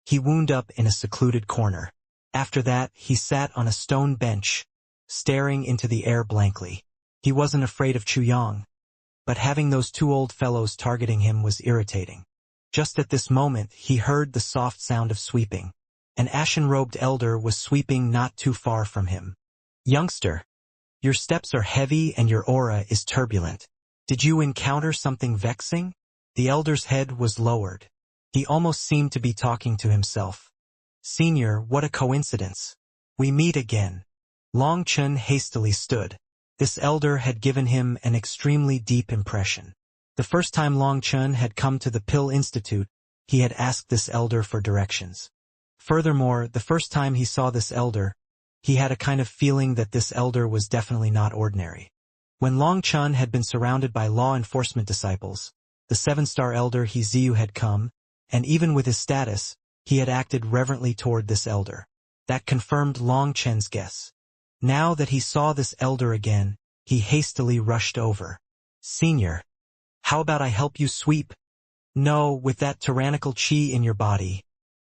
S1: he wound up in a secluded corner. After that, he sat on a stone bench, staring into the air blankly. He wasn't afraid of Chu Yang, but having those two old fellows targeting him was irritating. Just at this moment, he heard the soft sound of sweeping. An ashen-robed elder was sweeping not too far from him. "Youngster, your steps are heavy and your aura is turbulent. Did you encounter something vexing?" The elder's head was lowered. He almost seemed to be talking to himself. "Senior, what a coincidence. We meet again." Long Chun hastily stood. This elder had given him an extremely deep impression. The first time Long Chun had come to the Pill Institute, he had asked this elder for directions. Furthermore, the first time he saw this elder, he had a kind of feeling that this elder was definitely not ordinary. When Long Chun had been surrounded by law enforcement disciples, the 7-star elder Heziu had come, and even with his status, he had acted reverently toward this elder. That confirmed Long Chun's guess. Now that he saw this elder again, he hastily rushed over. "Senior, how about I help you sweep?" "No, with that tyrannical chi in your body.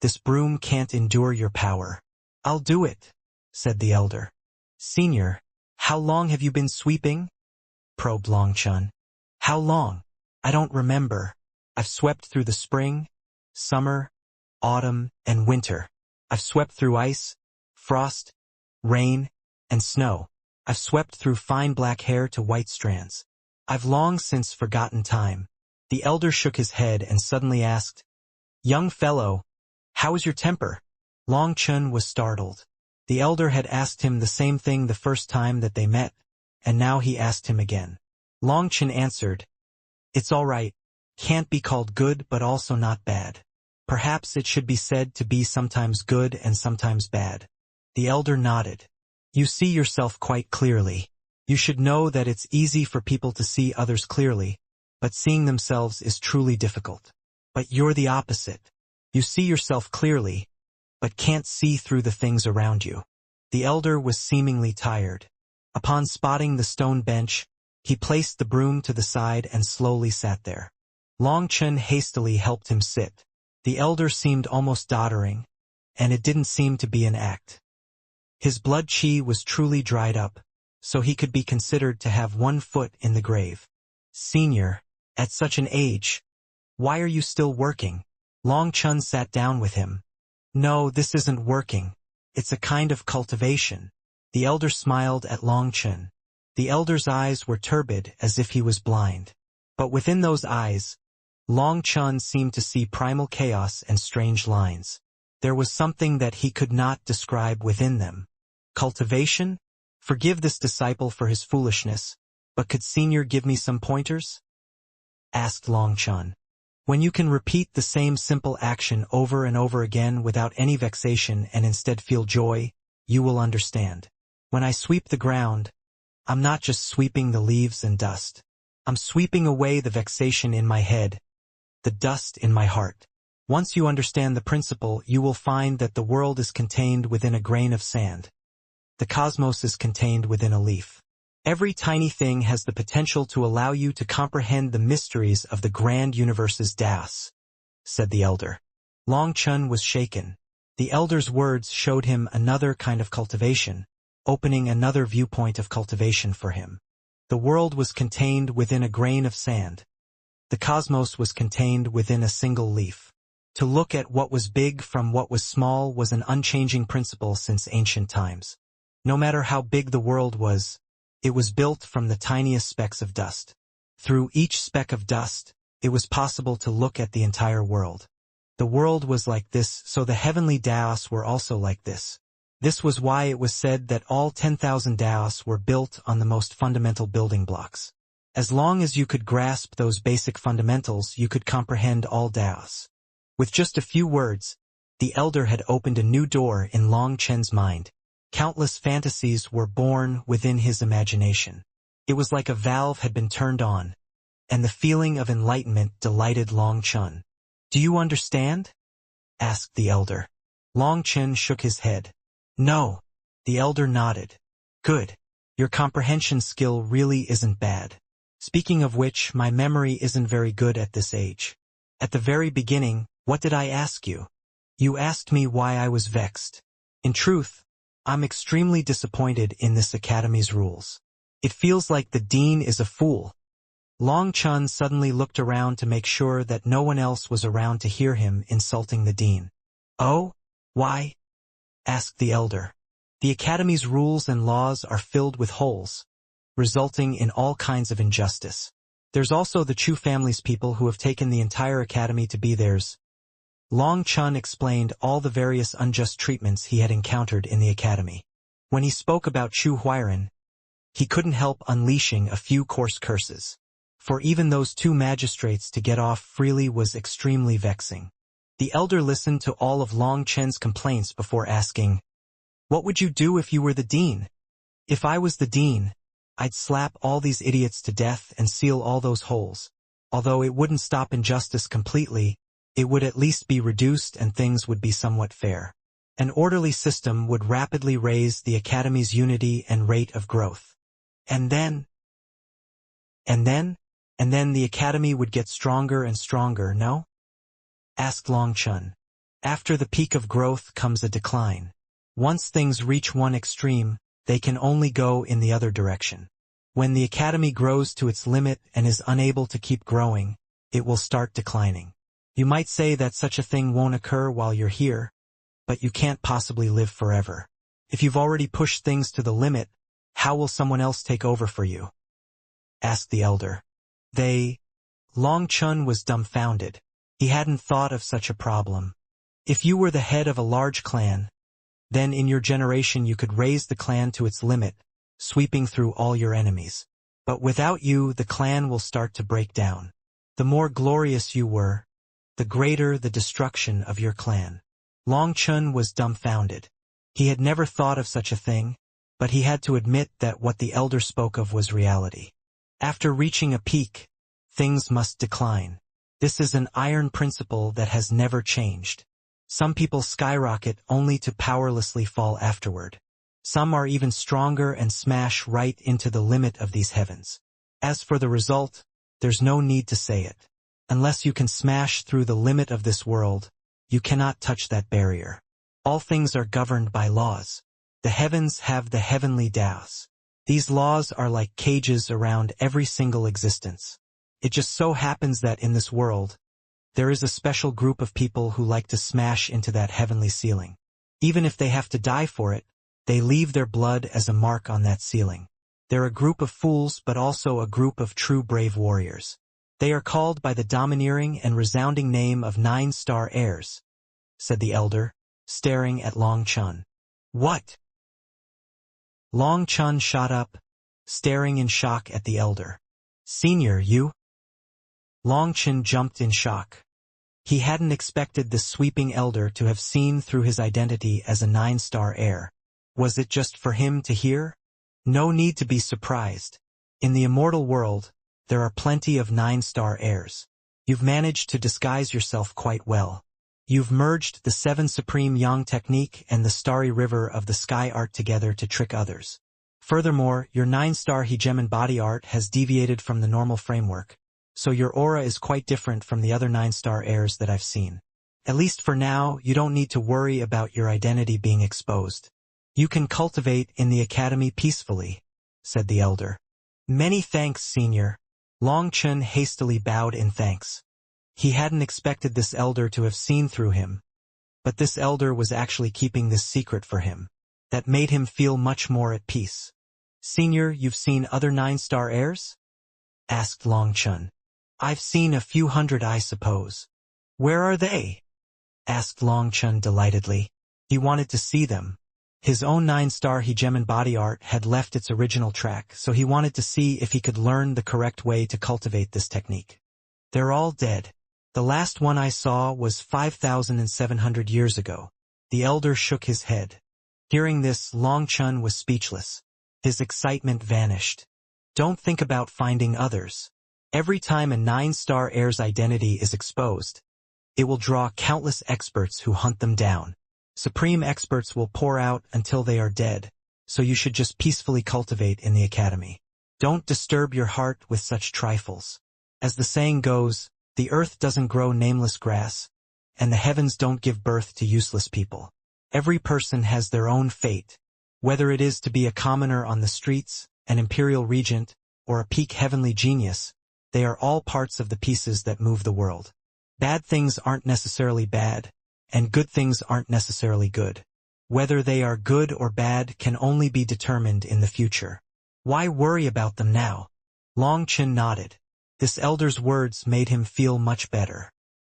S1: This broom can't endure your power." "I'll do it," said the elder. "Senior, how long have you been sweeping?" probed Long Chun. "How long? I don't remember. I've swept through the spring, summer, autumn, and winter. I've swept through ice, frost, rain, and snow. I've swept through fine black hair to white strands. I've long since forgotten time." The elder shook his head and suddenly asked, "Young fellow, how is your temper?" Long Chun was startled. The elder had asked him the same thing the first time that they met, and now he asked him again. Long Chun answered, "It's all right. Can't be called good but also not bad. Perhaps it should be said to be sometimes good and sometimes bad." The elder nodded. "You see yourself quite clearly. You should know that it's easy for people to see others clearly, but seeing themselves is truly difficult. But you're the opposite. You see yourself clearly, but can't see through the things around you." The elder was seemingly tired. Upon spotting the stone bench, He placed the broom to the side and slowly sat there. Long Chen hastily helped him sit. The elder seemed almost doddering, and it didn't seem to be an act. His blood qi was truly dried up, so he could be considered to have 1 foot in the grave. Senior, at such an age, why are you still working? Long Chen sat down with him. No, this isn't working. It's a kind of cultivation. The elder smiled at Long Chen. The elder's eyes were turbid as if he was blind. But within those eyes, Long Chen seemed to see primal chaos and strange lines. There was something that he could not describe within them. Cultivation? Forgive this disciple for his foolishness, but could Senior give me some pointers? Asked Long Chen. When you can repeat the same simple action over and over again without any vexation and instead feel joy, you will understand. When I sweep the ground, I'm not just sweeping the leaves and dust. I'm sweeping away the vexation in my head, the dust in my heart. Once you understand the principle, you will find that the world is contained within a grain of sand. The cosmos is contained within a leaf. Every tiny thing has the potential to allow you to comprehend the mysteries of the grand universe's das, said the elder. Long Chen was shaken. The elder's words showed him another kind of cultivation, opening another viewpoint of cultivation for him. The world was contained within a grain of sand. The cosmos was contained within a single leaf. To look at what was big from what was small was an unchanging principle since ancient times. No matter how big the world was, it was built from the tiniest specks of dust. Through each speck of dust, it was possible to look at the entire world. The world was like this, so the heavenly Daos were also like this. This was why it was said that all 10,000 Daos were built on the most fundamental building blocks. As long as you could grasp those basic fundamentals, you could comprehend all Daos. With just a few words, the elder had opened a new door in Long Chen's mind. Countless fantasies were born within his imagination. It was like a valve had been turned on, and the feeling of enlightenment delighted Long Chen. Do you understand? Asked the elder. Long Chen shook his head. No. The elder nodded. Good. Your comprehension skill really isn't bad. Speaking of which, my memory isn't very good at this age. At the very beginning, what did I ask you? You asked me why I was vexed. In truth, I'm extremely disappointed in this academy's rules. It feels like the dean is a fool. Long Chen suddenly looked around to make sure that no one else was around to hear him insulting the dean. Oh? Why? Asked the elder. The academy's rules and laws are filled with holes, resulting in all kinds of injustice. There's also the Chu family's people who have taken the entire academy to be theirs. Long Chen explained all the various unjust treatments he had encountered in the academy. When he spoke about Chu Huiran, he couldn't help unleashing a few coarse curses. For even those 2 magistrates to get off freely was extremely vexing. The elder listened to all of Long Chen's complaints before asking, "What would you do if you were the dean?" "If I was the dean, I'd slap all these idiots to death and seal all those holes. Although it wouldn't stop injustice completely, it would at least be reduced and things would be somewhat fair. An orderly system would rapidly raise the academy's unity and rate of growth. And then the academy would get stronger and stronger, no?" Asked Long Chen. After the peak of growth comes a decline. Once things reach one extreme, they can only go in the other direction. When the academy grows to its limit and is unable to keep growing, it will start declining. You might say that such a thing won't occur while you're here, but you can't possibly live forever. If you've already pushed things to the limit, how will someone else take over for you? Asked the elder. Long Chen was dumbfounded. He hadn't thought of such a problem. If you were the head of a large clan, then in your generation you could raise the clan to its limit, sweeping through all your enemies. But without you, the clan will start to break down. The more glorious you were, the greater the destruction of your clan. Long Chen was dumbfounded. He had never thought of such a thing, but he had to admit that what the elder spoke of was reality. After reaching a peak, things must decline. This is an iron principle that has never changed. Some people skyrocket only to powerlessly fall afterward. Some are even stronger and smash right into the limit of these heavens. As for the result, there's no need to say it. Unless you can smash through the limit of this world, you cannot touch that barrier. All things are governed by laws. The heavens have the heavenly Taos. These laws are like cages around every single existence. It just so happens that in this world, there is a special group of people who like to smash into that heavenly ceiling. Even if they have to die for it, they leave their blood as a mark on that ceiling. They're a group of fools but also a group of true brave warriors. They are called by the domineering and resounding name of 9-star heirs, said the elder, staring at Long Chun. What? Long Chun shot up, staring in shock at the elder. Senior, you? Long Chun jumped in shock. He hadn't expected this sweeping elder to have seen through his identity as a 9-star heir. Was it just for him to hear? No need to be surprised. In the immortal world, there are plenty of 9-star heirs. You've managed to disguise yourself quite well. You've merged the 7 Supreme Yang technique and the Starry River of the Sky art together to trick others. Furthermore, your 9-star hegemon body art has deviated from the normal framework, so your aura is quite different from the other 9-star heirs that I've seen. At least for now, you don't need to worry about your identity being exposed. You can cultivate in the academy peacefully, said the elder. Many thanks, senior. Long Chun hastily bowed in thanks. He hadn't expected this elder to have seen through him, but this elder was actually keeping this secret for him. That made him feel much more at peace. Senior, you've seen other 9-star heirs? Asked Long Chun. I've seen a few hundred, I suppose. Where are they? Asked Long Chun delightedly. He wanted to see them. His own 9-star hegemon body art had left its original track, so he wanted to see if he could learn the correct way to cultivate this technique. They're all dead. The last one I saw was 5,700 years ago. The elder shook his head. Hearing this, Long Chun was speechless. His excitement vanished. Don't think about finding others. Every time a 9-star heir's identity is exposed, it will draw countless experts who hunt them down. Supreme experts will pour out until they are dead, so you should just peacefully cultivate in the academy. Don't disturb your heart with such trifles. As the saying goes, the earth doesn't grow nameless grass, and the heavens don't give birth to useless people. Every person has their own fate, whether it is to be a commoner on the streets, an imperial regent, or a peak heavenly genius. They are all parts of the pieces that move the world. Bad things aren't necessarily bad, and good things aren't necessarily good. Whether they are good or bad can only be determined in the future. Why worry about them now? Long Chun nodded. This elder's words made him feel much better.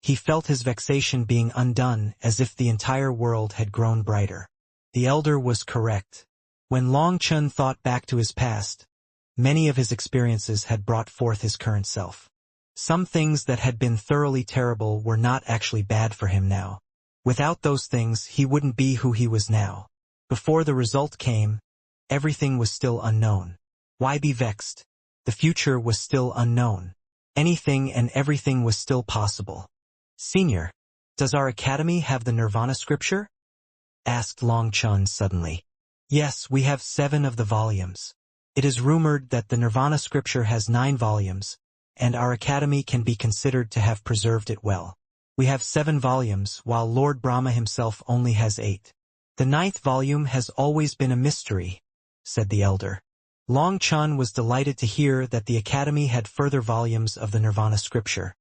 S1: He felt his vexation being undone, as if the entire world had grown brighter. The elder was correct. When Long Chun thought back to his past, many of his experiences had brought forth his current self. Some things that had been thoroughly terrible were not actually bad for him now. Without those things, he wouldn't be who he was now. Before the result came, everything was still unknown. Why be vexed? The future was still unknown. Anything and everything was still possible. Senior, does our academy have the Nirvana scripture? Asked Long Chun suddenly. Yes, we have 7 of the volumes. It is rumored that the Nirvana scripture has 9 volumes, and our academy can be considered to have preserved it well. We have 7 volumes, while Lord Brahma himself only has 8. The 9th volume has always been a mystery, said the elder. Long Chun was delighted to hear that the academy had further volumes of the Nirvana scripture.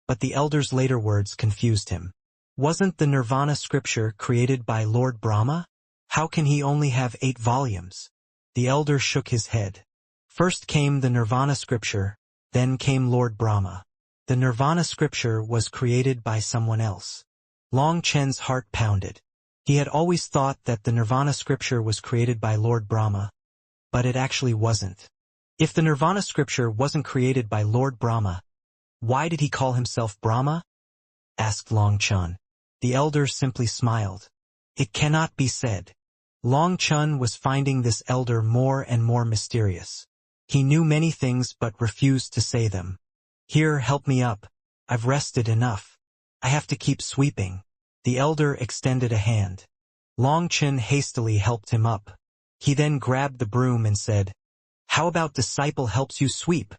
S1: But the elder's later words confused him. Wasn't the Nirvana scripture created by Lord Brahma? How can he only have 8 volumes? The elder shook his head. First came the Nirvana scripture, then came Lord Brahma. The Nirvana scripture was created by someone else. Long Chen's heart pounded. He had always thought that the Nirvana scripture was created by Lord Brahma, but it actually wasn't. If the Nirvana scripture wasn't created by Lord Brahma, why did he call himself Brahma? Asked Long Chun. The elder simply smiled. It cannot be said. Long Chun was finding this elder more and more mysterious. He knew many things but refused to say them. Here, help me up. I've rested enough. I have to keep sweeping. The elder extended a hand. Long Chun hastily helped him up. He then grabbed the broom and said, How about disciple helps you sweep?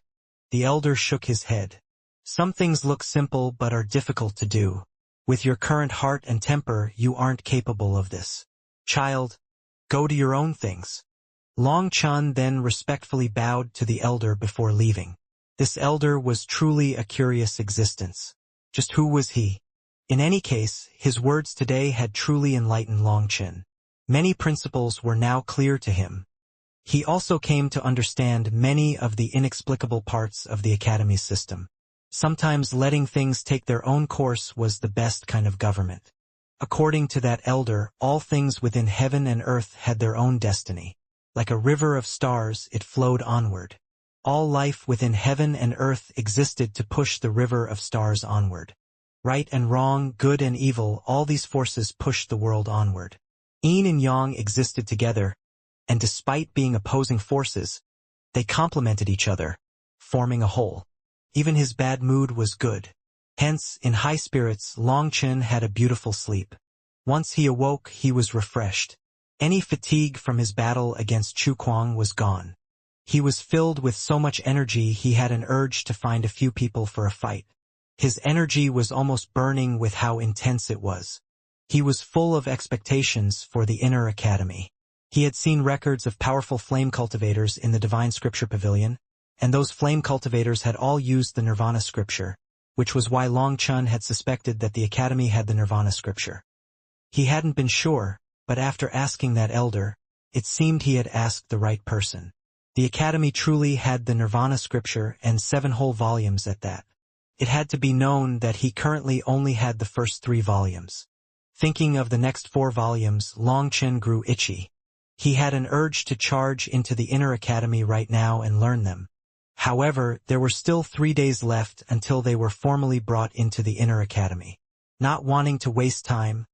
S1: The elder shook his head. Some things look simple but are difficult to do. With your current heart and temper, you aren't capable of this. Child, go to your own things. Long Chun then respectfully bowed to the elder before leaving. This elder was truly a curious existence. Just who was he? In any case, his words today had truly enlightened Long Chun. Many principles were now clear to him. He also came to understand many of the inexplicable parts of the Academy's system. Sometimes letting things take their own course was the best kind of government. According to that elder, all things within heaven and earth had their own destiny. Like a river of stars, it flowed onward. All life within heaven and earth existed to push the river of stars onward. Right and wrong, good and evil, all these forces pushed the world onward. Yin and Yang existed together, and despite being opposing forces, they complemented each other, forming a whole. Even his bad mood was good. Hence, in high spirits, Long Chun had a beautiful sleep. Once he awoke, he was refreshed. Any fatigue from his battle against Chu Kuang was gone. He was filled with so much energy he had an urge to find a few people for a fight. His energy was almost burning with how intense it was. He was full of expectations for the inner academy. He had seen records of powerful flame cultivators in the divine scripture pavilion, and those flame cultivators had all used the nirvana scripture, which was why Long Chun had suspected that the academy had the nirvana scripture. He hadn't been sure, but after asking that elder, it seemed he had asked the right person. The academy truly had the nirvana scripture and 7 whole volumes at that. It had to be known that he currently only had the first 3 volumes. Thinking of the next 4 volumes, Long Chun grew itchy. He had an urge to charge into the inner academy right now and learn them. However, there were still 3 days left until they were formally brought into the inner academy. Not wanting to waste time,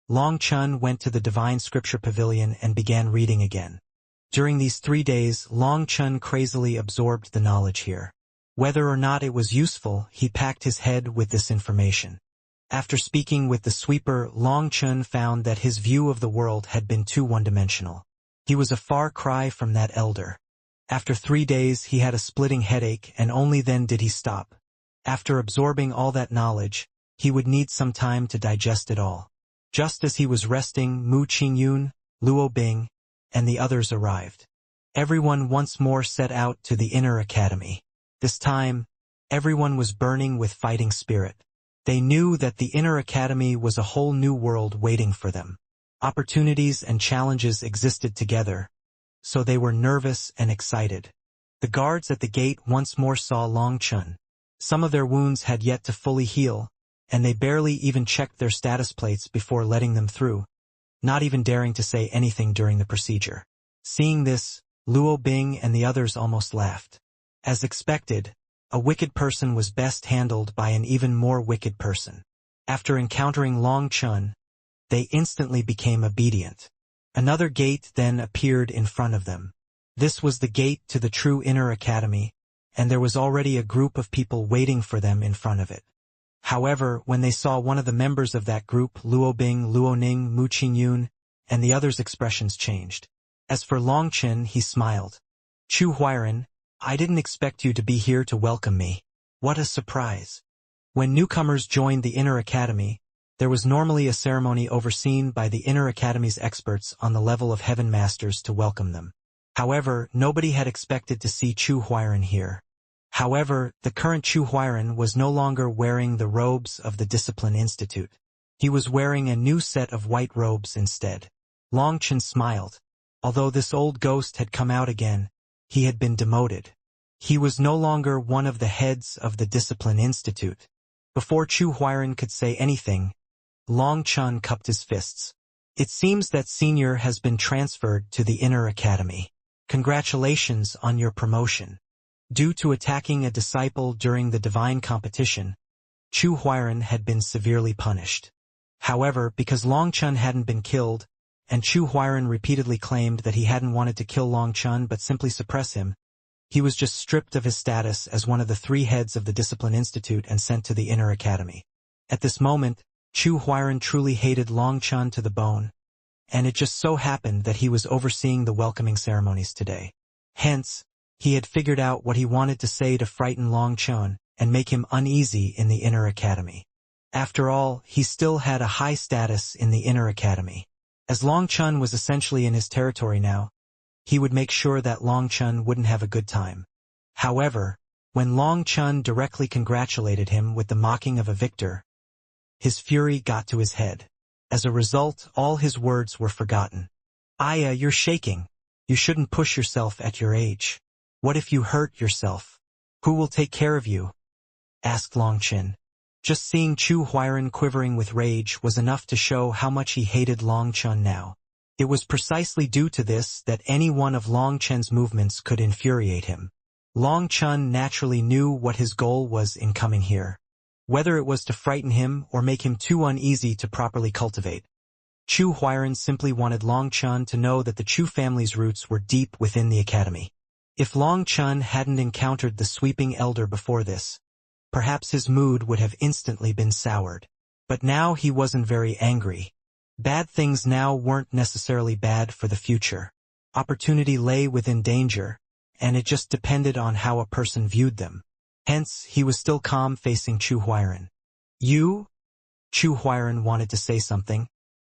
S1: Long Chun went to the divine scripture pavilion and began reading again. During these 3 days, Long Chun crazily absorbed the knowledge here. Whether or not it was useful, he packed his head with this information. After speaking with the sweeper, Long Chun found that his view of the world had been too one-dimensional. He was a far cry from that elder. After 3 days, he had a splitting headache, and only then did he stop. After absorbing all that knowledge, he would need some time to digest it all. Just as he was resting, Mu Qingyun, Luo Bing, and the others arrived. Everyone once more set out to the inner academy. This time, everyone was burning with fighting spirit. They knew that the inner academy was a whole new world waiting for them. Opportunities and challenges existed together, so they were nervous and excited. The guards at the gate once more saw Long Chun. Some of their wounds had yet to fully heal, and they barely even checked their status plates before letting them through, not even daring to say anything during the procedure. Seeing this, Luo Bing and the others almost laughed. As expected, a wicked person was best handled by an even more wicked person. After encountering Long Chun, they instantly became obedient. Another gate then appeared in front of them. This was the gate to the true inner academy, and there was already a group of people waiting for them in front of it. However, when they saw one of the members of that group, Luo Bing, Luo Ning, Mu Qingyun, and the others' expressions changed. As for Long Chun, he smiled. Chu Huairan, I didn't expect you to be here to welcome me. What a surprise. When newcomers joined the inner academy, there was normally a ceremony overseen by the inner academy's experts on the level of heaven masters to welcome them. However, nobody had expected to see Chu Huairan here. However, the current Chu Huairan was no longer wearing the robes of the Discipline Institute. He was wearing a new set of white robes instead. Long Chun smiled. Although this old ghost had come out again, he had been demoted. He was no longer one of the heads of the Discipline Institute. Before Chu Huairan could say anything, Long Chun cupped his fists. It seems that Senior has been transferred to the inner academy. Congratulations on your promotion. Due to attacking a disciple during the divine competition, Chu Huairan had been severely punished. However, because Long Chun hadn't been killed, and Chu Huairan repeatedly claimed that he hadn't wanted to kill Long Chun but simply suppress him, he was just stripped of his status as one of the 3 heads of the Discipline Institute and sent to the inner academy. At this moment, Chu Huairan truly hated Long Chun to the bone, and it just so happened that he was overseeing the welcoming ceremonies today. Hence, He had figured out what he wanted to say to frighten Long Chun and make him uneasy in the inner academy. After all, he still had a high status in the inner academy. As Long Chun was essentially in his territory now, he would make sure that Long Chun wouldn't have a good time. However, when Long Chun directly congratulated him with the mocking of a victor, his fury got to his head. As a result, all his words were forgotten. Aya, you're shaking. You shouldn't push yourself at your age. What if you hurt yourself? Who will take care of you? Asked Long Chun. Just seeing Chu Huairan quivering with rage was enough to show how much he hated Long Chun now. It was precisely due to this that any one of Long Chun's movements could infuriate him. Long Chun naturally knew what his goal was in coming here. Whether it was to frighten him or make him too uneasy to properly cultivate. Chu Huairan simply wanted Long Chun to know that the Chu family's roots were deep within the academy. If Long Chun hadn't encountered the sweeping elder before this, perhaps his mood would have instantly been soured. But now he wasn't very angry. Bad things now weren't necessarily bad for the future. Opportunity lay within danger, and it just depended on how a person viewed them. Hence, he was still calm facing Chu Huairan. You? Chu Huairan wanted to say something,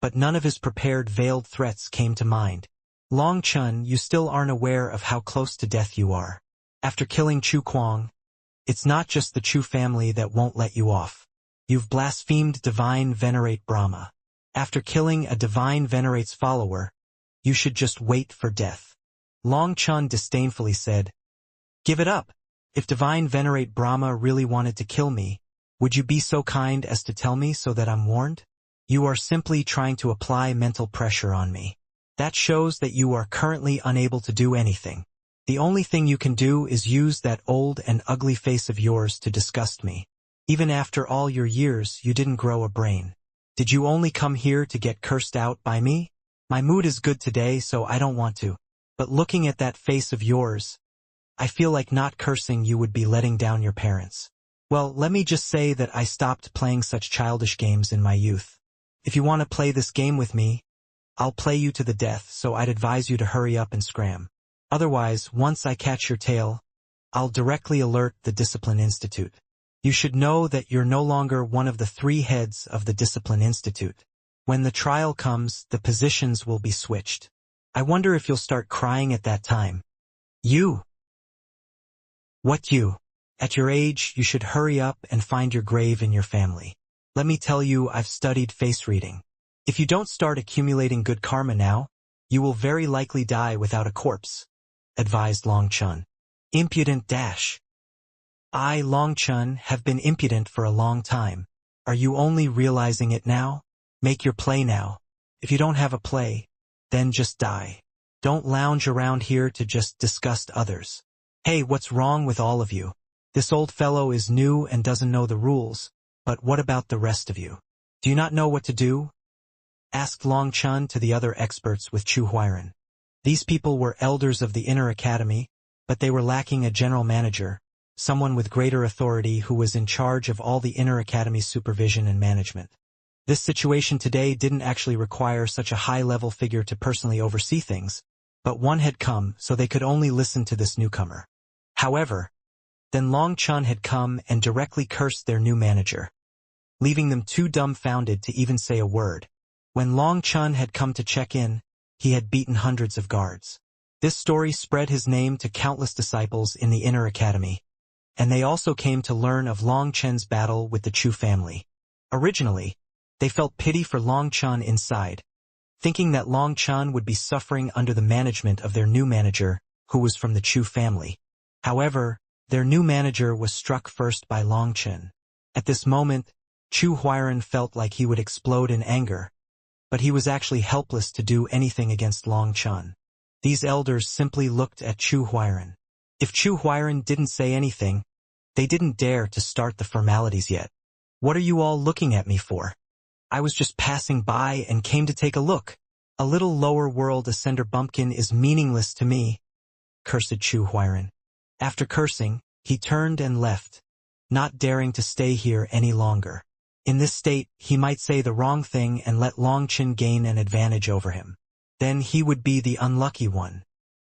S1: but none of his prepared veiled threats came to mind. Long Chun, you still aren't aware of how close to death you are. After killing Chu Kuang, it's not just the Chu family that won't let you off. You've blasphemed Divine Venerate Brahma. After killing a Divine Venerate's follower, you should just wait for death. Long Chun disdainfully said, Give it up. If Divine Venerate Brahma really wanted to kill me, would you be so kind as to tell me so that I'm warned? You are simply trying to apply mental pressure on me. That shows that you are currently unable to do anything. The only thing you can do is use that old and ugly face of yours to disgust me. Even after all your years, you didn't grow a brain. Did you only come here to get cursed out by me? My mood is good today, so I don't want to. But looking at that face of yours, I feel like not cursing you would be letting down your parents. Well, let me just say that I stopped playing such childish games in my youth. If you want to play this game with me, I'll play you to the death, so I'd advise you to hurry up and scram. Otherwise, once I catch your tail, I'll directly alert the Discipline Institute. You should know that you're no longer one of the 3 heads of the Discipline Institute. When the trial comes, the positions will be switched. I wonder if you'll start crying at that time. You? What you? At your age, you should hurry up and find your grave in your family. Let me tell you, I've studied face reading. If you don't start accumulating good karma now, you will very likely die without a corpse, advised Long Chun. Impudent dash. I, Long Chun, have been impudent for a long time. Are you only realizing it now? Make your play now. If you don't have a play, then just die. Don't lounge around here to just disgust others. Hey, what's wrong with all of you? This old fellow is new and doesn't know the rules, but what about the rest of you? Do you not know what to do? Asked Long Chun to the other experts with Chu Huairan. These people were elders of the inner academy, but they were lacking a general manager, someone with greater authority who was in charge of all the inner academy's supervision and management. This situation today didn't actually require such a high-level figure to personally oversee things, but one had come, so they could only listen to this newcomer. However, then Long Chun had come and directly cursed their new manager, leaving them too dumbfounded to even say a word. When Long Chun had come to check in, he had beaten hundreds of guards. This story spread his name to countless disciples in the inner academy, and they also came to learn of Long Chun's battle with the Chu family. Originally, they felt pity for Long Chun inside, thinking that Long Chun would be suffering under the management of their new manager, who was from the Chu family. However, their new manager was struck first by Long Chun. At this moment, Chu Huairan felt like he would explode in anger, but he was actually helpless to do anything against Long Chun. These elders simply looked at Chu Huairan. If Chu Huairan didn't say anything, they didn't dare to start the formalities yet. What are you all looking at me for? I was just passing by and came to take a look. A little lower world ascender bumpkin is meaningless to me, cursed Chu Huairan. After cursing, he turned and left, not daring to stay here any longer. In this state, he might say the wrong thing and let Long Chun gain an advantage over him. Then he would be the unlucky one.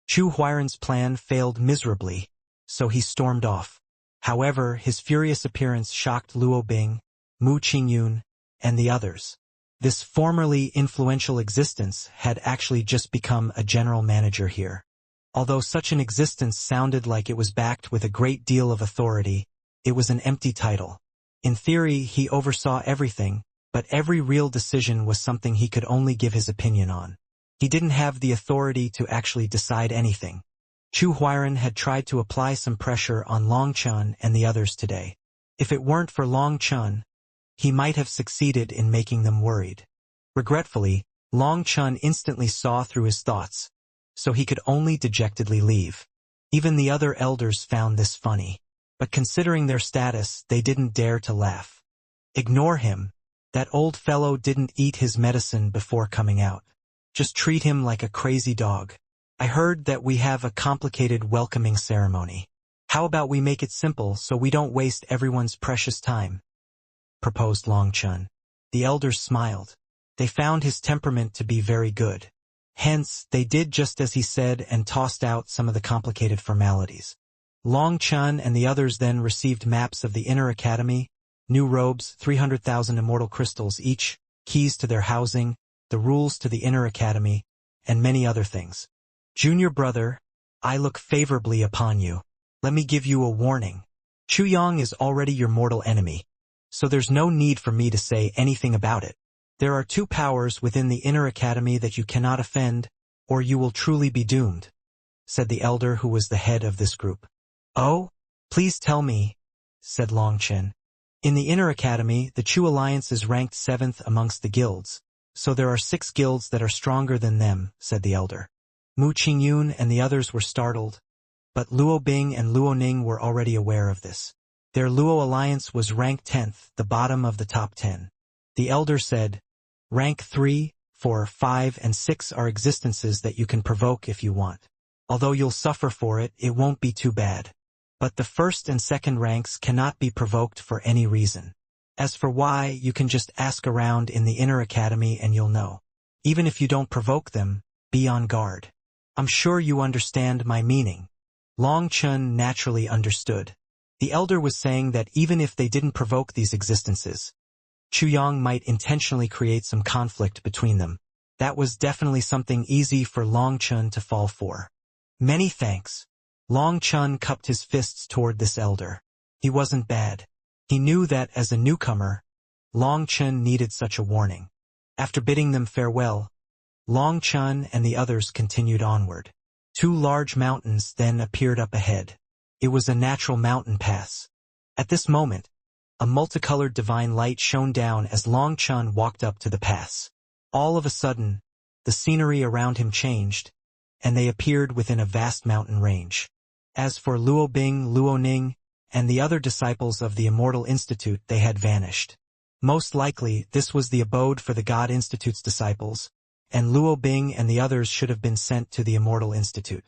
S1: Chu Huairan's plan failed miserably, so he stormed off. However, his furious appearance shocked Luo Bing, Mu Qingyun, and the others. This formerly influential existence had actually just become a general manager here. Although such an existence sounded like it was backed with a great deal of authority, it was an empty title. In theory, he oversaw everything, but every real decision was something he could only give his opinion on. He didn't have the authority to actually decide anything. Chu Huairan had tried to apply some pressure on Long Chun and the others today. If it weren't for Long Chun, he might have succeeded in making them worried. Regretfully, Long Chun instantly saw through his thoughts, so he could only dejectedly leave. Even the other elders found this funny, but considering their status, they didn't dare to laugh. Ignore him. That old fellow didn't eat his medicine before coming out. Just treat him like a crazy dog. I heard that we have a complicated welcoming ceremony. How about we make it simple so we don't waste everyone's precious time? Proposed Long Chun. The elders smiled. They found his temperament to be very good. Hence, they did just as he said and tossed out some of the complicated formalities. Long Chun and the others then received maps of the inner academy, new robes, 300,000 immortal crystals each, keys to their housing, the rules to the inner academy, and many other things. Junior brother, I look favorably upon you. Let me give you a warning. Chu Yang is already your mortal enemy, so there's no need for me to say anything about it. There are two powers within the inner academy that you cannot offend, or you will truly be doomed, said the elder who was the head of this group. Oh, please tell me, said Long Chen. In the inner academy, the Chu Alliance is ranked 7th amongst the guilds, so there are 6 guilds that are stronger than them, said the elder. Mu Qingyun and the others were startled, but Luo Bing and Luo Ning were already aware of this. Their Luo Alliance was ranked 10th, the bottom of the top 10. The elder said, Rank 3, 4, 5, and 6 are existences that you can provoke if you want. Although you'll suffer for it, it won't be too bad. But the first and second ranks cannot be provoked for any reason. As for why, you can just ask around in the inner academy and you'll know. Even if you don't provoke them, be on guard. I'm sure you understand my meaning. Long Chun naturally understood. The elder was saying that even if they didn't provoke these existences, Chu Yang might intentionally create some conflict between them. That was definitely something easy for Long Chun to fall for. Many thanks. Long Chun cupped his fists toward this elder. He wasn't bad. He knew that as a newcomer, Long Chun needed such a warning. After bidding them farewell, Long Chun and the others continued onward. 2 large mountains then appeared up ahead. It was a natural mountain pass. At this moment, a multicolored divine light shone down as Long Chun walked up to the pass. All of a sudden, the scenery around him changed, and they appeared within a vast mountain range. As for Luo Bing, Luo Ning, and the other disciples of the Immortal Institute, they had vanished. Most likely, this was the abode for the God Institute's disciples, and Luo Bing and the others should have been sent to the Immortal Institute.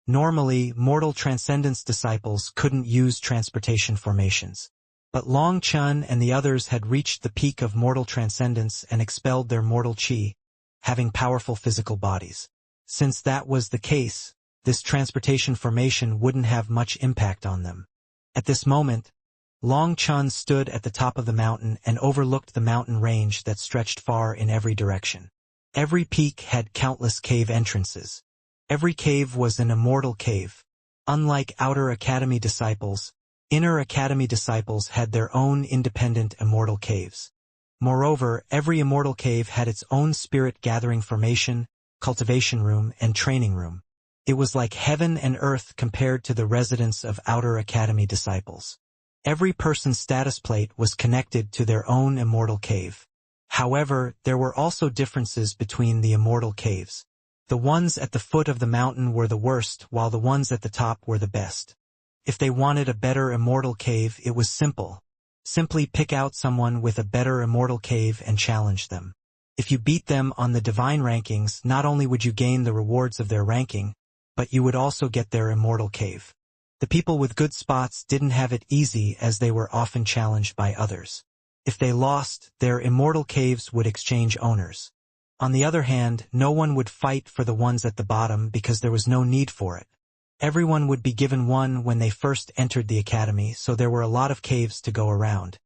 S1: Normally, mortal transcendence disciples couldn't use transportation formations. But Long Chun and the others had reached the peak of mortal transcendence and expelled their mortal chi, having powerful physical bodies. Since that was the case, this transportation formation wouldn't have much impact on them. At this moment, Long Chun stood at the top of the mountain and overlooked the mountain range that stretched far in every direction. Every peak had countless cave entrances. Every cave was an immortal cave. Unlike outer academy disciples, inner academy disciples had their own independent immortal caves. Moreover, every immortal cave had its own spirit-gathering formation, cultivation room, and training room. It was like heaven and earth compared to the residence of outer academy disciples. Every person's status plate was connected to their own immortal cave. However, there were also differences between the immortal caves. The ones at the foot of the mountain were the worst, while the ones at the top were the best. If they wanted a better immortal cave, it was simple. Simply pick out someone with a better immortal cave and challenge them. If you beat them on the divine rankings, not only would you gain the rewards of their ranking, but you would also get their immortal cave. The people with good spots didn't have it easy as they were often challenged by others. If they lost, their immortal caves would exchange owners. On the other hand, no one would fight for the ones at the bottom because there was no need for it. Everyone would be given one when they first entered the academy, so there were a lot of caves to go around.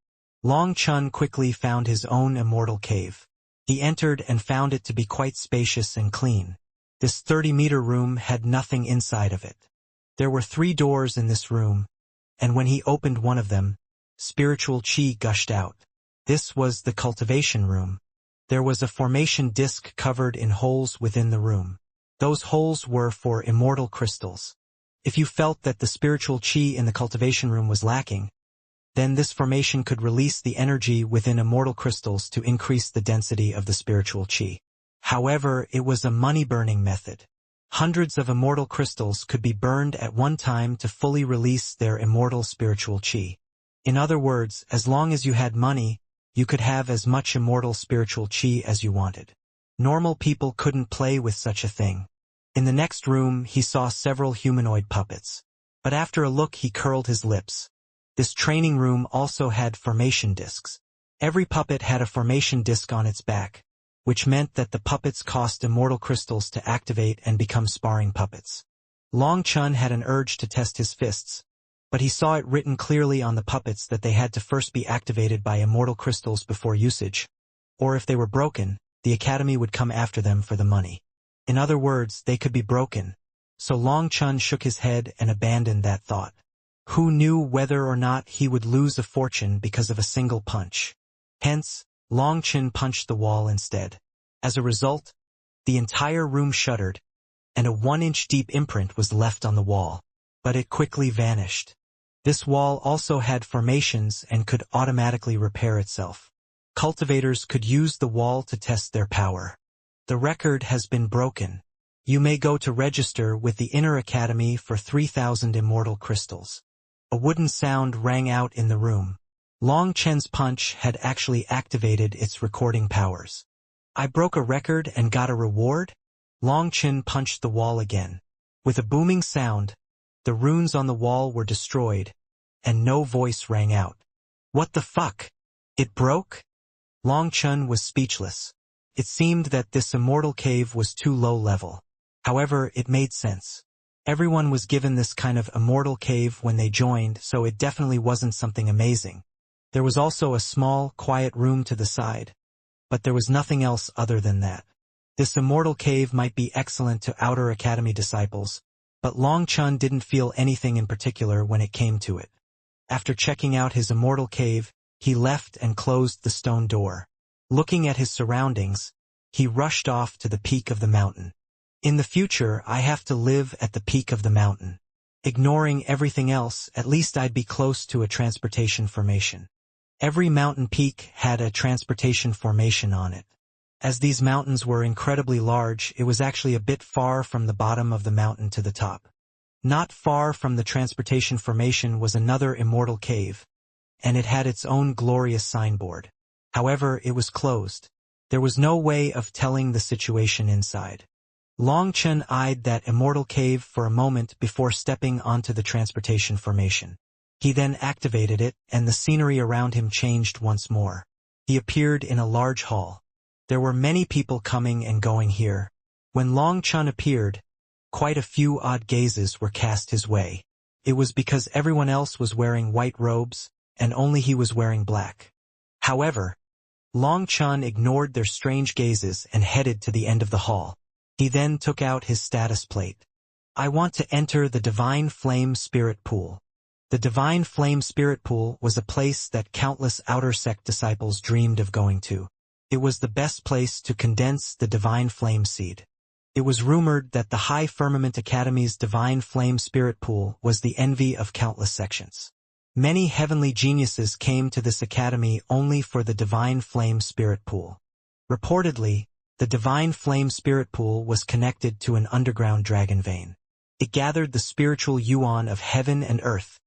S1: Long Chun quickly found his own immortal cave. He entered and found it to be quite spacious and clean. This 30-meter room had nothing inside of it. There were 3 doors in this room, and when he opened one of them, spiritual chi gushed out. This was the cultivation room. There was a formation disc covered in holes within the room. Those holes were for immortal crystals. If you felt that the spiritual chi in the cultivation room was lacking, then this formation could release the energy within immortal crystals to increase the density of the spiritual chi. However, it was a money-burning method. Hundreds of immortal crystals could be burned at one time to fully release their immortal spiritual chi. In other words, as long as you had money, you could have as much immortal spiritual chi as you wanted. Normal people couldn't play with such a thing. In the next room, he saw several humanoid puppets. But after a look, he curled his lips. This training room also had formation discs. Every puppet had a formation disc on its back, which meant that the puppets cost immortal crystals to activate and become sparring puppets. Long Chun had an urge to test his fists, but he saw it written clearly on the puppets that they had to first be activated by immortal crystals before usage, or if they were broken, the academy would come after them for the money. In other words, they could be broken, so Long Chun shook his head and abandoned that thought. Who knew whether or not he would lose a fortune because of a single punch? Hence, Long Chun punched the wall instead. As a result, the entire room shuddered, and a 1-inch deep imprint was left on the wall. But it quickly vanished. This wall also had formations and could automatically repair itself. Cultivators could use the wall to test their power. The record has been broken. You may go to register with the Inner Academy for 3,000 immortal crystals. A wooden sound rang out in the room. Long Chen's punch had actually activated its recording powers. I broke a record and got a reward? Long Chen punched the wall again. With a booming sound, the runes on the wall were destroyed, and no voice rang out. What the fuck? It broke? Long Chun was speechless. It seemed that this immortal cave was too low level. However, it made sense. Everyone was given this kind of immortal cave when they joined, so it definitely wasn't something amazing. There was also a small, quiet room to the side, but there was nothing else other than that. This immortal cave might be excellent to Outer Academy disciples, but Long Chun didn't feel anything in particular when it came to it. After checking out his immortal cave, he left and closed the stone door. Looking at his surroundings, he rushed off to the peak of the mountain. In the future, I have to live at the peak of the mountain. Ignoring everything else, at least I'd be close to a transportation formation. Every mountain peak had a transportation formation on it. As these mountains were incredibly large, it was actually a bit far from the bottom of the mountain to the top. Not far from the transportation formation was another immortal cave, and it had its own glorious signboard. However, it was closed. There was no way of telling the situation inside. Long Chun eyed that immortal cave for a moment before stepping onto the transportation formation. He then activated it, and the scenery around him changed once more. He appeared in a large hall. There were many people coming and going here. When Long Chun appeared, quite a few odd gazes were cast his way. It was because everyone else was wearing white robes, and only he was wearing black. However, Long Chun ignored their strange gazes and headed to the end of the hall. He then took out his status plate. I want to enter the Divine Flame Spirit Pool. The Divine Flame Spirit Pool was a place that countless outer sect disciples dreamed of going to. It was the best place to condense the Divine Flame Seed. It was rumored that the High Firmament Academy's Divine Flame Spirit Pool was the envy of countless sections. Many heavenly geniuses came to this academy only for the Divine Flame Spirit Pool. Reportedly, the Divine Flame Spirit Pool was connected to an underground dragon vein. It gathered the spiritual yuan of heaven and earth,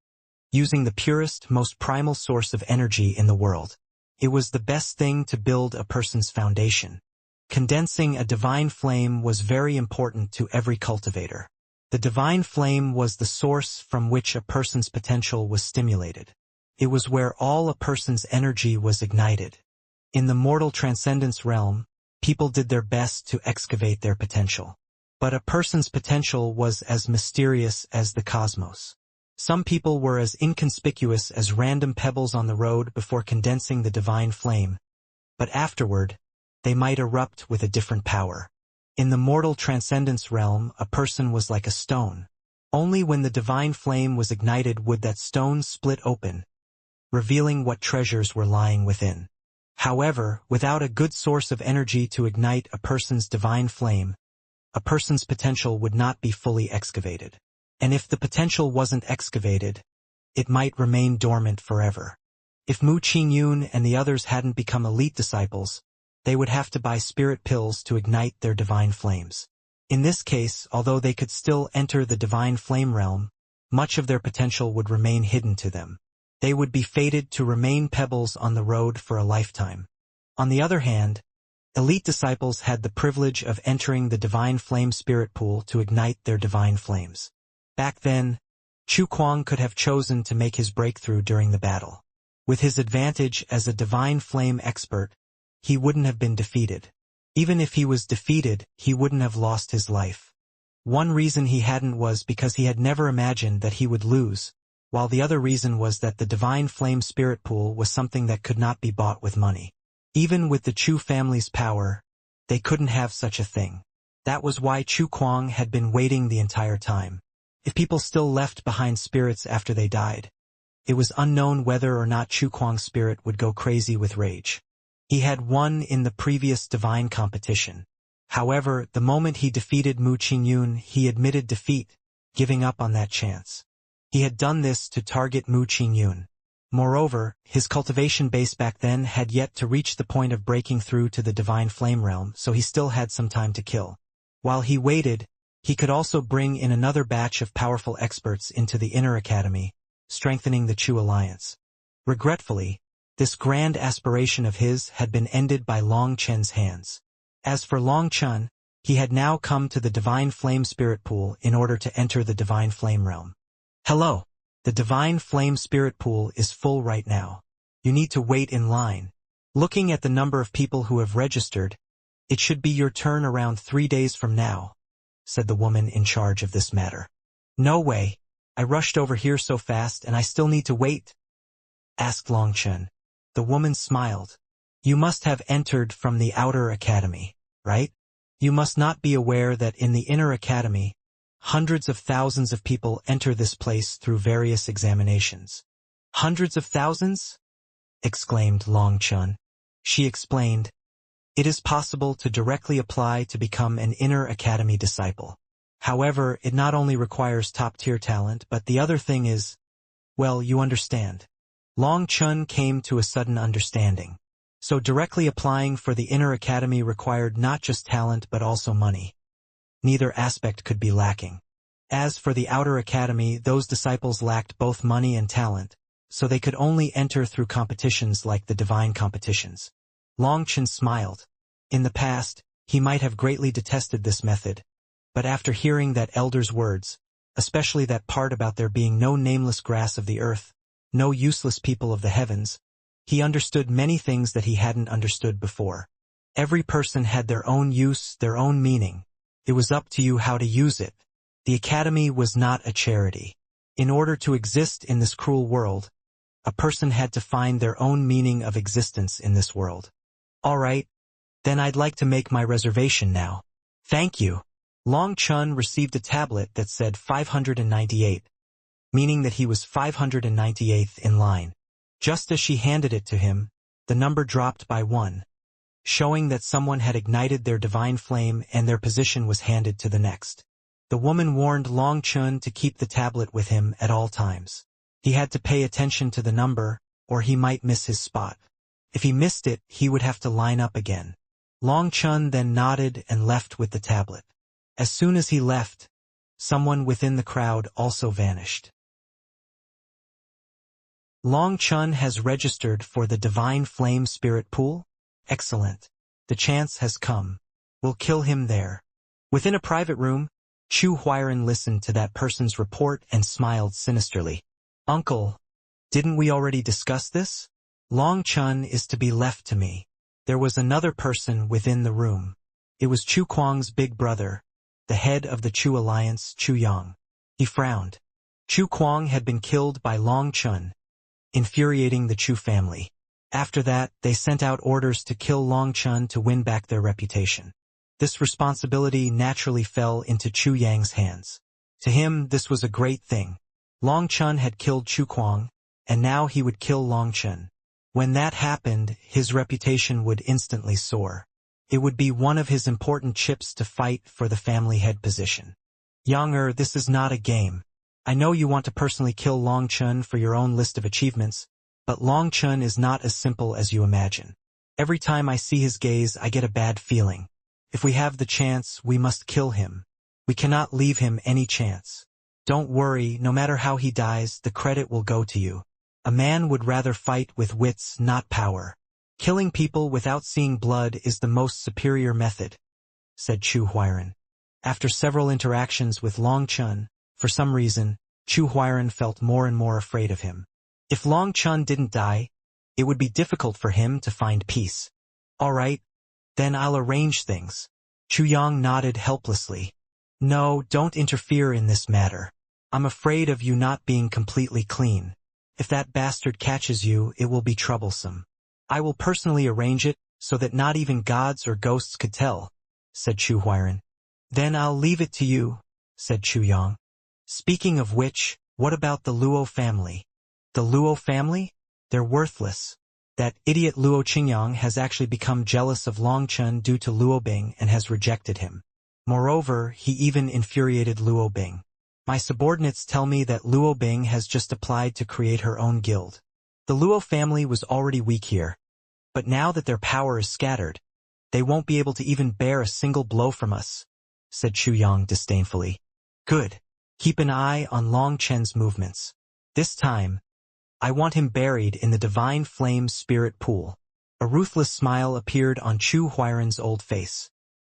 S1: using the purest, most primal source of energy in the world. It was the best thing to build a person's foundation. Condensing a divine flame was very important to every cultivator. The divine flame was the source from which a person's potential was stimulated. It was where all a person's energy was ignited. In the mortal transcendence realm, people did their best to excavate their potential. But a person's potential was as mysterious as the cosmos. Some people were as inconspicuous as random pebbles on the road before condensing the divine flame, but afterward, they might erupt with a different power. In the mortal transcendence realm, a person was like a stone. Only when the divine flame was ignited would that stone split open, revealing what treasures were lying within. However, without a good source of energy to ignite a person's divine flame, a person's potential would not be fully excavated. And if the potential wasn't excavated, it might remain dormant forever. If Mu Qingyun and the others hadn't become elite disciples, they would have to buy spirit pills to ignite their divine flames. In this case, although they could still enter the divine flame realm, much of their potential would remain hidden to them. They would be fated to remain pebbles on the road for a lifetime. On the other hand, elite disciples had the privilege of entering the divine flame spirit pool to ignite their divine flames. Back then, Chu Kuang could have chosen to make his breakthrough during the battle. With his advantage as a divine flame expert, he wouldn't have been defeated. Even if he was defeated, he wouldn't have lost his life. One reason he hadn't was because he had never imagined that he would lose, while the other reason was that the divine flame spirit pool was something that could not be bought with money. Even with the Chu family's power, they couldn't have such a thing. That was why Chu Kuang had been waiting the entire time. If people still left behind spirits after they died, it was unknown whether or not Chu Kuang's spirit would go crazy with rage. He had won in the previous divine competition. However, the moment he defeated Mu Qingyun, he admitted defeat, giving up on that chance. He had done this to target Mu Qingyun. Moreover, his cultivation base back then had yet to reach the point of breaking through to the divine flame realm, so he still had some time to kill. While he waited, he could also bring in another batch of powerful experts into the inner academy, strengthening the Chu alliance. Regretfully, this grand aspiration of his had been ended by Long Chen's hands. As for Long Chen, he had now come to the divine flame spirit pool in order to enter the divine flame realm. Hello. The divine flame spirit pool is full right now. You need to wait in line. Looking at the number of people who have registered, it should be your turn around 3 days from now, said the woman in charge of this matter. No way. I rushed over here so fast and I still need to wait? Asked Long Chen. The woman smiled. You must have entered from the outer academy, right? You must not be aware that in the inner academy, hundreds of thousands of people enter this place through various examinations. Hundreds of thousands? Exclaimed Long Chen. She explained, it is possible to directly apply to become an inner academy disciple. However, it not only requires top-tier talent, but the other thing is, well, you understand. Long Chen came to a sudden understanding. So directly applying for the inner academy required not just talent but also money. Neither aspect could be lacking. As for the outer academy, those disciples lacked both money and talent, so they could only enter through competitions like the divine competitions. Long Chen smiled. In the past, he might have greatly detested this method, but after hearing that elder's words, especially that part about there being no nameless grass of the earth, no useless people of the heavens, he understood many things that he hadn't understood before. Every person had their own use, their own meaning. It was up to you how to use it. The academy was not a charity. In order to exist in this cruel world, a person had to find their own meaning of existence in this world. All right, then I'd like to make my reservation now. Thank you. Long Chen received a tablet that said 598, meaning that he was 598th in line. Just as she handed it to him, the number dropped by 1, showing that someone had ignited their divine flame and their position was handed to the next. The woman warned Long Chen to keep the tablet with him at all times. He had to pay attention to the number, or he might miss his spot. If he missed it, he would have to line up again. Long Chen then nodded and left with the tablet. As soon as he left, someone within the crowd also vanished. Long Chen has registered for the Divine Flame Spirit Pool? Excellent. The chance has come. We'll kill him there. Within a private room, Chu Huiren listened to that person's report and smiled sinisterly. Uncle, didn't we already discuss this? Long Chen is to be left to me. There was another person within the room. It was Chu Kuang's big brother, the head of the Chu alliance, Chu Yang. He frowned. Chu Kuang had been killed by Long Chun, infuriating the Chu family. After that, they sent out orders to kill Long Chun to win back their reputation. This responsibility naturally fell into Chu Yang's hands. To him, this was a great thing. Long Chun had killed Chu Kuang, and now he would kill Long Chun. When that happened, his reputation would instantly soar. It would be one of his important chips to fight for the family head position. Yang this is not a game. I know you want to personally kill Long Chun for your own list of achievements, but Long Chun is not as simple as you imagine. Every time I see his gaze, I get a bad feeling. If we have the chance, we must kill him. We cannot leave him any chance. Don't worry, no matter how he dies, the credit will go to you. A man would rather fight with wits, not power. Killing people without seeing blood is the most superior method, said Chu Huairan. After several interactions with Long Chun, for some reason, Chu Huairan felt more and more afraid of him. If Long Chun didn't die, it would be difficult for him to find peace. All right, then I'll arrange things. Chu Yang nodded helplessly. No, don't interfere in this matter. I'm afraid of you not being completely clean. If that bastard catches you, it will be troublesome. I will personally arrange it so that not even gods or ghosts could tell, said Chu Huairan. Then I'll leave it to you, said Chu Yang. Speaking of which, what about the Luo family? The Luo family? They're worthless. That idiot Luo Qingyang has actually become jealous of Long Chun due to Luo Bing and has rejected him. Moreover, he even infuriated Luo Bing. My subordinates tell me that Luo Bing has just applied to create her own guild. The Luo family was already weak here, but now that their power is scattered, they won't be able to even bear a single blow from us, said Chu Yang disdainfully. Good. Keep an eye on Long Chen's movements. This time, I want him buried in the divine flame spirit pool. A ruthless smile appeared on Chu Huairan's old face.